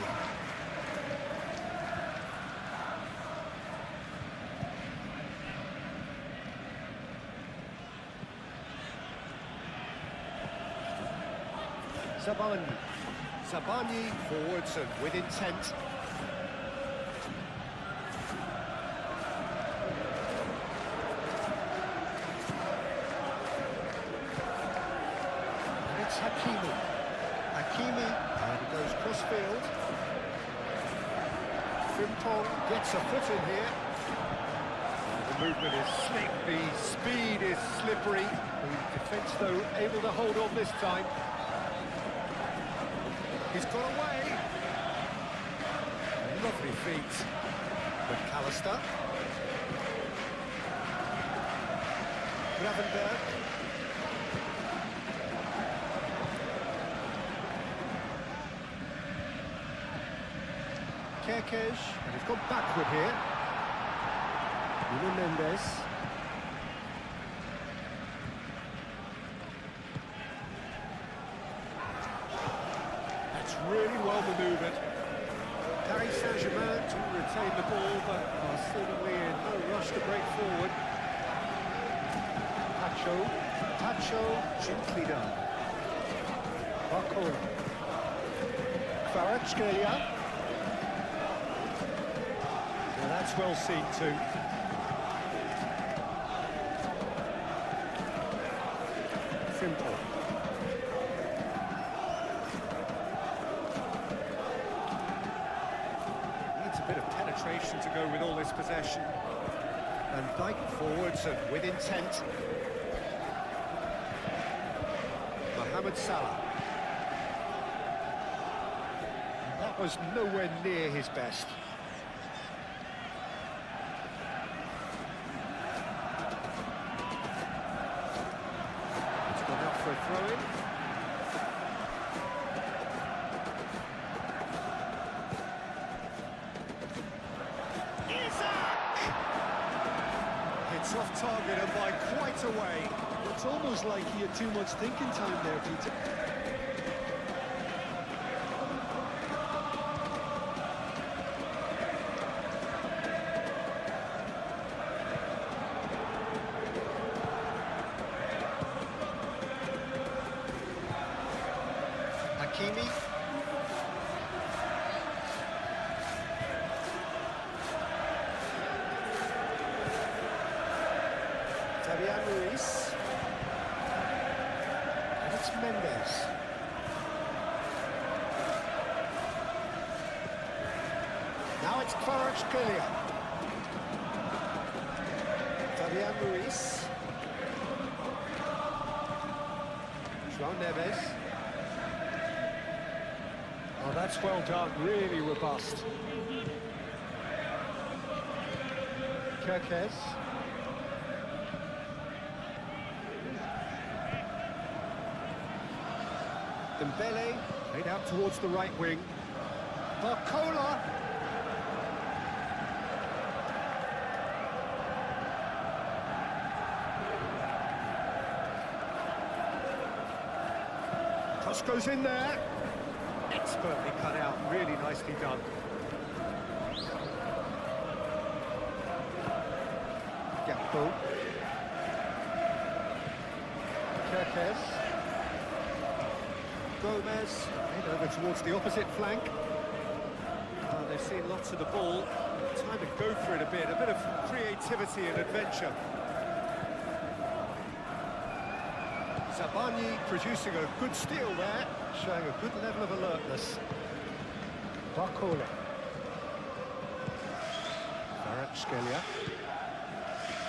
Zabani forwards and with intent. Hakimi, and he goes cross-field. Frimpong gets a foot in here. The movement is slick, the speed is slippery. The defence, though, able to hold on this time. He's got away. Lovely feet. McAllister. Gravenberg. Kerkez, and he's gone backward here. Nuno Mendes. That's really well manoeuvred. Paris Saint-Germain to retain the ball, but are seemingly in no rush to break forward. Pacho, gently done. Barcola. Kvaratskhelia. That's well seen too. simple. Needs a bit of penetration to go with all this possession. And Dijk forwards and with intent. Mohamed Salah. And that was nowhere near his best. It's gone out for a throw-in. It's off target and by quite a way. It's almost like he had too much thinking time there, Peter. Hakimi. Fabian Ruiz. And it's Mendes. Now it's Kvaratskhelia. Fabian Ruiz. João Neves. Oh, that's well done, really robust. Kerkez. Dembele, played out towards the right wing. Barcola. Cross goes in there. Expertly cut out, really nicely done. Gakpo. Kerkez. Gomez, made over towards the opposite flank. Oh, they've seen lots of the ball. Time to go for it a bit of creativity and adventure. Zabani producing a good steal there, showing a good level of alertness. Barcola. Kvaratskhelia.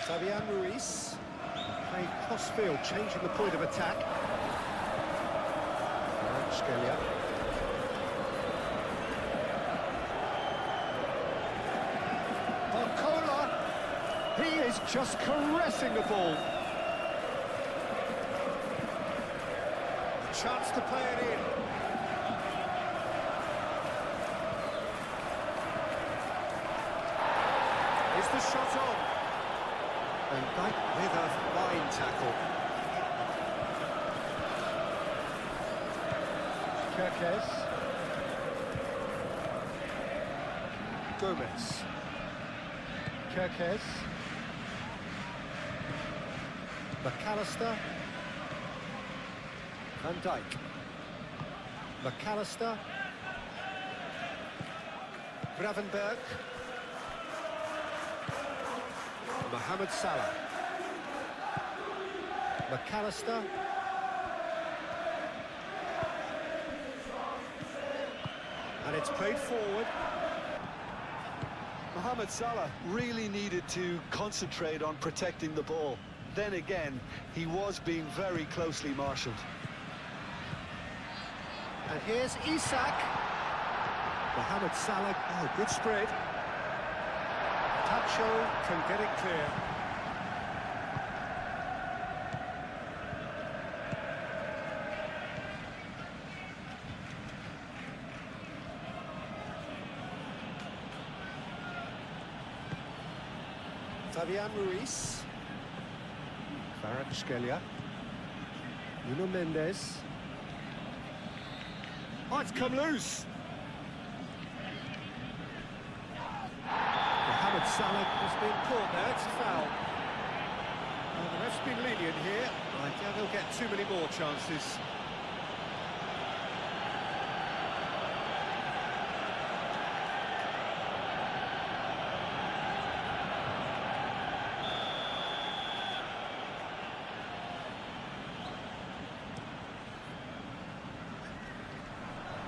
Fabian Ruiz. Played cross-field, changing the point of attack. Kvaratskhelia. Barcola. He is just caressing the ball. Chance to play it in. Is the shot on? And back with a fine tackle. Kerkez. Gomez. Kerkez. McAllister. Van Dijk. McAllister. Gravenberg. Mohamed Salah. McAllister. And it's played forward. Mohamed Salah really needed to concentrate on protecting the ball. Then again, he was being very closely marshalled. And here's Isak. Mohamed Salah, oh, good spread. Tacho can get it clear. Fabian Ruiz. Kvaratskhelia. Nuno Mendes. Oh, it's come loose. Mohamed Salah has been caught there, it's a foul. Well, the ref's been lenient here. I doubt he'll get too many more chances.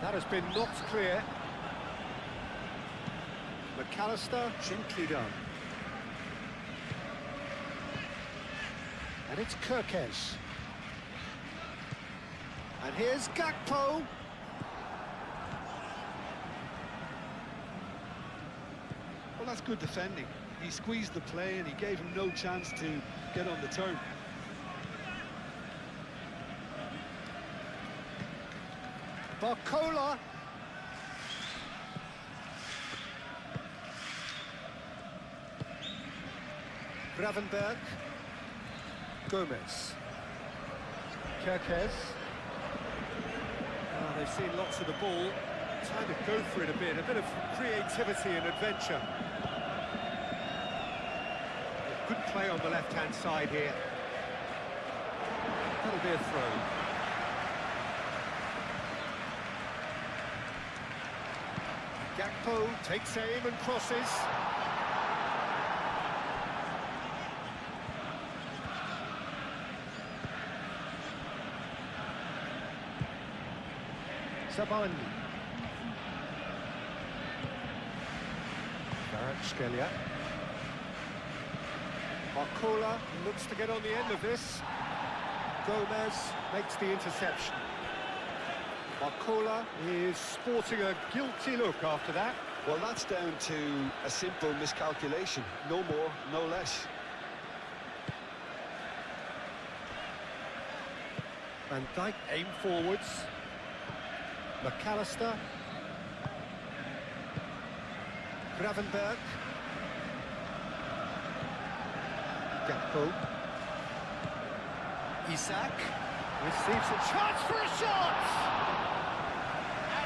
That has been knocked clear. McAllister, gently done. And it's Kirkes. And here's Gakpo. Well, that's good defending. He squeezed the play and he gave him no chance to get on the turn. Barcola. Gravenberg. Gomez. Kirkes. They've seen lots of the ball. Time to go for it a bit of creativity and adventure. Good play on the left-hand side here. That'll be a throw. Gakpo takes aim and crosses. Sabani. Kvaratskhelia. Barcola looks to get on the end of this. Gomez makes the interception. Barcola is sporting a guilty look after that. Well, that's down to a simple miscalculation. No more, no less. Van Dijk aim forwards. McAllister. Gravenberg. Gakpo. Isak receives a chance for a shot!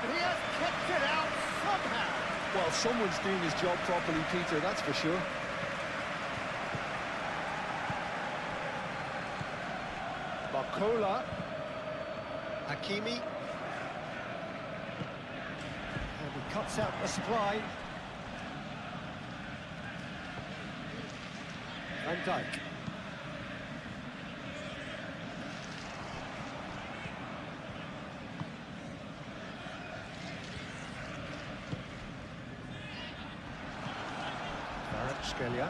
And he has kept it out somehow. Well, someone's doing his job properly, Peter, that's for sure. Barcola. Hakimi. And he cuts out the supply. Van Dijk. Kvaratskhelia.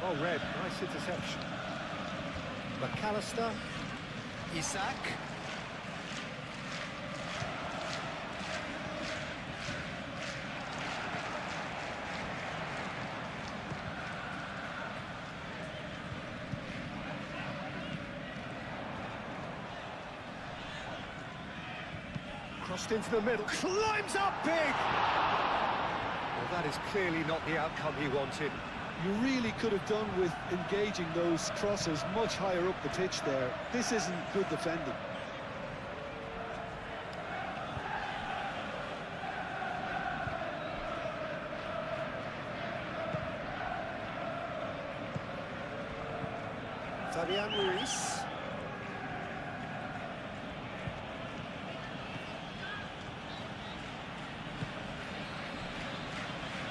Oh, red, nice interception. McAllister. Isak. Crossed into the middle, climbs up big! Well, that is clearly not the outcome he wanted. You really could have done with engaging those crosses much higher up the pitch there. This isn't good defending. Fabian Ruiz.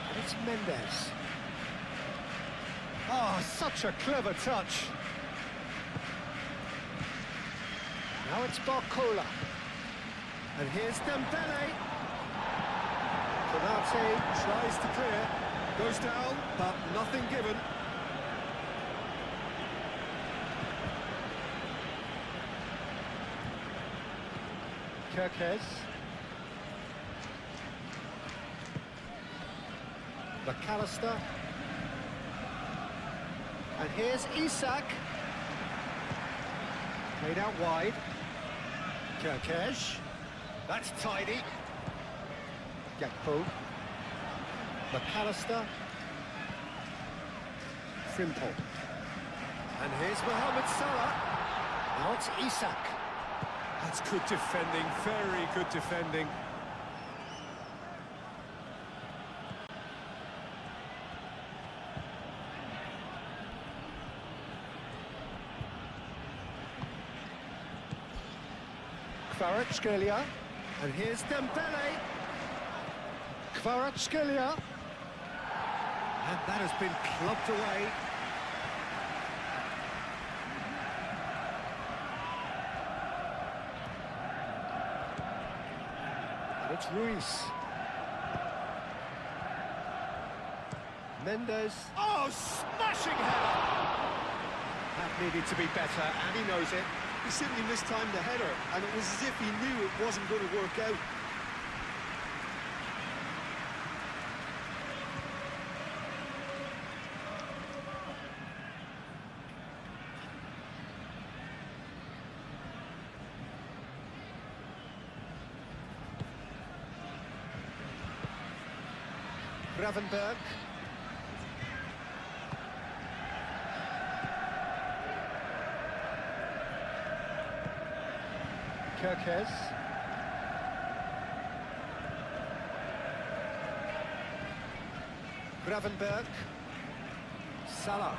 And it's Mendes. Oh, such a clever touch. Now it's Barcola. And here's Dembele. Konate tries to clear. Goes down, but nothing given. Kirkes. McAllister. And here's Isak. Played out wide. Kirkes. That's tidy. Gakpo. McAllister. Frimpong. And here's Mohamed Salah. Now it's Isak. That's good defending, very good defending. Kvaratskhelia, and here's Dembele. Kvaratskhelia. And that has been clubbed away. And it's Ruiz. Mendes. Oh, smashing header! That needed to be better, and he knows it. He simply mistimed the header, and it was as if he knew it wasn't going to work out. Gravenberg. Kerkez. Gravenberg. Salah.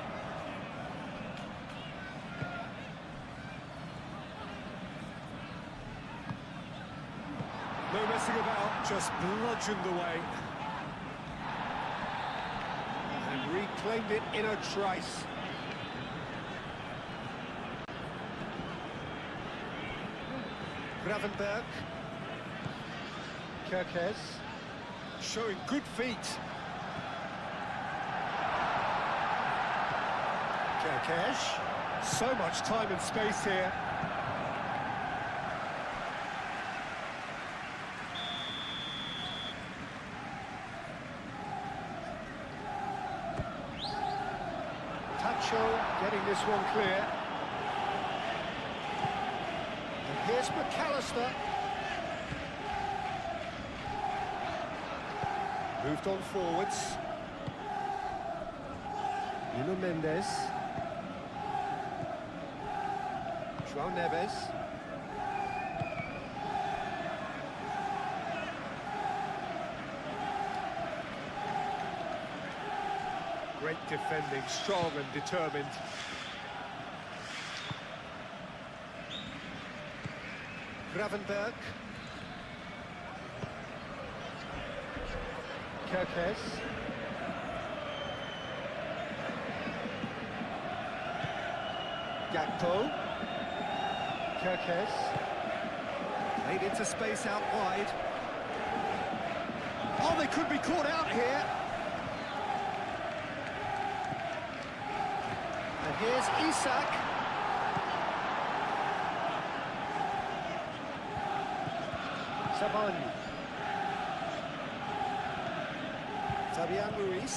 No messing about, just bludgeoned away. And reclaimed it in a trice. Gravenberg. Kerkez. Showing good feet. Kerkez. So much time and space here. Tacho getting this one clear. And here's McAllister. Moved on forwards. Nuno Mendes. João Neves. Great defending, strong and determined. Gravenberg. Kerkez. Gakpo. Kerkez. Made into space out wide. Oh, they could be caught out here. And here's Isak. Savani. Fabian Ruiz.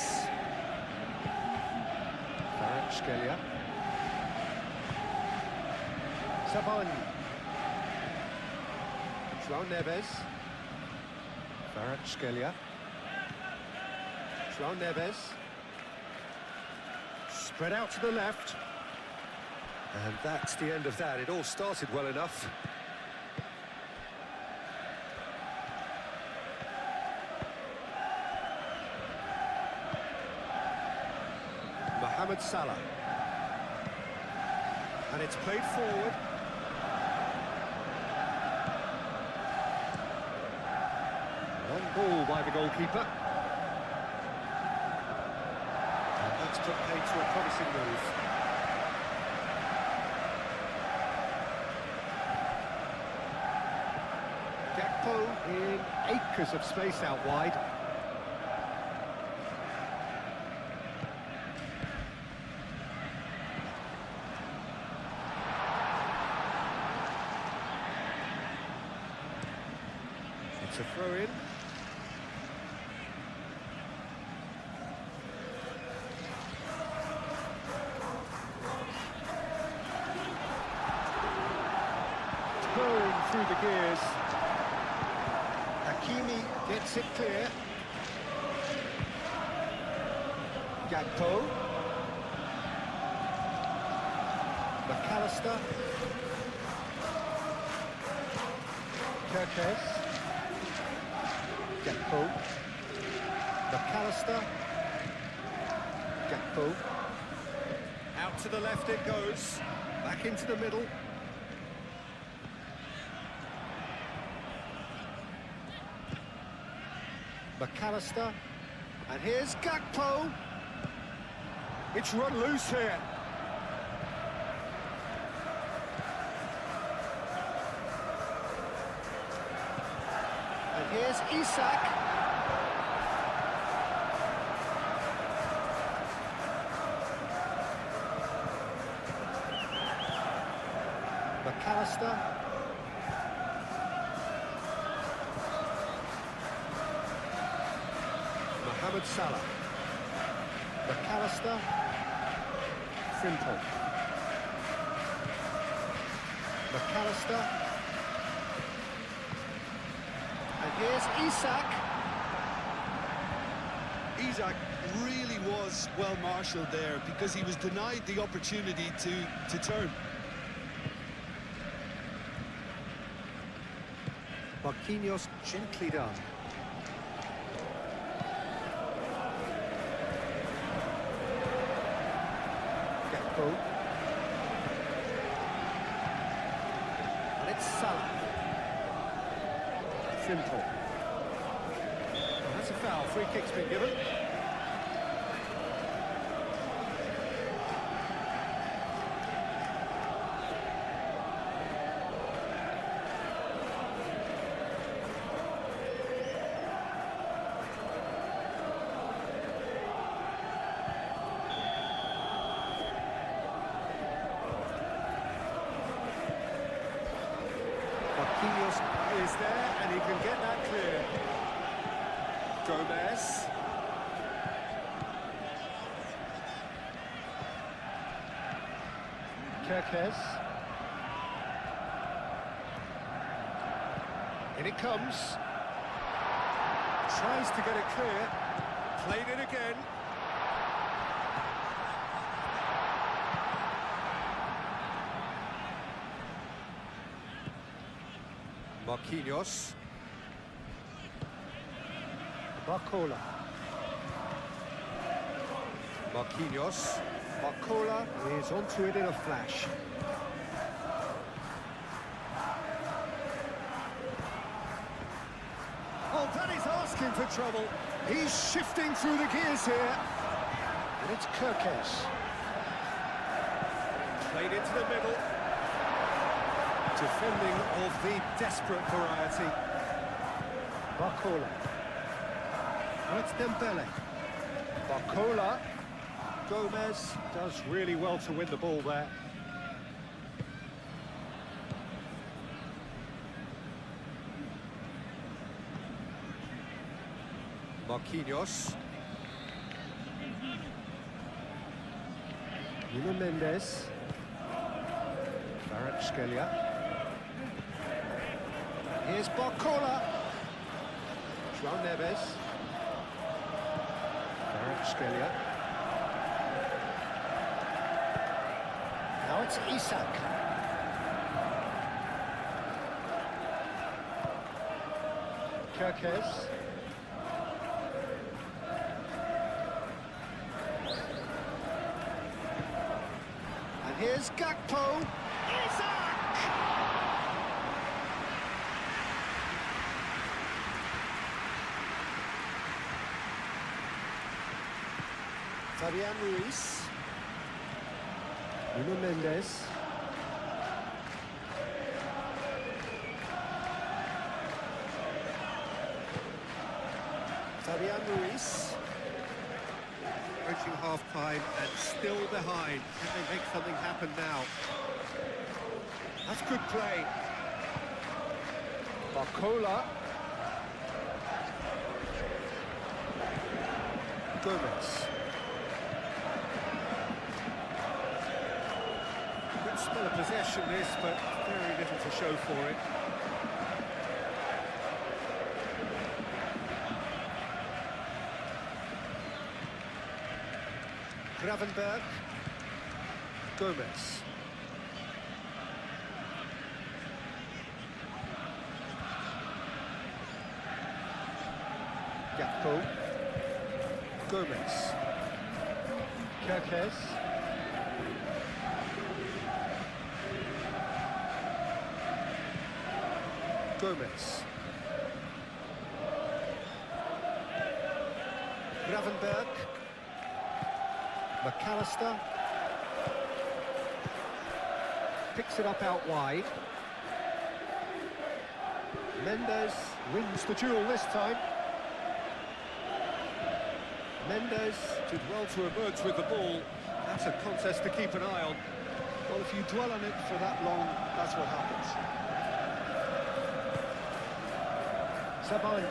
Kvaratskhelia. Savani. João Neves. Kvaratskhelia. João Neves. Spread out to the left. And that's the end of that. It all started well enough. Mohamed Salah. And it's played forward. Long ball by the goalkeeper. And that's put paid to a promising move. Gakpo in acres of space out wide. It's a throw-in. Turning through the gears. Hakimi gets it clear. Gakpo. McAllister. Kerkez. Gakpo. McAllister. Gakpo. Out to the left it goes. Back into the middle. McAllister. And here's Gakpo. It's run loose here. And here's Isak. McAllister. Mohamed Salah. McAllister. Simple. McAllister. And here's Isak. Isak really was well marshalled there because he was denied the opportunity to turn. Marquinhos gently done. Gakpo. And it's Salah. Simple. Well, that's a foul. Free kick's been given. Marquinhos is there, and he can get that clear. Gomez. Kerkez. In it comes. Tries to get it clear. Played it again. Marquinhos. Barcola. Marquinhos. Barcola is onto it in a flash. Oh, that is asking for trouble. He's shifting through the gears here. And it's Kerkez. Played into the middle. Defending of the desperate variety. Barcola. That's Dembele. Barcola. Gomez does really well to win the ball there. Marquinhos. Nuno Mendes. Kvaratskhelia. Here's Barcola. João Neves. Kvaratskhelia. Now it's Isak. Kerkez. And here's Gakpo. Isak! Fabian Ruiz. Nuno Mendes. Fabian Ruiz. Approaching half-time and still behind. Can they make something happen now? That's good play. Barcola. Gomez. Good spell of possession this, but very little to show for it. Gravenberg. Gomez. Gakpo. Gomez. Kerkez. Gomez. Gravenberg. McAllister picks it up out wide. Mendes wins the duel this time. Mendes did well to emerge with the ball. That's a contest to keep an eye on. Well, if you dwell on it for that long, that's what happens. Sabine.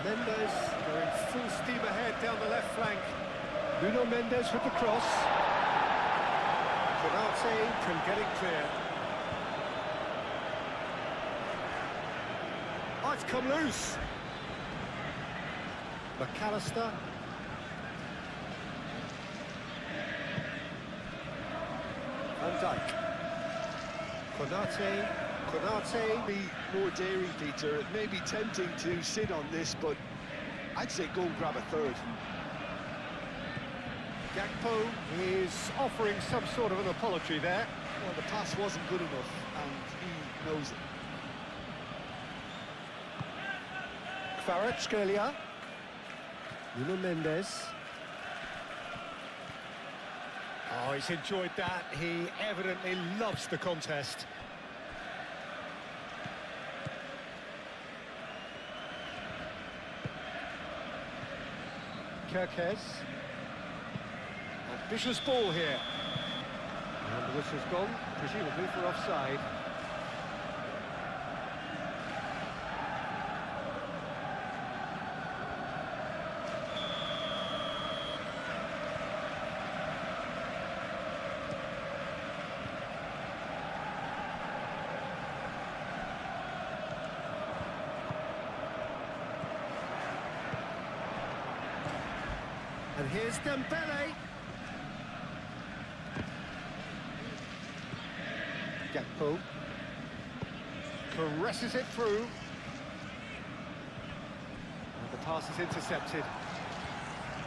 Mendes going full steam ahead down the left flank. Nuno Mendes with the cross. Konate can get it clear. Oh, it's come loose. McAllister. Van Dijk. Konate. Be more daring, Peter. It may be tempting to sit on this, but I'd say go and grab a third. Gakpo is offering some sort of an apology there. Well, the pass wasn't good enough, and he knows it. Kvaratskhelia. Nuno Mendes. Oh, he's enjoyed that. He evidently loves the contest. Kerkez. Ambitious ball here. And the whistle's gone, presumably for offside. And here's Dembele. Gakpo caresses it through. And the pass is intercepted.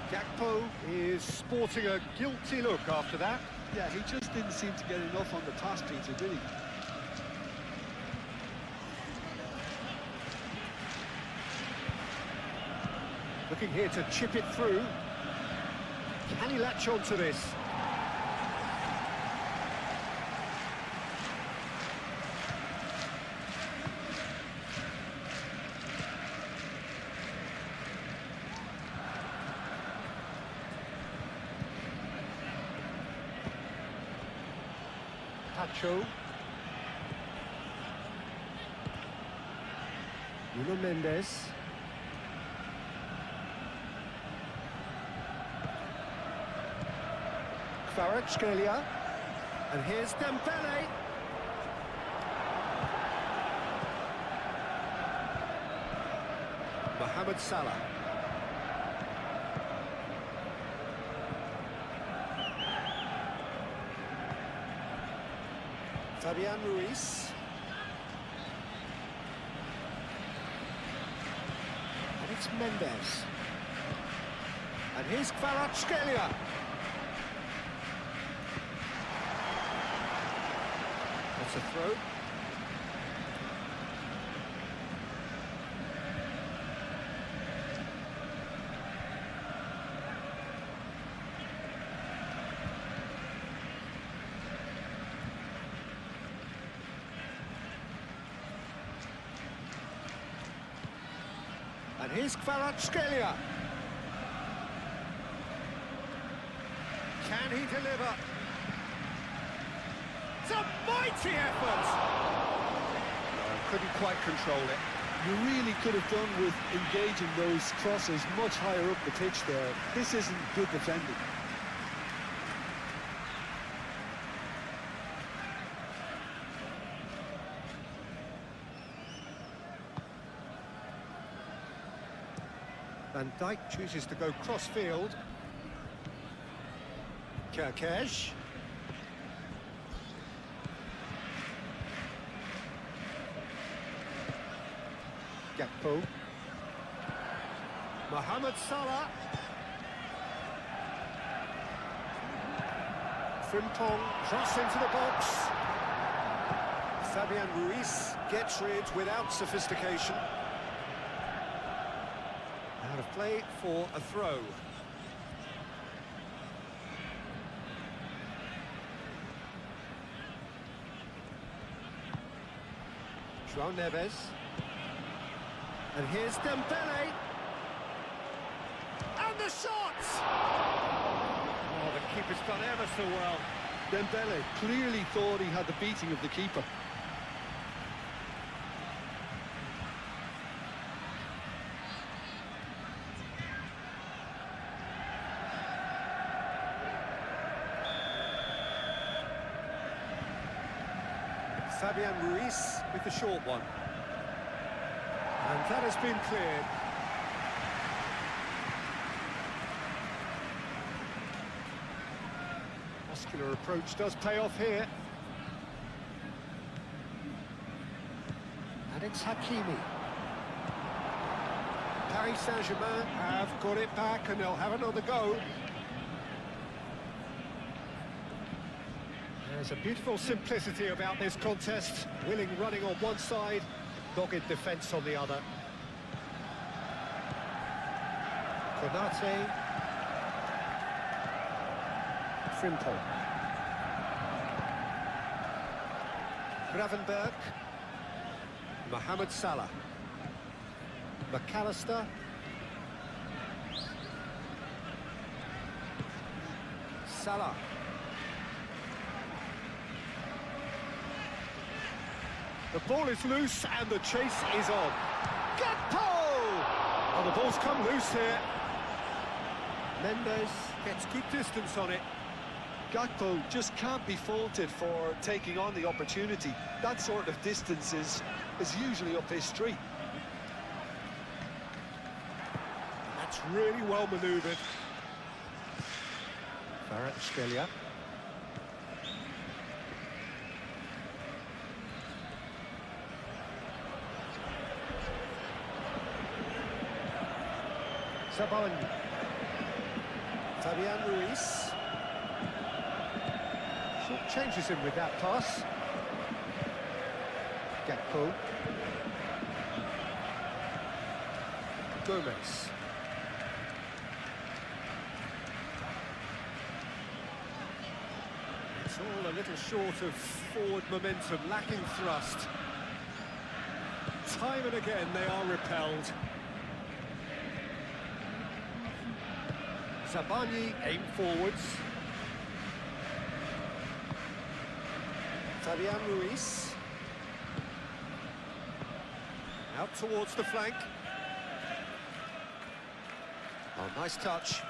Gakpo is sporting a guilty look after that. Yeah, he just didn't seem to get enough on the pass, Peter, did he? Looking here to chip it through. Can he latch on to this? Pacho. Nuno Mendes. Kvaratskhelia. And here's Dembele. Mohamed Salah. Fabian Ruiz. And it's Mendes. And here's Kvaratskhelia. That's a throw. And here's Kvaratskhelia. Can he deliver? It's a mighty effort! Couldn't quite control it. You really could have done with engaging those crosses much higher up the pitch there. This isn't good defending. Van Dijk chooses to go cross-field. Kerkez. Gakpo. Mohamed Salah. Frimpong cross into the box. Fabian Ruiz gets rid without sophistication. of play for a throw. João Neves. And here's Dembele. And the shot! Oh, the keeper's done ever so well. Dembele clearly thought he had the beating of the keeper. Fabian Ruiz with the short one. And that has been cleared. Muscular approach does pay off here. And it's Hakimi. Paris Saint-Germain have got it back and they'll have another go. There's a beautiful simplicity about this contest. Willing running on one side, dogged defence on the other. Konate. Frimpong. Gravenberg. Mohamed Salah. McAllister. Salah. The ball is loose and the chase is on. Gakpo! Oh, the ball's come loose here. Mendes gets good distance on it. Gakpo just can't be faulted for taking on the opportunity. That sort of distance is usually up his street. That's really well manoeuvred. Kvaratskhelia. Sabani. Fabian Ruiz. Short changes him with that pass. Gakpo. Gomez. It's all a little short of forward momentum, lacking thrust. Time and again they are repelled. Sabani aim forwards. Fabian Ruiz. Out towards the flank. Oh, nice touch.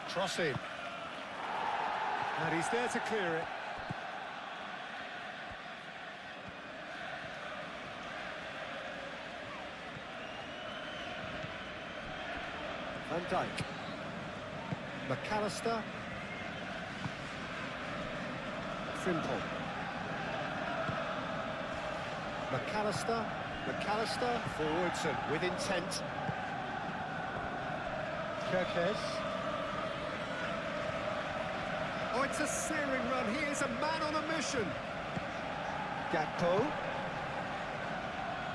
Cross in. And he's there to clear it. Van Dijk. McAllister. Frimpong. McAllister forwards and with intent. Kirkes. Oh, it's a searing run. He is a man on a mission. Gakpo.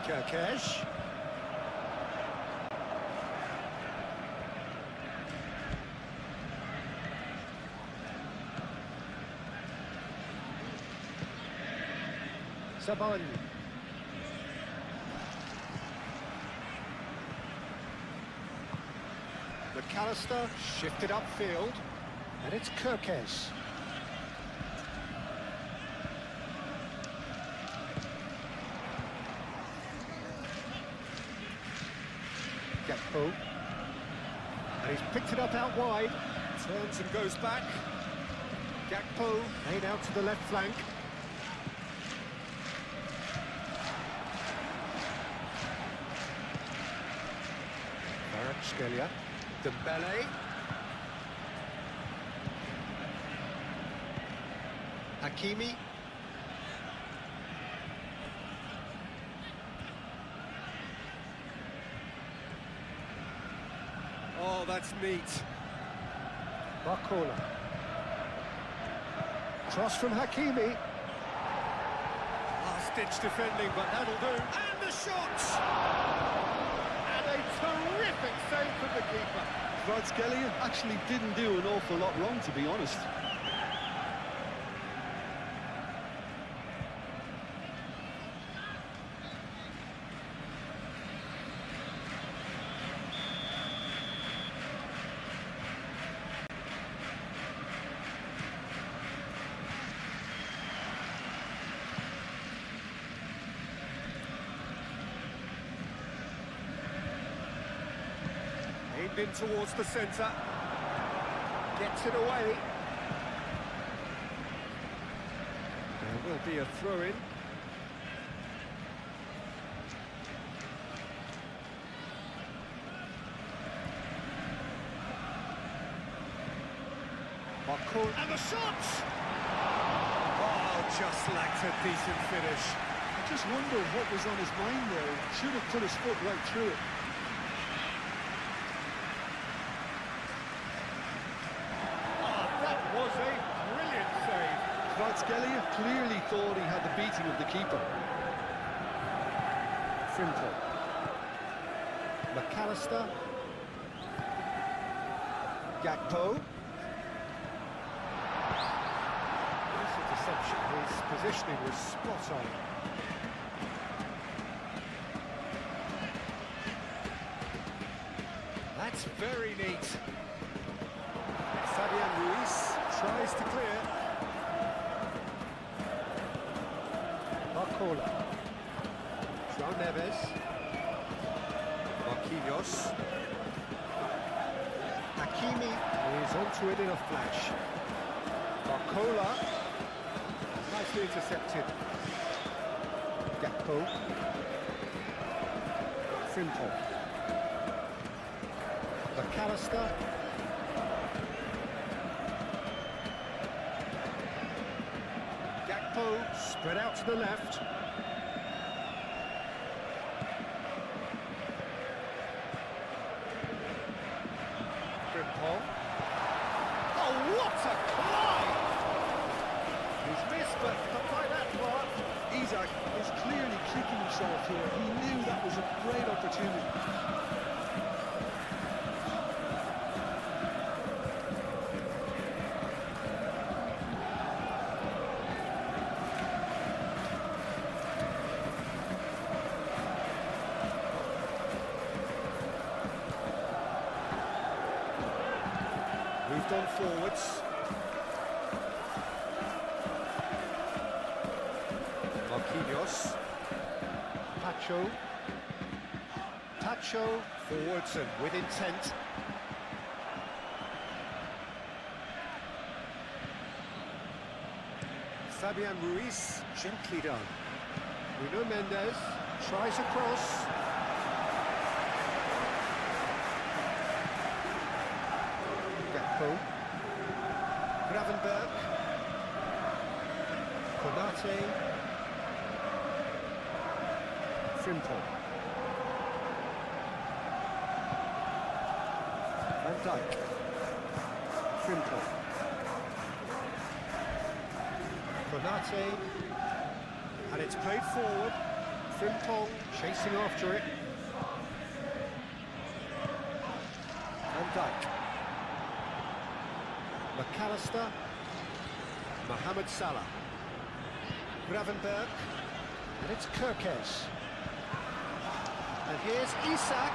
Kirkes. Sabani. McAllister shifted upfield, and it's Kirkes. Gakpo. And he's picked it up out wide. Turns and goes back. Gakpo laid out to the left flank. Kvaratskhelia. Dembele. Hakimi. Oh, that's neat. Barcola. Cross from Hakimi. Last-ditch defending, but that'll do. And the shot! And a terrific save from the keeper. Kvaratskhelia actually didn't do an awful lot wrong, to be honest. Aimed in towards the centre. Gets it away. There will be a throw-in. And the shot! Oh, just lacked a decent finish. I just wonder what was on his mind there. Should have put his foot right through it. That was a brilliant save. Kvaratskhelia clearly thought he had the beating of the keeper. Frimpong. McAllister. Gakpo. This interception, his positioning was spot on. That's very neat. Fabian Ruiz tries to clear. Barcola. João Neves. Marquinhos. Hakimi is onto it in a flash. Barcola. Nicely intercepted. Gakpo. Frimpong. McAllister. Gakpo spread out to the left. Frimpong. Oh, what a climb! He's missed, but not by that far. Isak is clearly kicking himself here. He knew that was a great opportunity. Moved on forwards. Marquinhos. Pacho. Pacho forwards and with intent. Fabian Ruiz, gently done. Bruno Mendes tries a cross. Gakpo. Gravenberg. Konate. Frimpong. Van Dijk. Frimpong. Konate. And it's played forward. Frimpong chasing after it. Van Dijk. McAllister. Mohamed Salah. Gravenberg. And it's Kirkes. And here's Isak.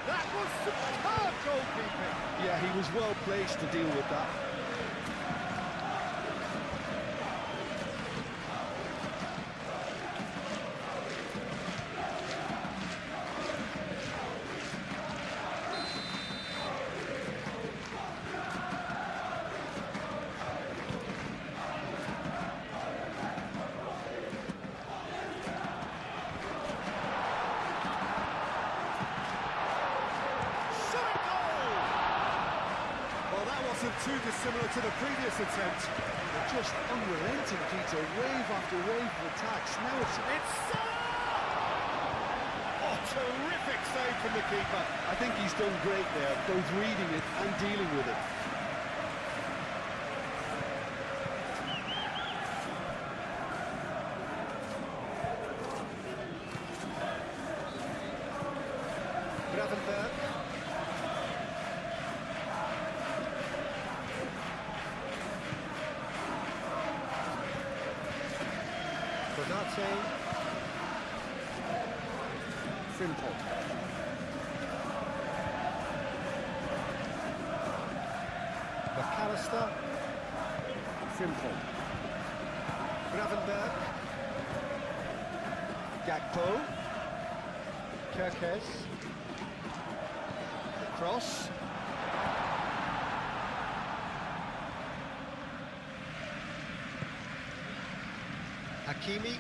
That was superb goalkeeping. Yeah, he was well placed to deal with that. Too dissimilar to the previous attempt. They're just unrelenting, Peter. Wave after wave of attacks. Now It's oh, terrific save from the keeper. I think he's done great there, both reading it and dealing with it. Konate. Frimpong. McAllister. Frimpong. Gravenberg. Gakpo. Kerkez. The cross. Hakimi.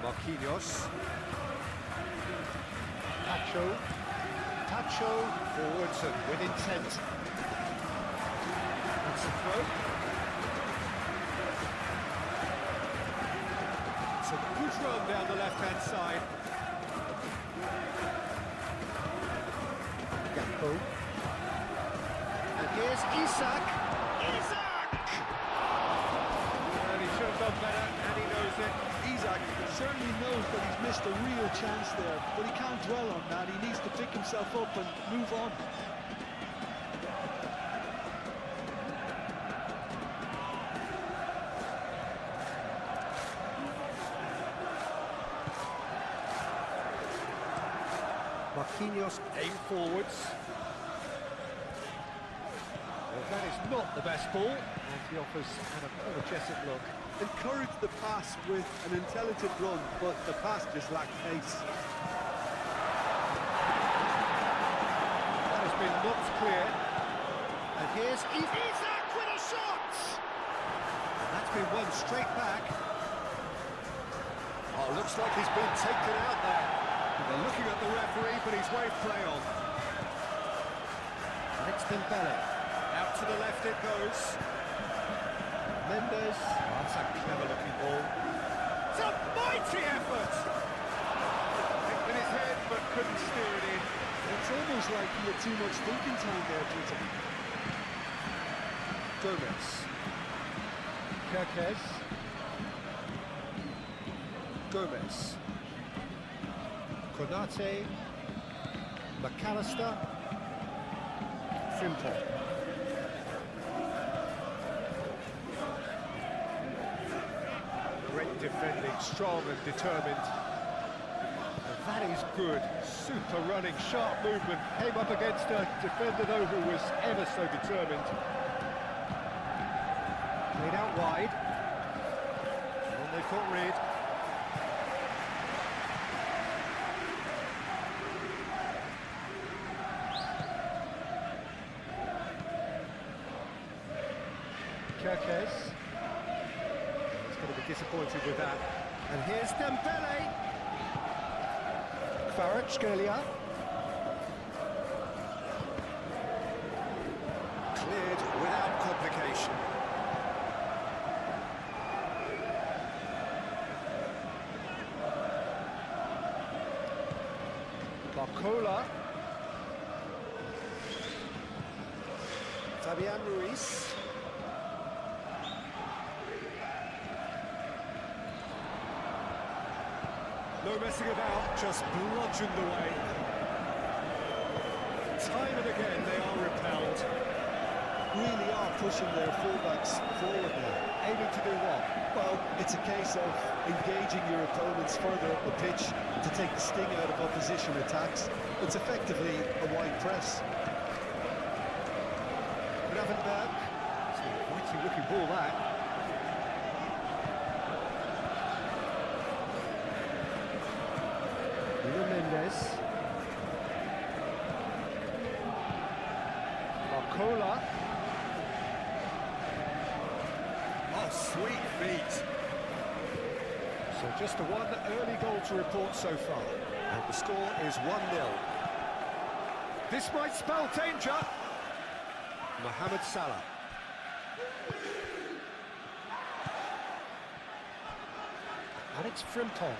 Marquinhos. Tacho forwards and with intent. That's the throw. It's a good run down the left-hand side. Gakpo. And here's Isak. And he should have done better, and he knows it. Isak certainly knows that he's missed a real chance there, but he can't dwell on that. He needs to pick himself up and move on. Marquinhos aim forwards. Well, that is not the best ball, and he offers an apologetic look. Encourage the pass with an intelligent run, but the pass just lacked pace. That has been knocked clear. And here's Isak with a shot! And that's been won straight back. Oh, looks like he's been taken out there. They're looking at the referee, but he's waved play on. And it's Dembele. Out to the left it goes. Mendes. Oh, that's a clever-looking ball. It's a mighty effort! Hit with his head, but couldn't steer it in. It's almost like he had too much thinking time there, Peter. Gomez. Kerkez. Gomez. Konate. McAllister. Frimpong. Great defending, strong and determined. And that is good. Super running, sharp movement. Came up against a defender though who was ever so determined. Played out wide. And they caught Reed. Kerkez. He's going to be disappointed with that. And here's Dembele. Kvaratskhelia. Cleared without complication. Barcola. Fabian Ruiz. No messing about, just bludgeoned away. Time and again they are repelled. Really are pushing their fullbacks forward now. Aiming to do what? Well, it's a case of engaging your opponents further up the pitch to take the sting out of opposition attacks. It's effectively a wide press. Gravenberg. It's a mighty looking ball that. Mendes. Barcola. Oh, sweet feet. So just the one early goal to report so far. And the score is 1-0. This might spell danger. Mohamed Salah. And it's Frimpong.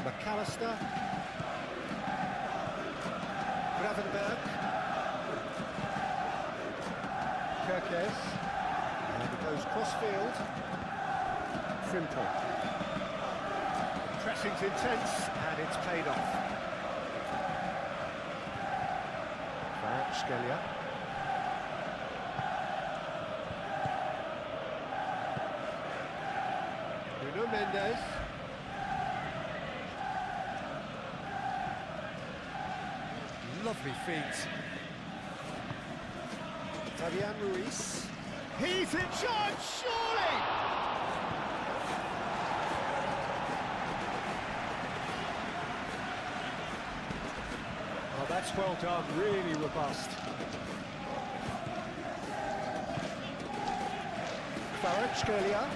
McAllister. Gravenberg. Kerkez. And it goes cross-field. Frimpong. Pressing's intense, and it's paid off. Kvaratskhelia. Nuno Mendes. Lovely feet. Fabian Ruiz. He's in charge, surely! Oh, that's well done, really robust. Kvaratskhelia.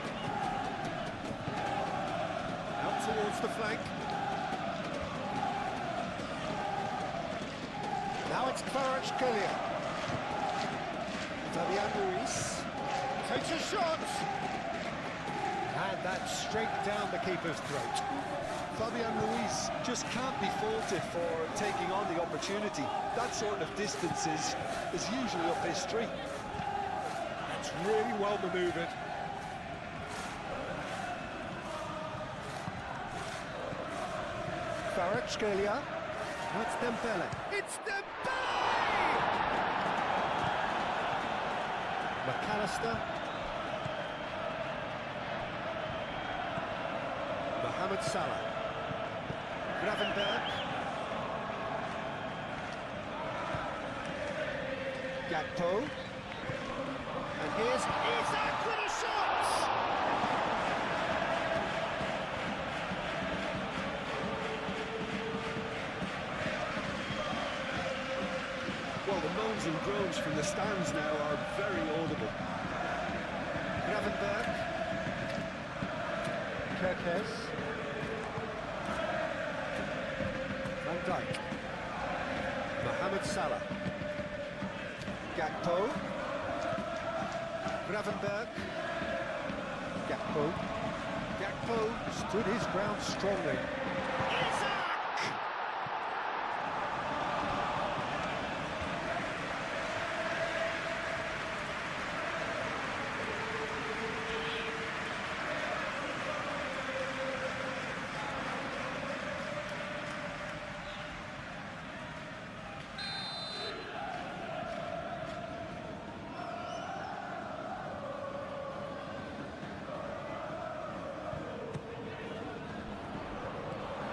Out towards the flank. Now it's Kvaratskhelia. Fabian Ruiz takes a shot. And that's straight down the keeper's throat. Fabian Ruiz just can't be faulted for taking on the opportunity. That sort of distance is usually up his street. That's really well manoeuvred. Kvaratskhelia. Now it's Dembele. It's Dembele! McAllister. Mohamed Salah. Gravenberch. Gakpo. And here's Isak with a shot! Well, the moans and groans from the stands now are very audible. Gravenberch. Kerkez. Van Dijk. Mohamed Salah. Gakpo. Gravenberch. Gakpo. Gakpo stood his ground strongly. Isak!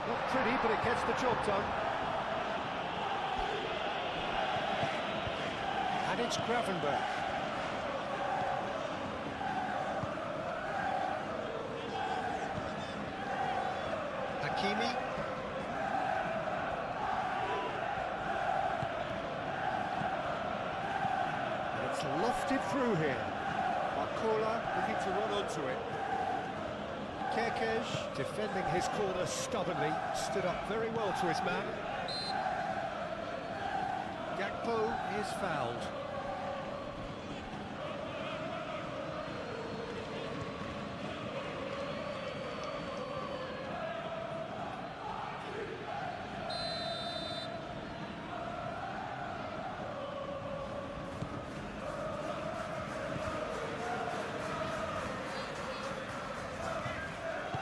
Not pretty, but it gets the job done. And it's Gravenberch. Hakimi. And it's lofted through here. Barcola looking to run onto it. Kerkez, defending his corner stubbornly, stood up very well to his man. Gakpo is fouled.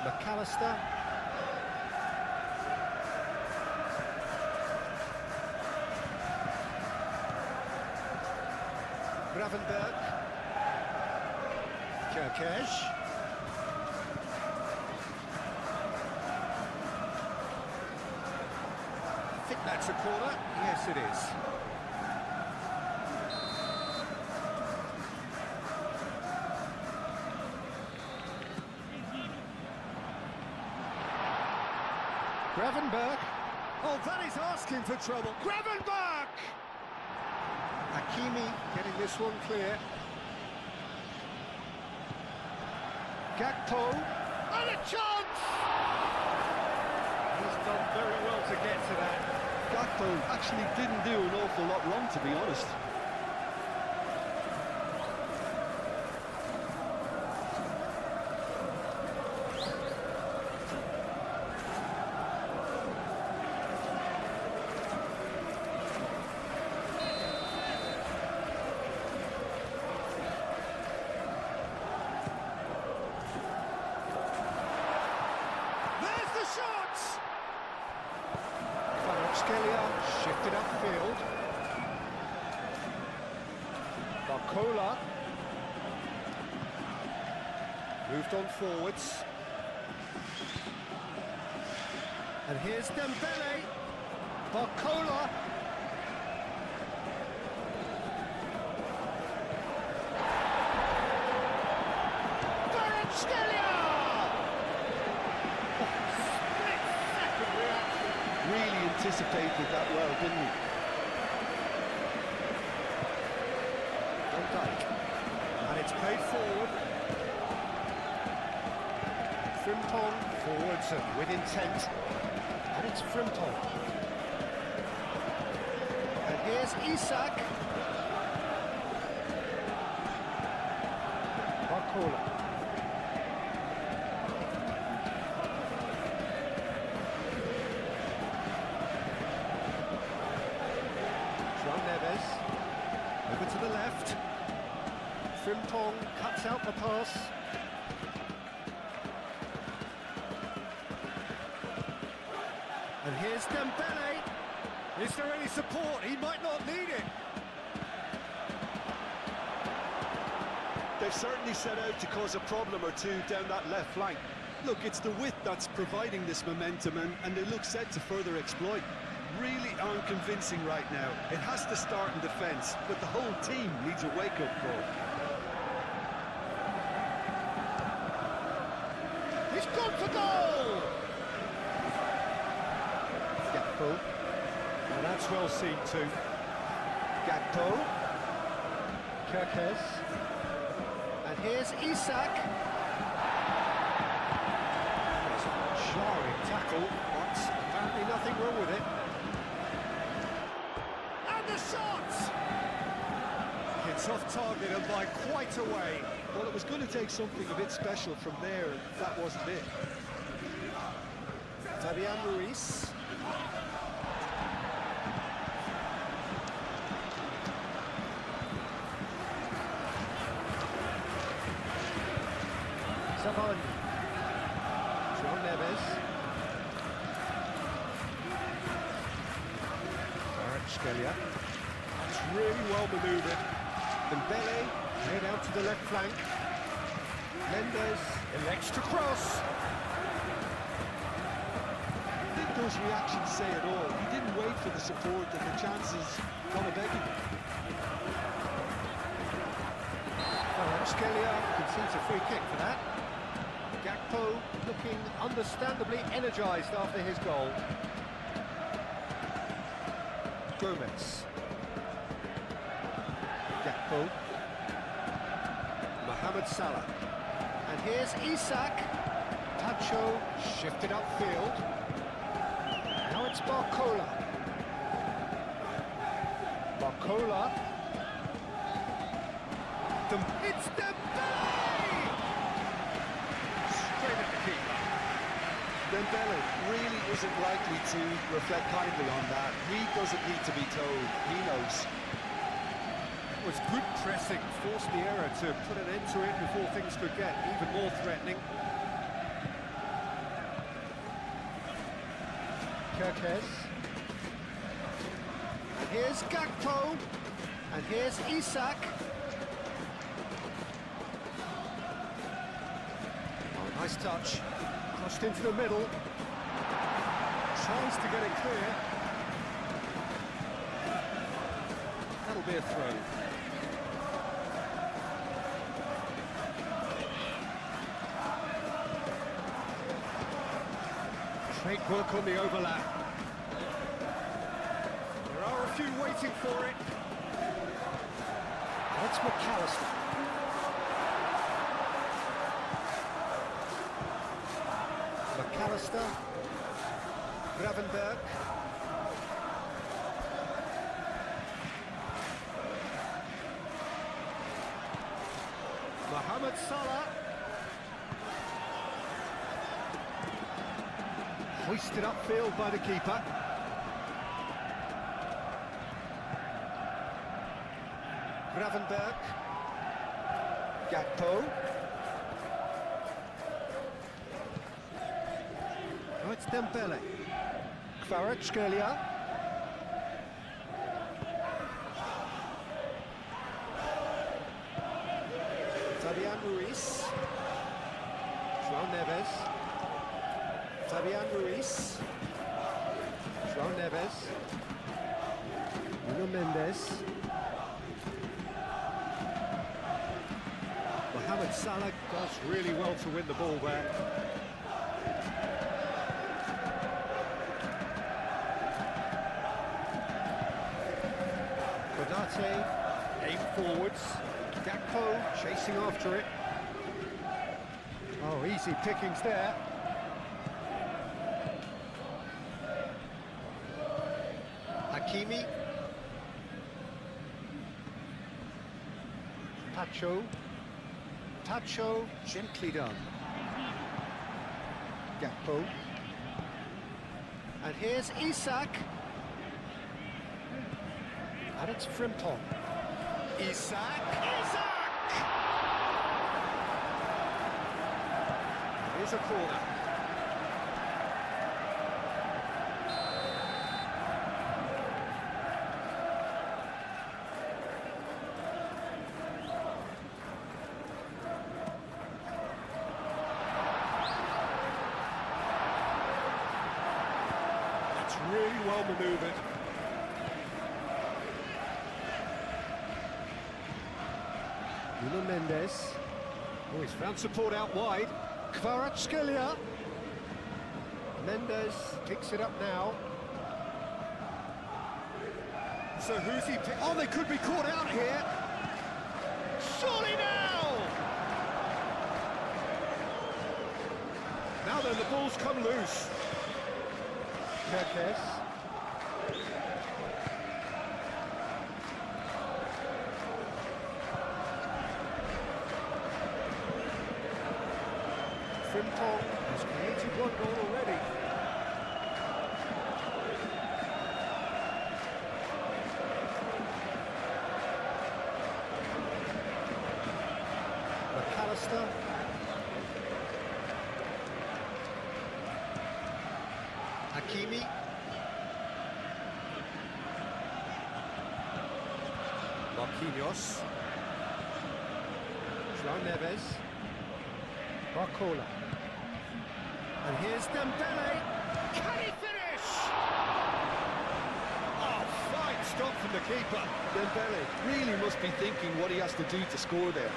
McAllister. Gravenberch. Kerkez. I think that's a corner. Yes, it is. Gravenberch. Oh, that is asking for trouble. Gravenberch! Hakimi getting this one clear. Gakpo. And a chance! He's done very well to get to that. Gakpo actually didn't do an awful lot wrong, to be honest. Kvaratskhelia shifted upfield. Barcola. Moved on forwards. And here's Dembele. Barcola. Split-second reaction. Really anticipated that well, didn't he? Van Dijk. And it's played forward. Frimpong forwards and with intent. And it's Frimpong. And here's Isak. Barcola. Neves, over to the left. Frimpong cuts out the pass. And here's Dembele. Is there any support? He might not need it. They've certainly set out to cause a problem or two down that left flank. Look, it's the width that's providing this momentum, and they look set to further exploit. Really unconvincing right now. It has to start in defence, but the whole team needs a wake-up call. He's gone for goal! Gakpo. Well, that's well seen too. Gakpo. Kerkez. And here's Isak. There's a jarring tackle, but apparently nothing wrong with it. The shot! It's off target and by quite a way. Well, it was going to take something a bit special from there, and that wasn't it. Fabian Ruiz. Savon. João Neves. Kvaratskhelia. That's really well manoeuvred. Dembele head out to the left flank. Mendes elects to cross. I think those reactions say it all. He didn't wait for the support, and the chances gone a begging. Kvaratskhelia concedes a free kick for that. Gakpo looking understandably energised after his goal. Gomez. Gakpo. Mohamed Salah. And here's Isak. Tacho shifted upfield. Now it's Barcola. Barcola. It's Dembele! Straight at the keeper. Dembele really isn't likely to reflect kindly on that. He doesn't need to be told. He knows. It was good pressing, forced the error to put an end to it before things could get even more threatening. Kerkez. And here's Gakpo. And here's Isak. Oh, nice touch. Crossed into the middle. Tries to get it clear. That'll be a throw. Great work on the overlap. There are a few waiting for it. That's McAllister. McAllister. Gravenberg. Mohamed Salah. Hoisted upfield by the keeper. Gravenberg. Gakpo. Oh, it's Dembele. Kvaratskhelia. Ruiz. João Neves. Fabian Ruiz. João Neves. Nuno Mendes. Mohamed Salah does really well to win the ball there. Konate, aim forwards. Gakpo chasing after it. Oh, easy pickings there. Hakimi. Pacho, gently done. Gakpo. And here's Isak. And it's Frimpong. Isak! Here's a corner. That's really well manoeuvred. Nuno Mendes. Oh, he's found support out wide. Kvaratskhelia. Mendes picks it up now. So who's he pick? Oh, they could be caught out here. Surely now! Now then, the ball's come loose. Kerkez. Frimpong has created one goal already. McAllister. Hakimi. Marquinhos. João Neves. Barcola. And here's Dembele. Can he finish? Oh, fine stop from the keeper. Dembele really must be thinking what he has to do to score there.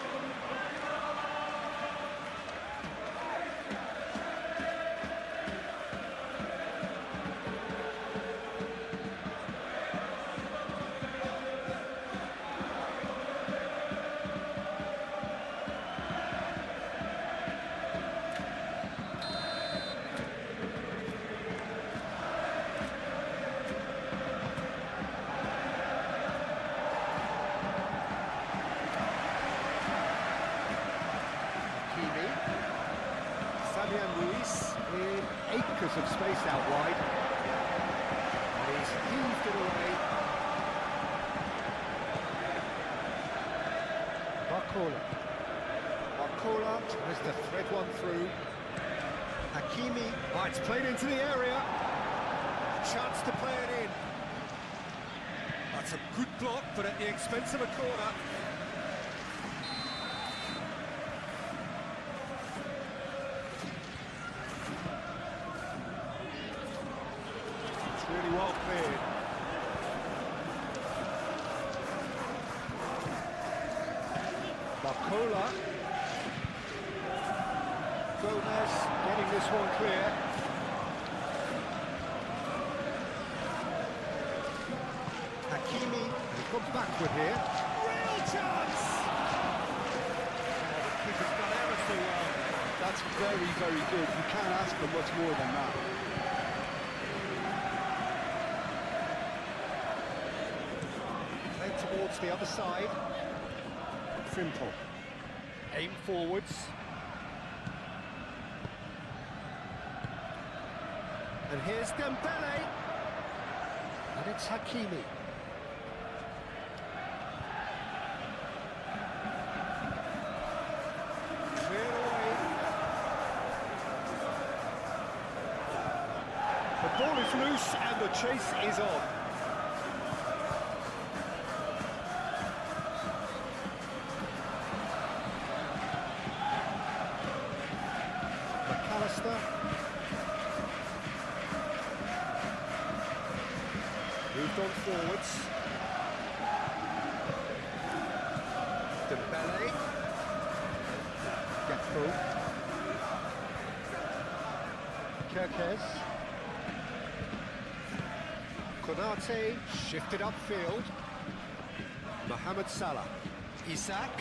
Fabian Ruiz in acres of space out wide. And he's heaved it away. Barcola tries to thread one through. Hakimi. Oh, it's played into the area. A chance to play it in. That's a good block, but at the expense of a corner. Really well cleared. Barcola. Gomez getting this one clear. Hakimi, he comes backward here. Real chance! Oh, the keeper's done ever so well. That's very, very good. You can't ask for much more than that. Towards the other side. Frimpong. Aim forwards. And here's Dembele. And it's Hakimi. Cleared away. The ball is loose and the chase is on. pushed on forwards. Dembele. Gakpo. Kirkes. Konate shifted upfield. Mohamed Salah. Isak.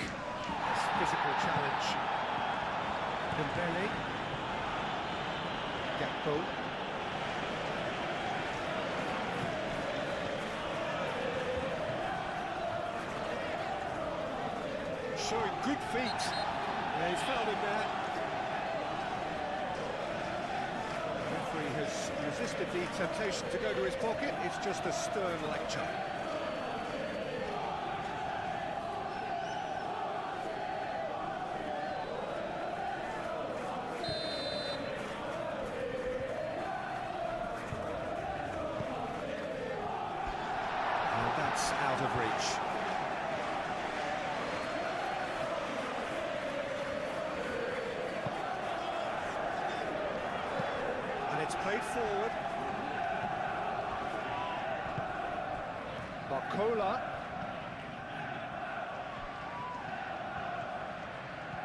Physical challenge. Dembele. Gakpo. Showing good feet. Yeah, he's found him there. The referee has resisted the temptation to go to his pocket. It's just a stern lecture. And that's out of reach. It's played forward. Barcola.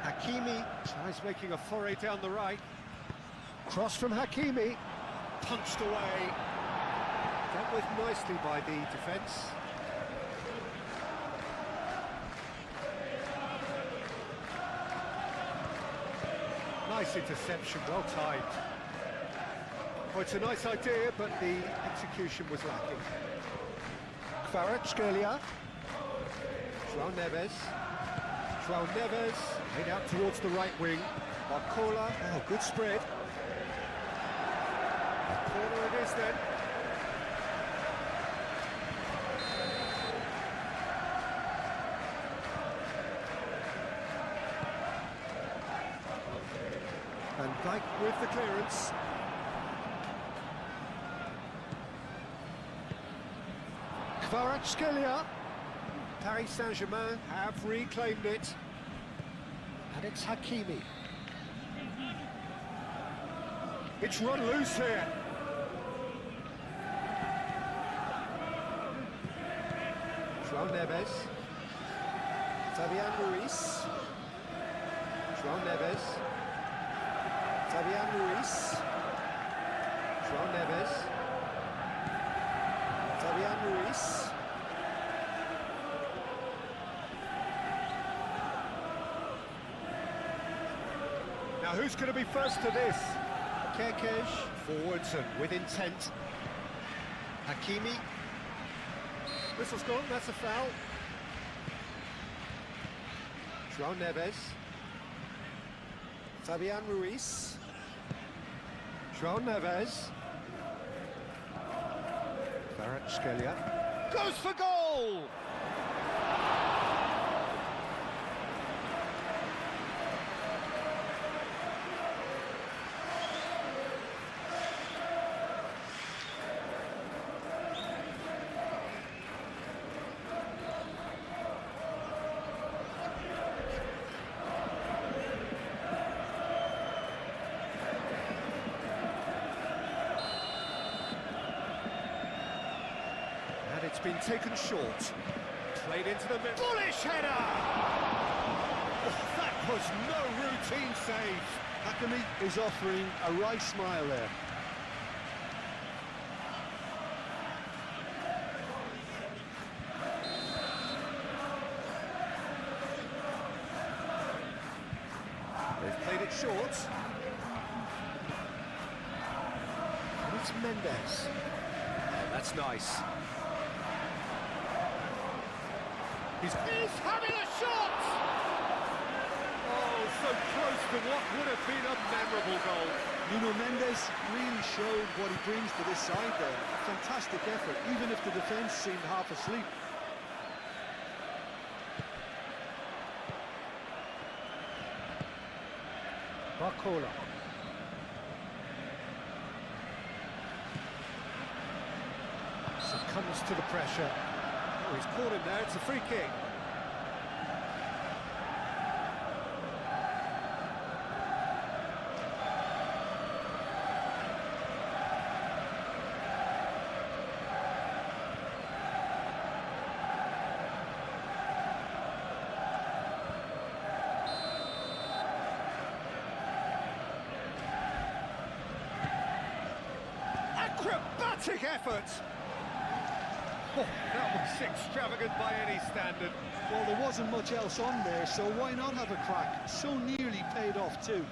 Hakimi tries making a foray down the right. Cross from Hakimi. Punched away. Dealt with nicely by the defence. Nice interception, well timed. Well, it's a nice idea, but the execution was lacking. Kvaratskhelia. João Neves. João Neves made out towards the right wing. Barcola. Oh, good spread. Corner it is then. Van Dijk with the clearance. Kvaratskhelia. Paris Saint-Germain have reclaimed it. And it's Hakimi. It's run loose here. João Neves. Fabian Ruiz. João Neves. Fabian Ruiz. João Neves. Fabian Ruiz. Now who's going to be first to this? Kirkes forwards and with intent. Hakimi. Whistle's gone, that's a foul. João Neves. Fabian Ruiz. João Neves. Kvaratskhelia goes for goal! It's been taken short. Played into the middle. Bullish header! Oh, that was no routine save. Hakimi is offering a right smile there. They've played it short. And it's Mendes. Oh, that's nice. He's having a shot! Oh, so close to what would have been a memorable goal. Nuno Mendes really showed what he brings to this side there. Fantastic effort, even if the defence seemed half asleep. Barcola. Succumbs to the pressure. Oh, he's caught him there, it's a free kick. Acrobatic effort! Oh, that was extravagant by any standard. Well, there wasn't much else on there, so why not have a crack? So nearly paid off too.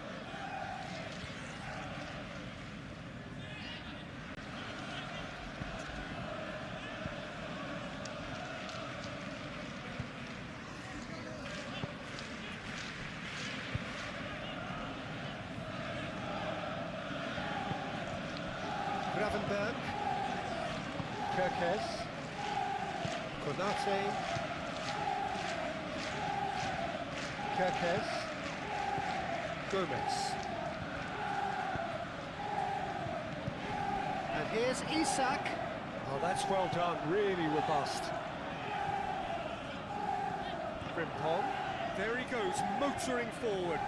Gravenberg, Kerkez, Konate, Kerkez, Gomez. And here's Isak. Oh, that's well done, really robust. Frimpong, there he goes, motoring forward.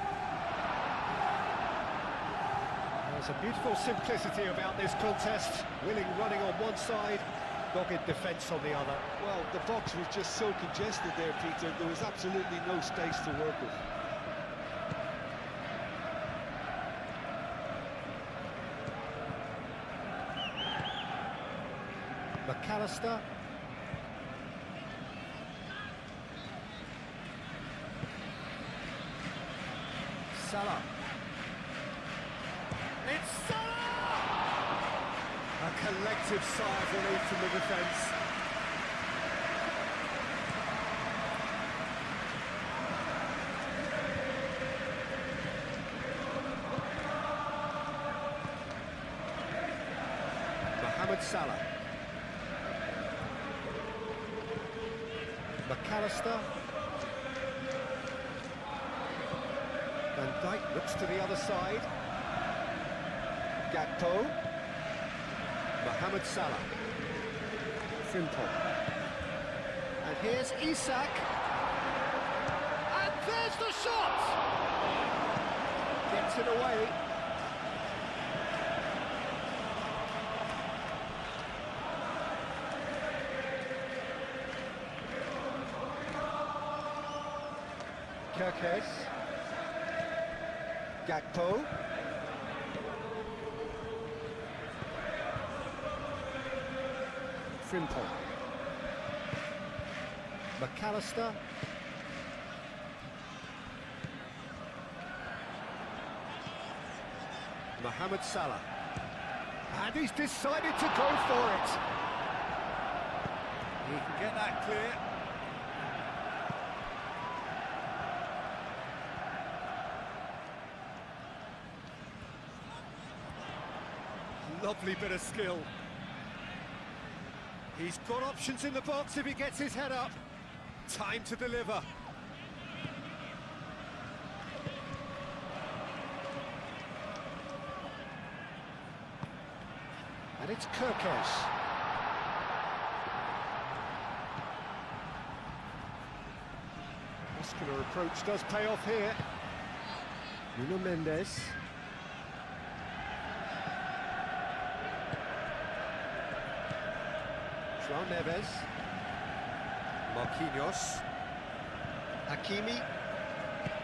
There's a beautiful simplicity about this contest. Willing running on one side, dogged defence on the other. Well, the box was just so congested there, Peter. There was absolutely no space to work with. McAllister. Salah. It's Salah! A collective sigh of relief from the defence. Mohamed Salah. McAllister. Van Dijk looks to the other side. Gakpo. Mohamed Salah. Frimpong. And here's Isak. And there's the shot! Gets it away. Kerkez. Gakpo. Frimpong. McAllister. Mohamed Salah. And he's decided to go for it. He can get that clear. Lovely bit of skill. He's got options in the box if he gets his head up. Time to deliver. And it's Kerkez. Muscular approach does pay off here. Nuno Mendes. João Neves, Marquinhos, Hakimi.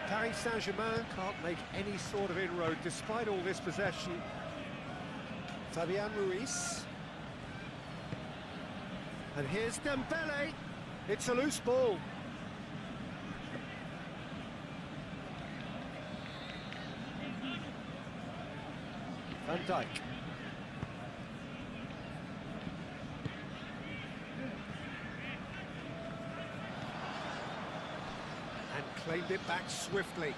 Paris Saint-Germain can't make any sort of inroad despite all this possession. Fabian Ruiz. And here's Dembele. It's a loose ball. Van Dijk. Claimed it back swiftly.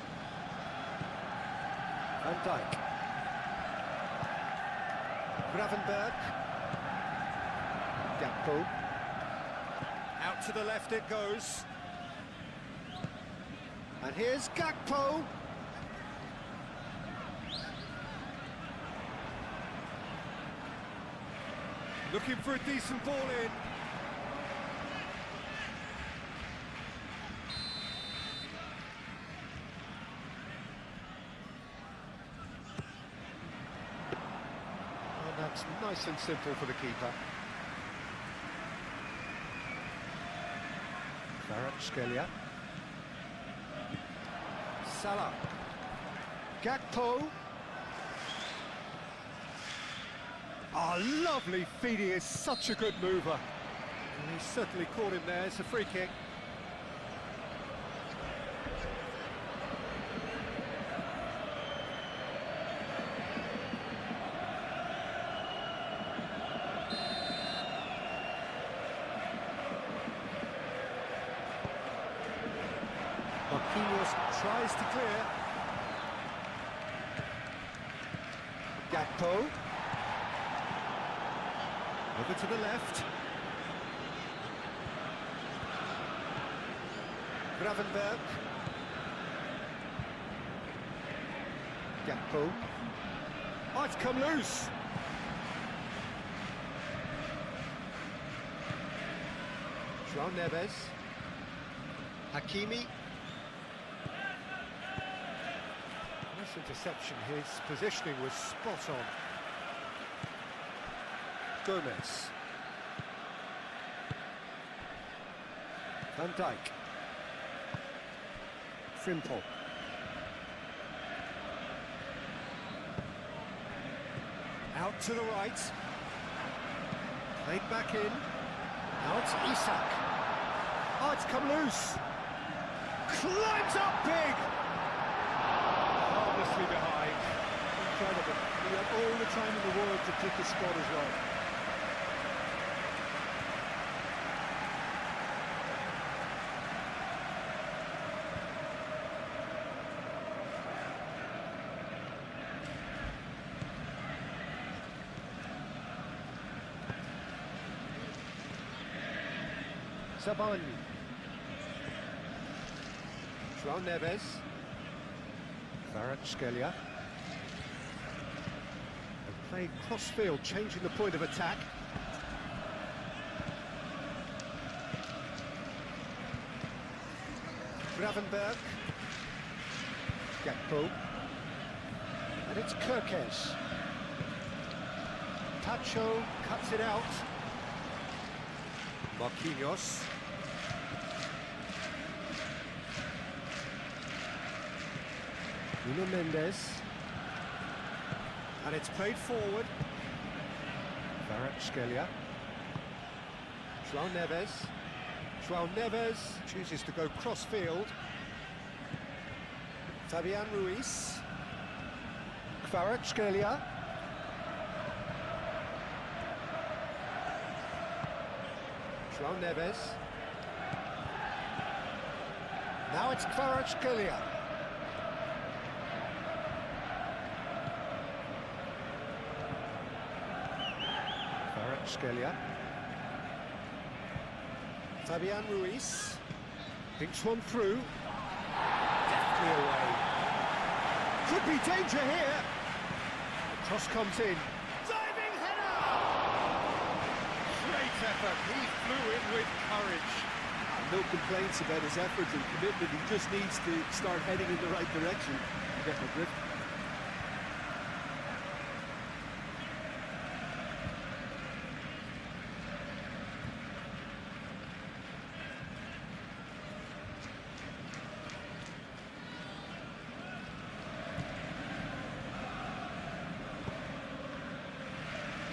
Van Dijk. Gravenberg. Gakpo. Out to the left it goes. And here's Gakpo. Looking for a decent ball in. That's nice and simple for the keeper. Kvaratskhelia. Salah. Gakpo. Oh, lovely feed, he is such a good mover. And he certainly caught him there, it's a free kick. Marquinhos tries to clear. Gakpo. Over to the left. Gravenberg. Gakpo. Oh, it's come loose. João Neves. Hakimi. Nice interception, his positioning was spot on. Gomez. Van Dijk. Frimpong. Out to the right. Played back in. Now it's Isak. Oh, it's come loose. Climbs up big. Harmlessly behind. Incredible. He had all the time in the world to pick his spot as well. Sabani. João Neves. Kvaratskhelia. They played cross-field, changing the point of attack. Gravenberg. Gakpo. And it's Kerkez. Pacho cuts it out. Marquinhos. Nuno Mendes. And it's played forward. Kvaratskhelia. João Neves. João Neves chooses to go cross-field. Fabian Ruiz. Kvaratskhelia. João Neves. Now it's Kvaratskhelia. Kvaratskhelia. Fabian Ruiz. Thinks one through. Deftly away. Could be danger here. The cross comes in. Diving header! Great effort. He flew in with courage. No complaints about his effort and commitment. He just needs to start heading in the right direction to get the drift.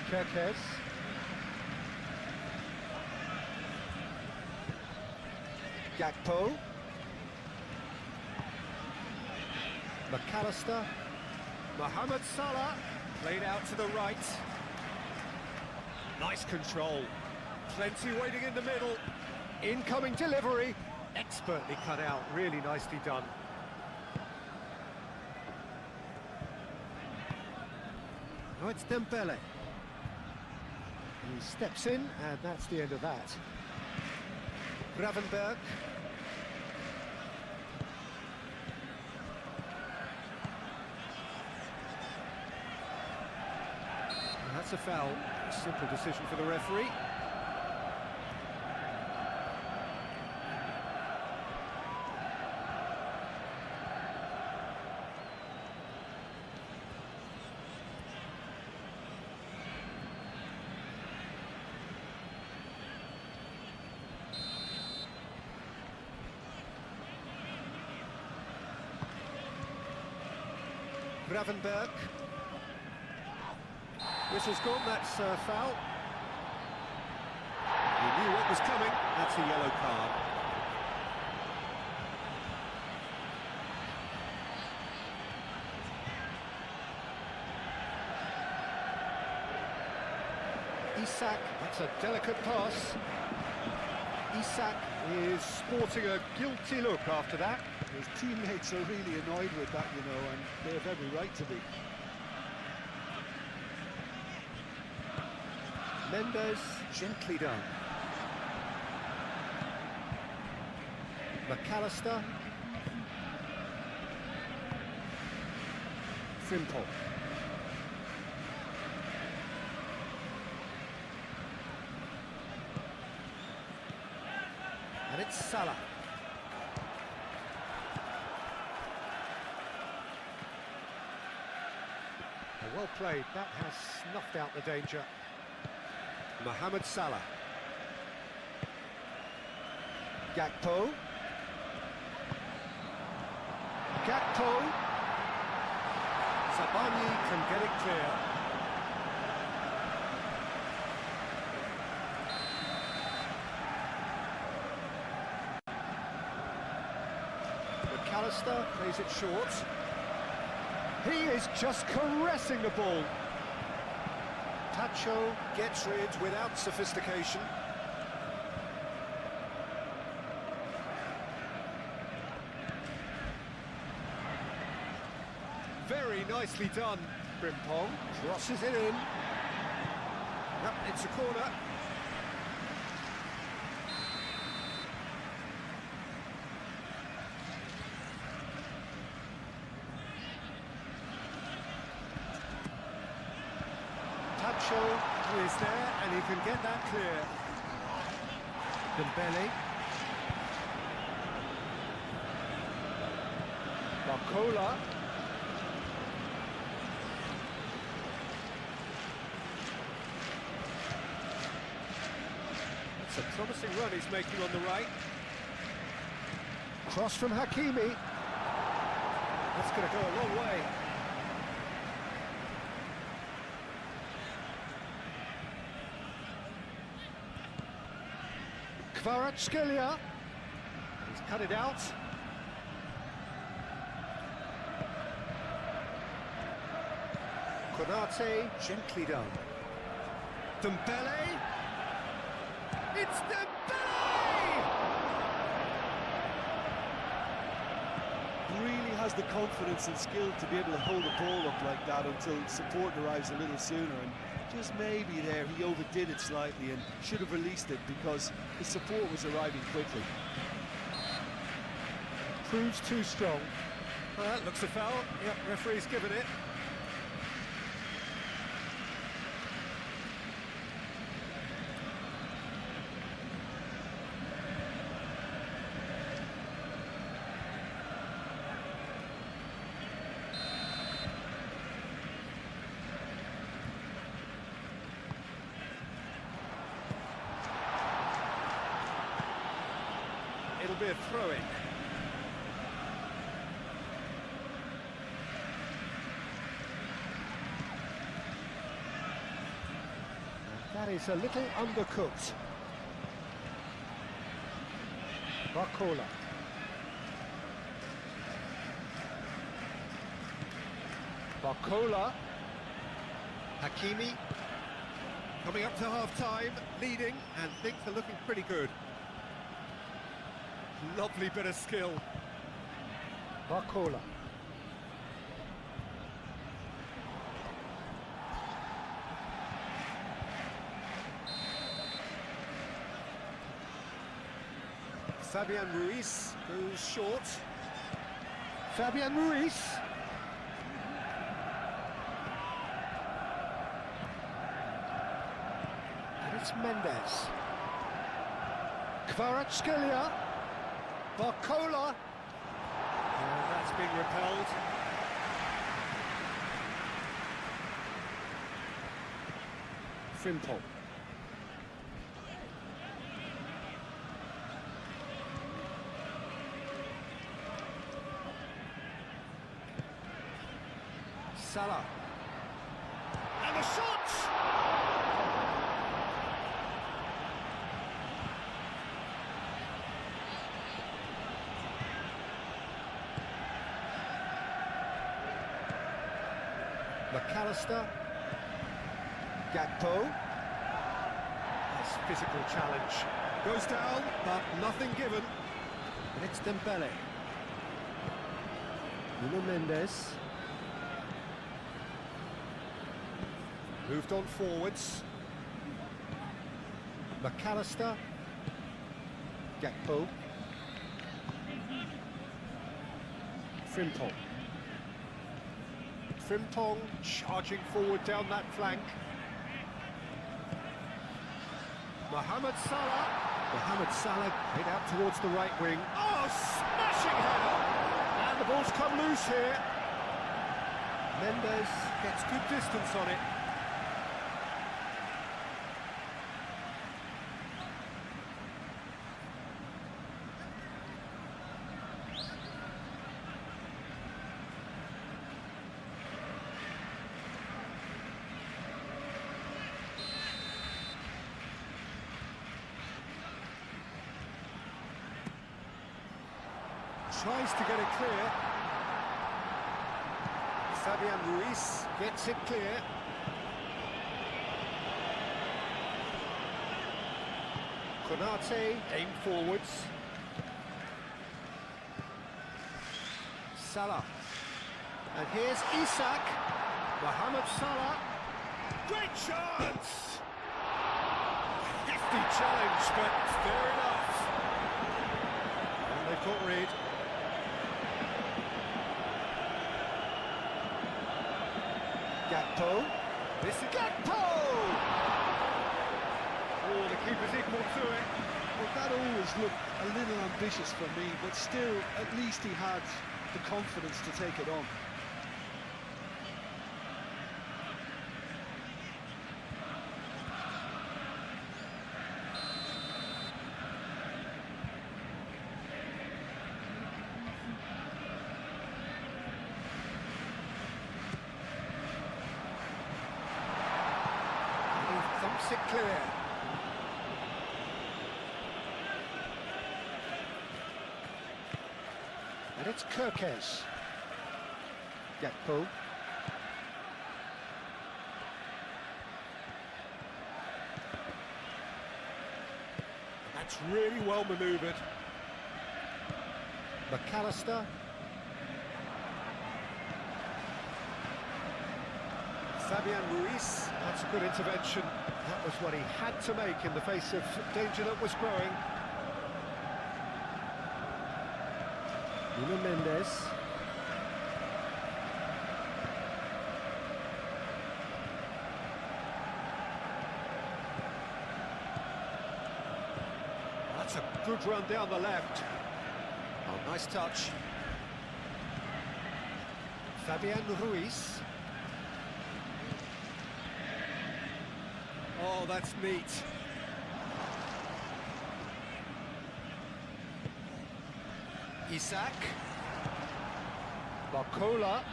Kerkez. Gakpo. McAllister. Mohamed Salah. Played out to the right. Nice control. Plenty waiting in the middle. Incoming delivery. Expertly cut out. Really nicely done. Now it's Dembele. He steps in, and that's the end of that. Gravenberg. And that's a foul. A simple decision for the referee. Gravenberg. Whistle's gone, that's foul. He knew what was coming, that's a yellow card. Isak, that's a delicate pass. Isak is sporting a guilty look after that. His teammates are really annoyed with that, you know, and they have every right to be. Mendes, gently done. McAllister. Frimpong. And it's Salah. Well played, that has snuffed out the danger. Mohamed Salah. Gakpo. Gakpo. Sabani can get it clear. McAllister plays it short. He is just caressing the ball. Tacho gets rid without sophistication. Very nicely done, Frimpong. Crosses it in. Yep, it's a corner. Tacho is there, and he can get that clear. Dembele. Barcola. It's a promising run he's making on the right. Cross from Hakimi. That's going to go a long way. Kvaratskhelia. He's cut it out. Konate, gently done. Dembele. It's Dembele! Really has the confidence and skill to be able to hold the ball up like that until support arrives a little sooner, and just maybe there he overdid it slightly and should have released it because the support was arriving quickly. Proves too strong. Well, that looks a foul. Yep, referee's given it. It'll be a throw-in. That is a little undercooked. Barcola. Barcola. Hakimi. Coming up to half-time, leading, and things are looking pretty good. Lovely bit of skill. Barcola. Fabian Ruiz goes short. Fabian Ruiz. And it's Mendes. Kvaratskhelia. Barcola. And that's been repelled. Frimpong. Salah. And the shot! McAllister. Gakpo. Nice physical challenge. Goes down, but nothing given. And it's Dembele. Nuno Mendes. Moved on forwards. McAllister. Gakpo. Frimpong. Frimpong charging forward down that flank. Mohamed Salah. Mohamed Salah hit out towards the right wing. Oh, smashing header! And the ball's come loose here. Mendes gets good distance on it. Tries to get it clear. Fabian Ruiz gets it clear. Konate aimed forwards. Salah. And here's Isak. Mohamed Salah. Great chance! Hefty challenge, but fair enough. And they've got rid. Gakpo. This is Gakpo! Oh, the keeper's equal to it. Well, that always looked a little ambitious for me, but still, at least he had the confidence to take it on. Thumps it clear. And it's Kirkes. Gakpo. That's really well manoeuvred. McAllister. Fabian Ruiz, that's a good intervention. That was what he had to make in the face of danger that was growing. Nuno Mendes. That's a good run down the left. Oh, nice touch. Fabian Ruiz. Oh, that's neat. Isak. Barcola.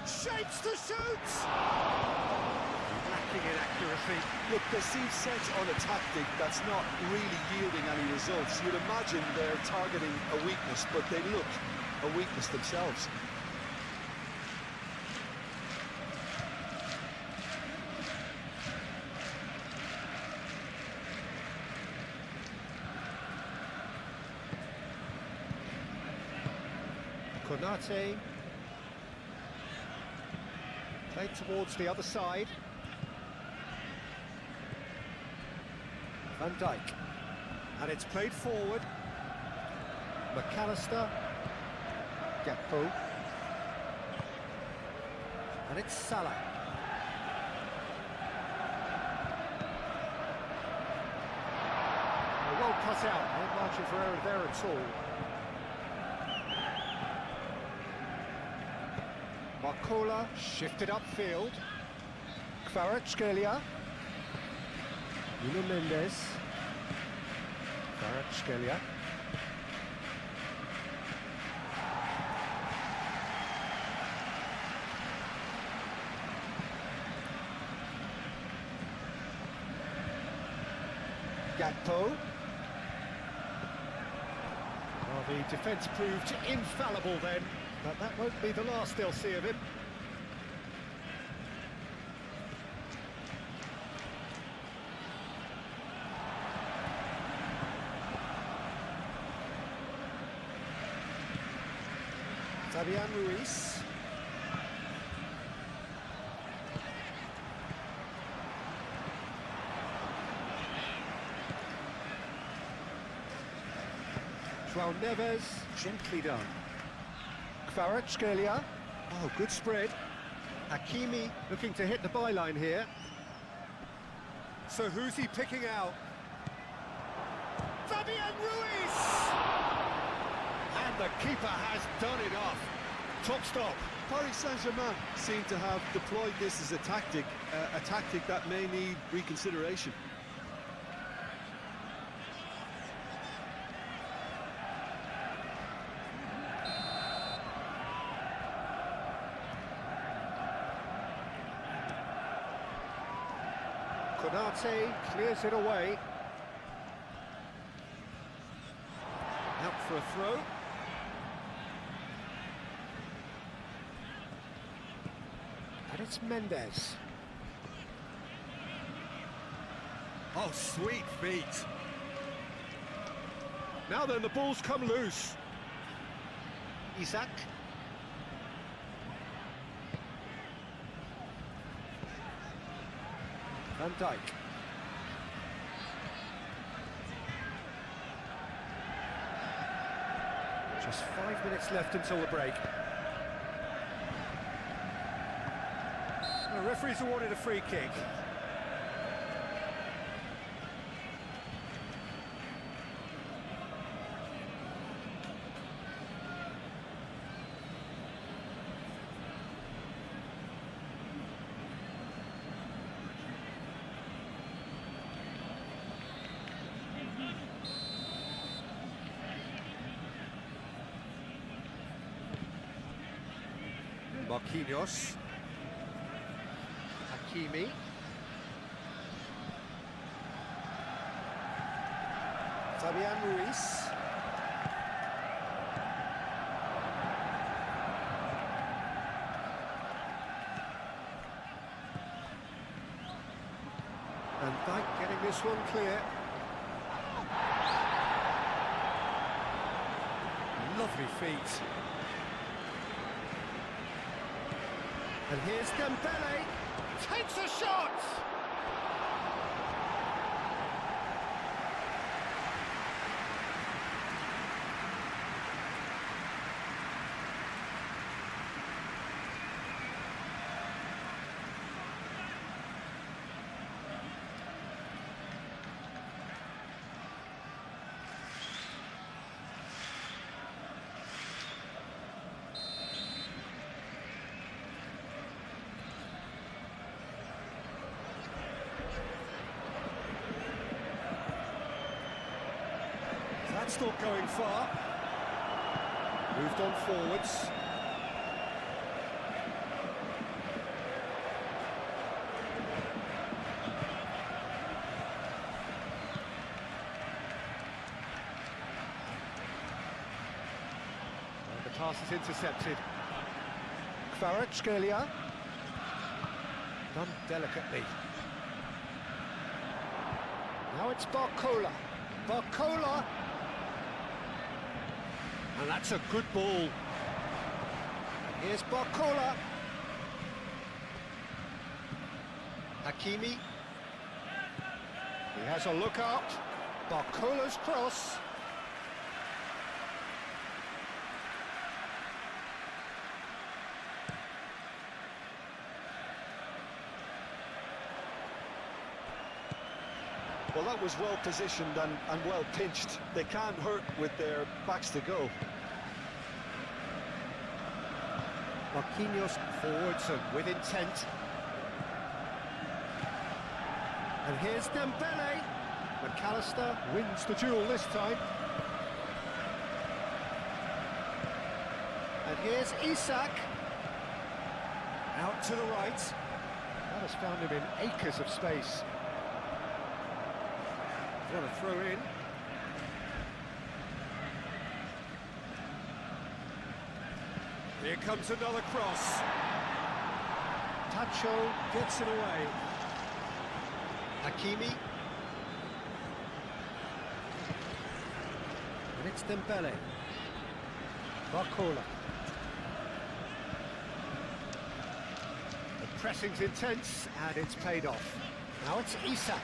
Shapes to shoot! Lacking in accuracy. Look, they seem set on a tactic that's not really yielding any results. You'd imagine they're targeting a weakness, but they look a weakness themselves. Konate. Played towards the other side. Van Dijk. And it's played forward. McAllister. Gakpo. And it's Salah. Well cut out. No margin for error there at all. Barcola shifted upfield. Kvaratskhelia. Nuno Mendes. Kvaratskhelia. Gakpo. Well, the defence proved infallible then. But that won't be the last they'll see of him. Fabian Ruiz. João Neves, gently done. Kvaratskhelia. Oh, good spread. Hakimi looking to hit the byline here. So who's he picking out? Fabian Ruiz! And the keeper has done it off. Top stop. Paris Saint-Germain seem to have deployed this as a tactic that may need reconsideration. Konate clears it away. Out for a throw. And it's Mendes. Oh, sweet feet. Now then, the ball's come loose. Isak. Van Dijk. Just 5 minutes left until the break. The referee's awarded a free kick. Marquinhos. Hakimi. Fabian Ruiz. Van Dijk getting this one clear. Lovely feet. And here's Dembele, takes a shot! That's not going far. Moved on forwards. And the pass is intercepted. Kvaratskhelia. Done delicately. Now it's Barcola. Barcola! And that's a good ball. And here's Barcola. Hakimi. He has a look out. Barcola's cross. Well, that was well positioned and well pinched. They can't hurt with their backs to go. Marquinhos forwards and with intent. And here's Dembele. McAllister wins the duel this time. And here's Isak. Out to the right. That has found him in acres of space. What a throw in. Here comes another cross. Tacho gets it away. Hakimi. And it's Dembele. Barcola. The pressing's intense, and it's paid off. Now it's Isak.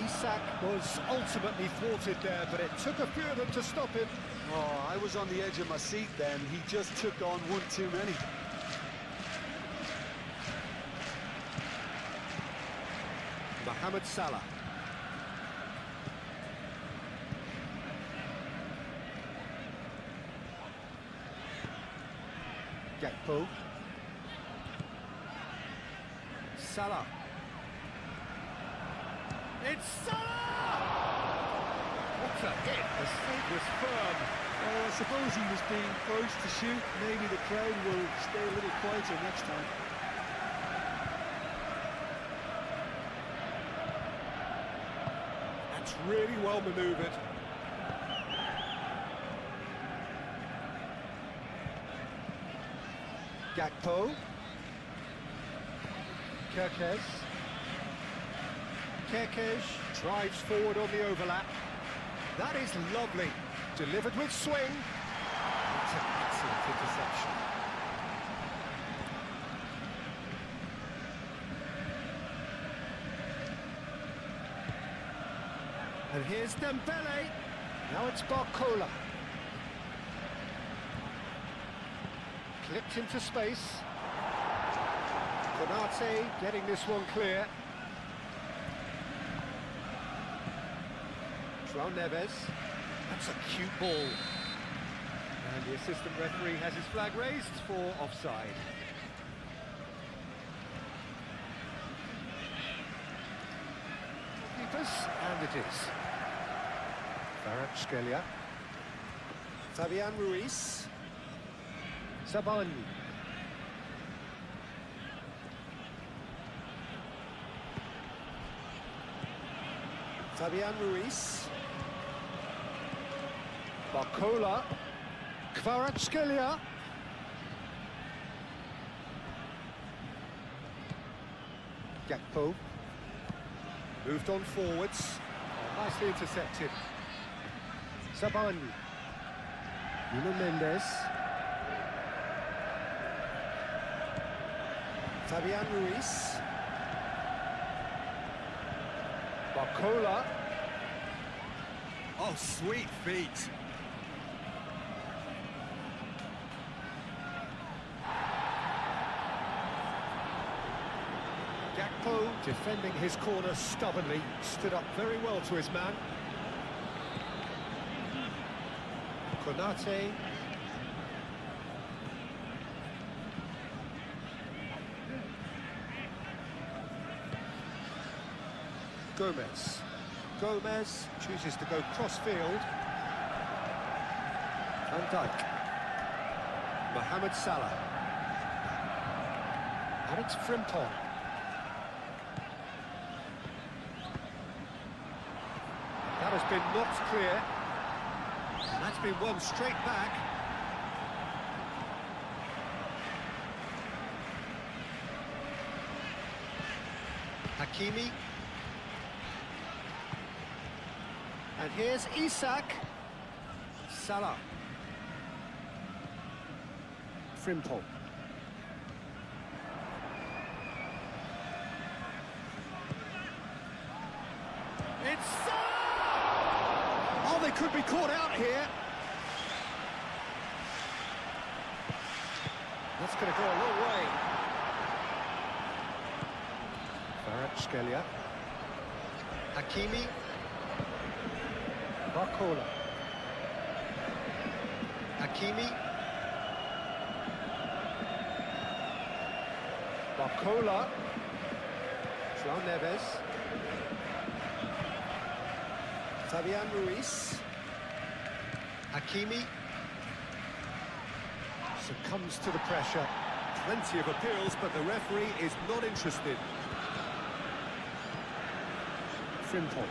Isak was ultimately thwarted there, but it took a few of them to stop him. Oh, I was on the edge of my seat then. He just took on one too many. Mohamed Salah. Gakpo. Salah. It's Salah! What a hit! The save was firm. Oh, I suppose he was being forced to shoot. Maybe the crowd will stay a little quieter next time. That's really well manoeuvred. Gakpo. Kerkez drives forward on the overlap. That is lovely. Delivered with swing. It's an excellent interception. And here's Dembele. Now it's Barcola. Clipped into space. Konate getting this one clear. João Neves. That's a cute ball. And the assistant referee has his flag raised for offside. Keepers, and it is. Kvaratskhelia. Fabian Ruiz. Sabani. Fabian Ruiz. Barcola. Kvaratskhelia. Gakpo. Moved on forwards. Oh, nicely intercepted. Sabani. Nuno Mendes. Fabian Ruiz. Barcola. Oh, sweet feet. Gakpo defending his corner stubbornly, stood up very well to his man. Konate. Gomez chooses to go cross-field. Van Dijk. Mohamed Salah. And it's Frimpong. That has been knocked clear. And that's been won straight back. Hakimi. And here's Isak. Salah. Frimpong. It's Salah! Oh, they could be caught out here. That's going to go a long way. Kvaratskhelia. Hakimi. Barcola. Hakimi. Barcola. João Neves. Fabian Ruiz. Hakimi. Succumbs to the pressure. Plenty of appeals, but the referee is not interested. Frimpong.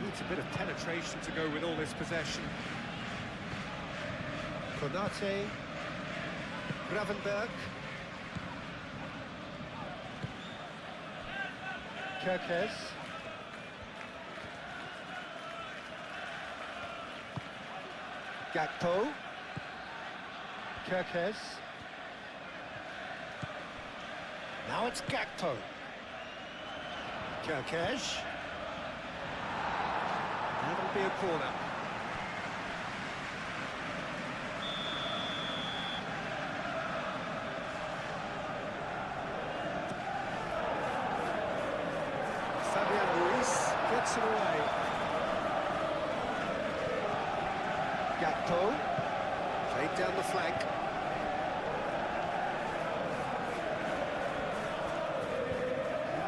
Needs a bit of penetration to go with all this possession. Konate, Gravenberg, Kerkez, Gakpo, Kerkez. Now it's Gakpo. Kerkez. That'll be a corner. Fabian Ruiz gets it away. Gakpo, played down the flank.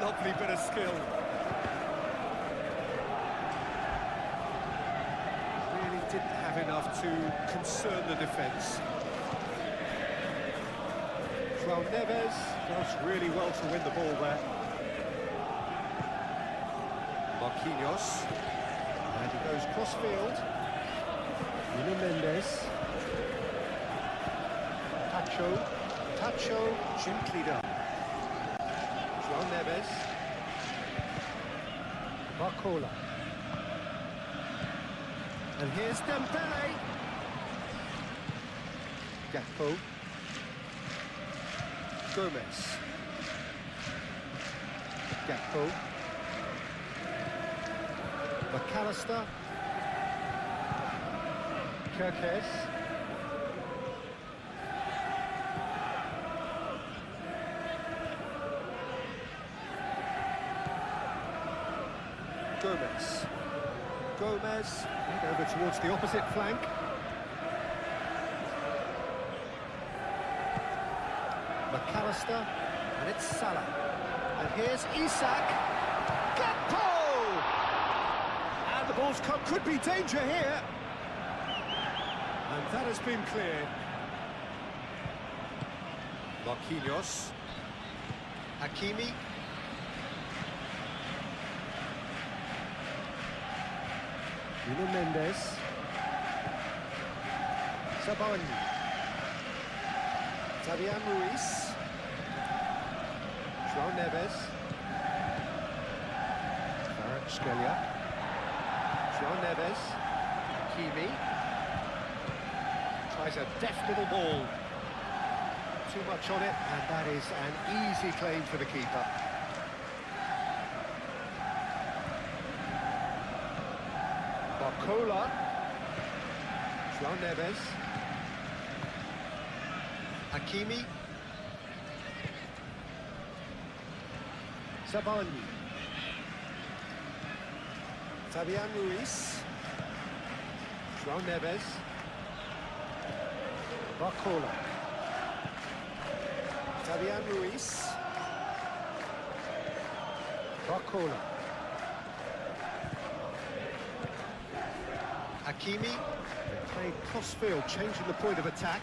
Lovely bit of skill. Really didn't have enough to concern the defence. João Neves does really well to win the ball there. Marquinhos, and he goes cross-field. Nuno Mendes. Tacho, gently done. João Neves. Barcola. And here's Dembele. Gakpo. Gomez. Gakpo. McAllister. Kerkez. Gomez, and over towards the opposite flank. McAllister, and it's Salah. And here's Isak. Gakpo! And the ball's come, could be danger here. And that has been cleared. Marquinhos. Hakimi. Nuno Mendes. Sabani. Fabian Ruiz. João Neves. Kvaratskhelia. João Neves. Hakimi. Tries a deft little ball. Too much on it, and that is an easy claim for the keeper. Barcola. João Neves. Hakimi. Sabani. Fabian Ruiz. João Neves. Barcola. Fabian Ruiz. Barcola. Hakimi. Playing cross-field, changing the point of attack.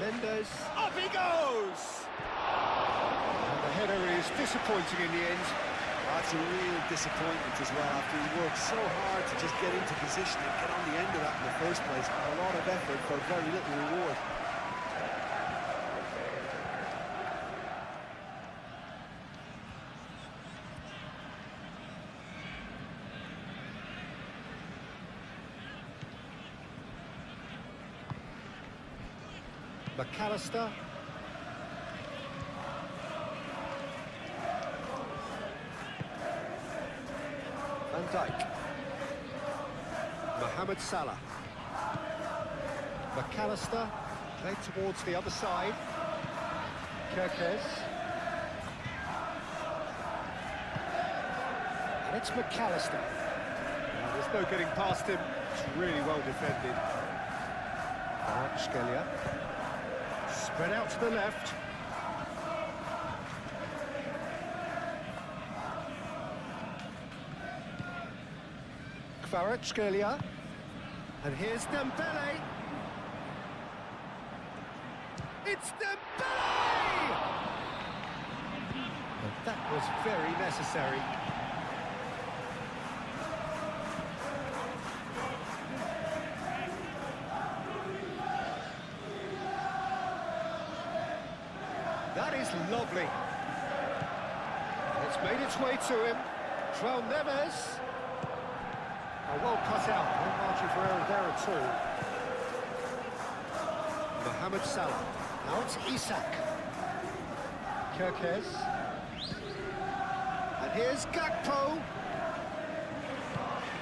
Mendes. Up he goes! And the header is disappointing in the end. That's a real disappointment as well, after he worked so hard to just get into position and get on the end of that in the first place. A lot of effort for very little reward. McAllister. Van Dijk. Mohamed Salah. McAllister, played towards the other side. Kerkez. And it's McAllister. There's no getting past him. It's really well defended. Kvaratskhelia. Spread out to the left. Kvaratskhelia. And here's Dembele. It's Dembele! That was very necessary. That is lovely. It's made its way to him. João Neves. Oh, well cut out. No margin for error there at all. Mohamed Salah. Now it's Isak. Kerkez. And here's Gakpo.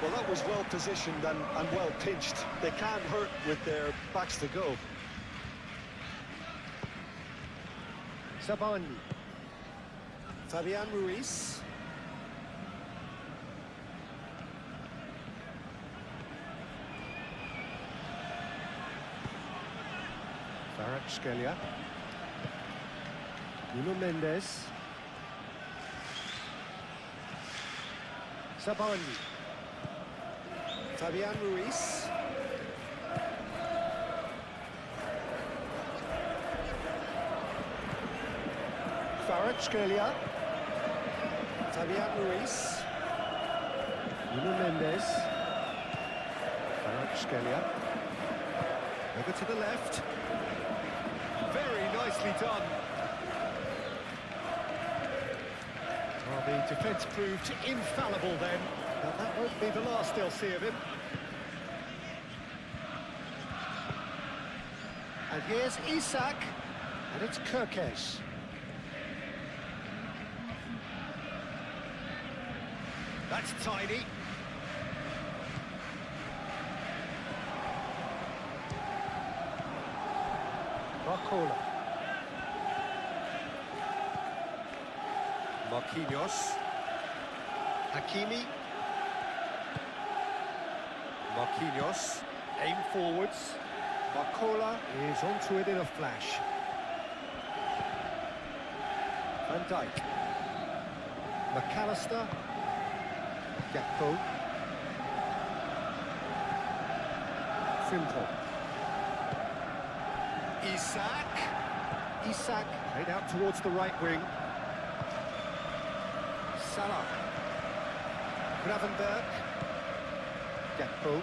Well, that was well positioned and well pinched. They can't hurt with their backs to go. Sabani. Fabian Ruiz. Kvaratskhelia. Nuno Mendes. Sabani. Fabian Ruiz. Kvaratskhelia. Fabian Ruiz. Nuno Mendes. Kvaratskhelia. Over to the left. Very nicely done. Well, the defence proved infallible then. Now, that won't be the last they'll see of him. And here's Isak. And it's Kerkez. That's tidy. Barcola. Marquinhos. Hakimi. Marquinhos. Aim forwards. Barcola is onto it in a flash. Van Dijk. McAllister. Gakpo. Frimpong. Isak played out towards the right wing. Salah. Gravenberg. Gakpo.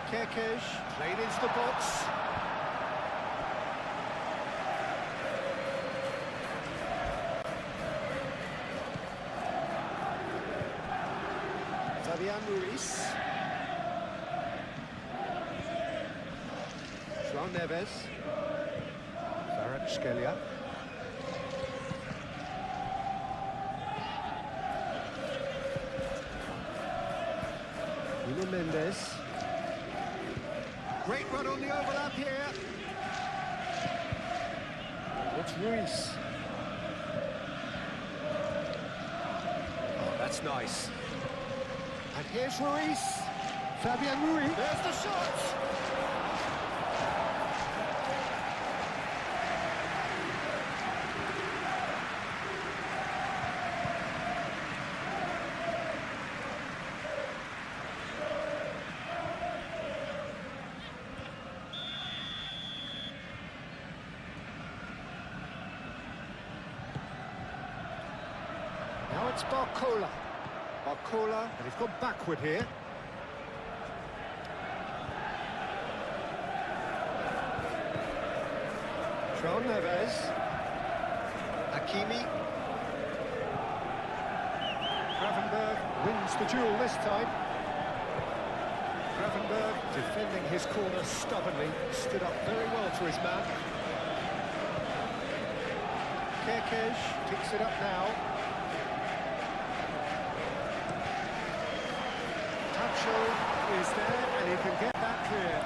Kerkez played into the box. Fabian Ruiz. João Neves. Kvaratskhelia. Nuno Mendes. Great run on the overlap here. It's Ruiz. Oh, that's nice. And here's Ruiz. Fabian Ruiz. There's the shot. Now it's Barcola. Barcola, and he's gone backward here. João Neves. Hakimi. Gravenberg wins the duel this time. Gravenberg defending his corner stubbornly, stood up very well to his man. Kerkez picks it up now. Tacho is there, and he can get that clear.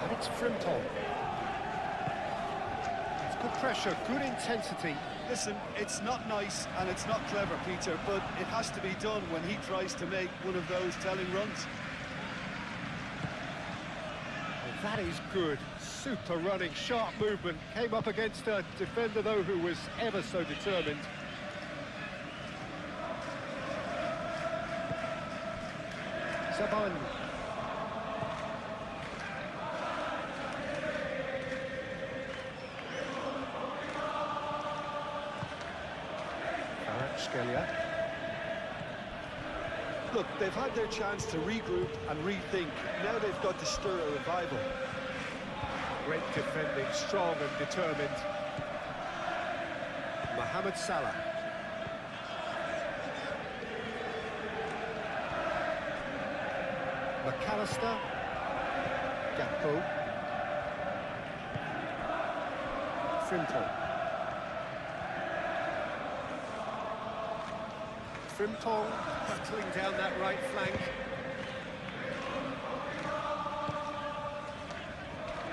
And it's Frimpong. It's good pressure, good intensity. Listen, it's not nice and it's not clever, Peter, but it has to be done when he tries to make one of those telling runs. That is good. Super running, sharp movement. Came up against a defender, though, who was ever so determined. Saban. Scalia. Look, they've had their chance to regroup and rethink. Now they've got to stir a revival. Great defending, strong and determined. Mohamed Salah. McAllister. Gakpo. Frimpong. Frimpong hurtling down that right flank.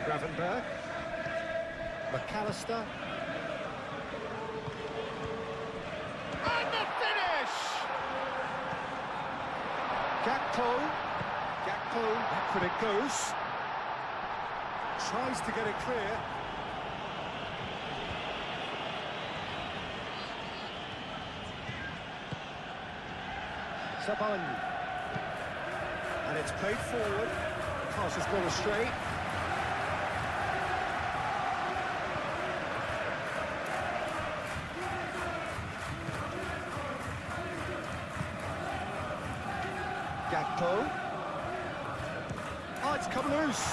Gravenberg. McAllister. And the finish! Gakpo. Back when it goes. Tries to get it clear. Saban. And it's played forward. The pass has gone astray. Gakpo. Oh, it's come loose.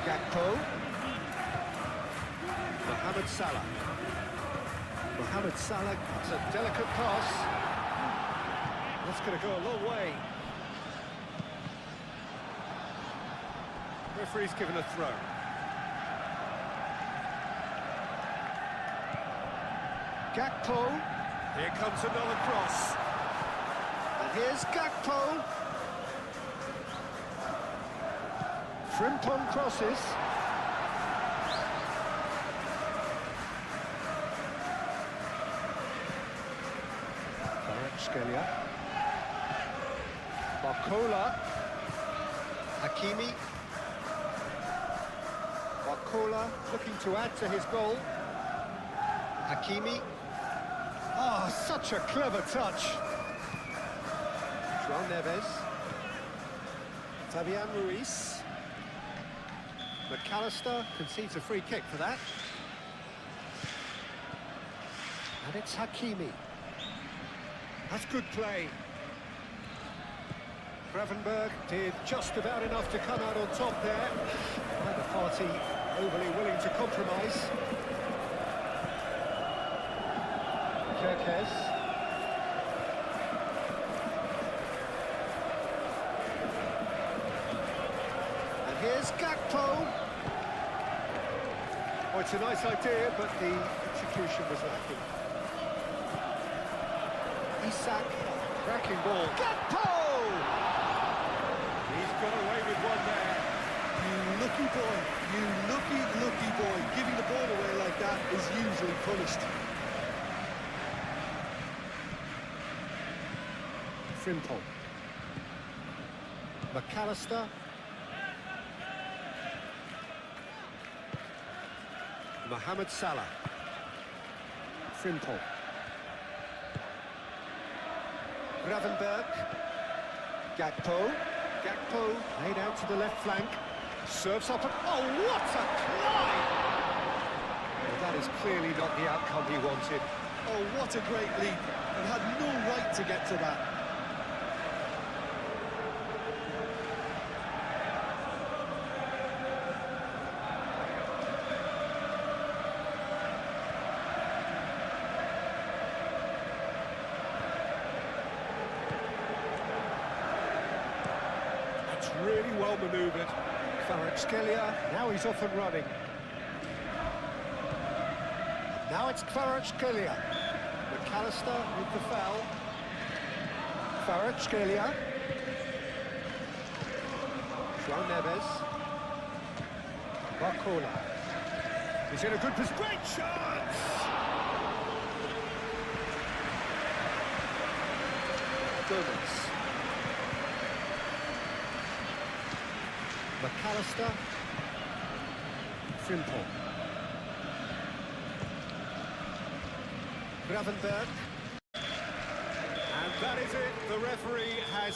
Gakpo. Mohamed Salah. Mohamed Salah, it's a delicate pass. That's going to go a long way. Referee's given a throw. Gakpo. Here comes another cross. And here's Gakpo. Frimpong crosses. Scalia. Barcola. Hakimi. Barcola looking to add to his goal. Hakimi. Oh, such a clever touch. João Neves. Fabian Ruiz. McAllister concedes a free kick for that. And it's Hakimi. That's good play. Gravenberg did just about enough to come out on top there. Neither party overly willing to compromise. Kerkez. And here's Gakpo. Oh, it's a nice idea, but the execution was lacking. Isak, cracking ball. Gakpo! He's got away with one there. You lucky boy, you lucky boy. Giving the ball away like that is usually punished. Frimpong. McAllister. Mohamed Salah. Frimpong. Gravenberg. Gakpo. Gakpo laid out to the left flank. Serves up and... oh, what a climb! Well, that is clearly not the outcome he wanted. Oh, what a great leap, and had no right to get to that. It's really well manoeuvred. Kvaratskhelia, now he's off and running. Now it's Kvaratskhelia. McAllister with the foul. Kvaratskhelia. João Neves. Barcola. He's in a good position. Great chance! Gomez. McAllister. Frimpong. Gravenberg. And that is it. The referee has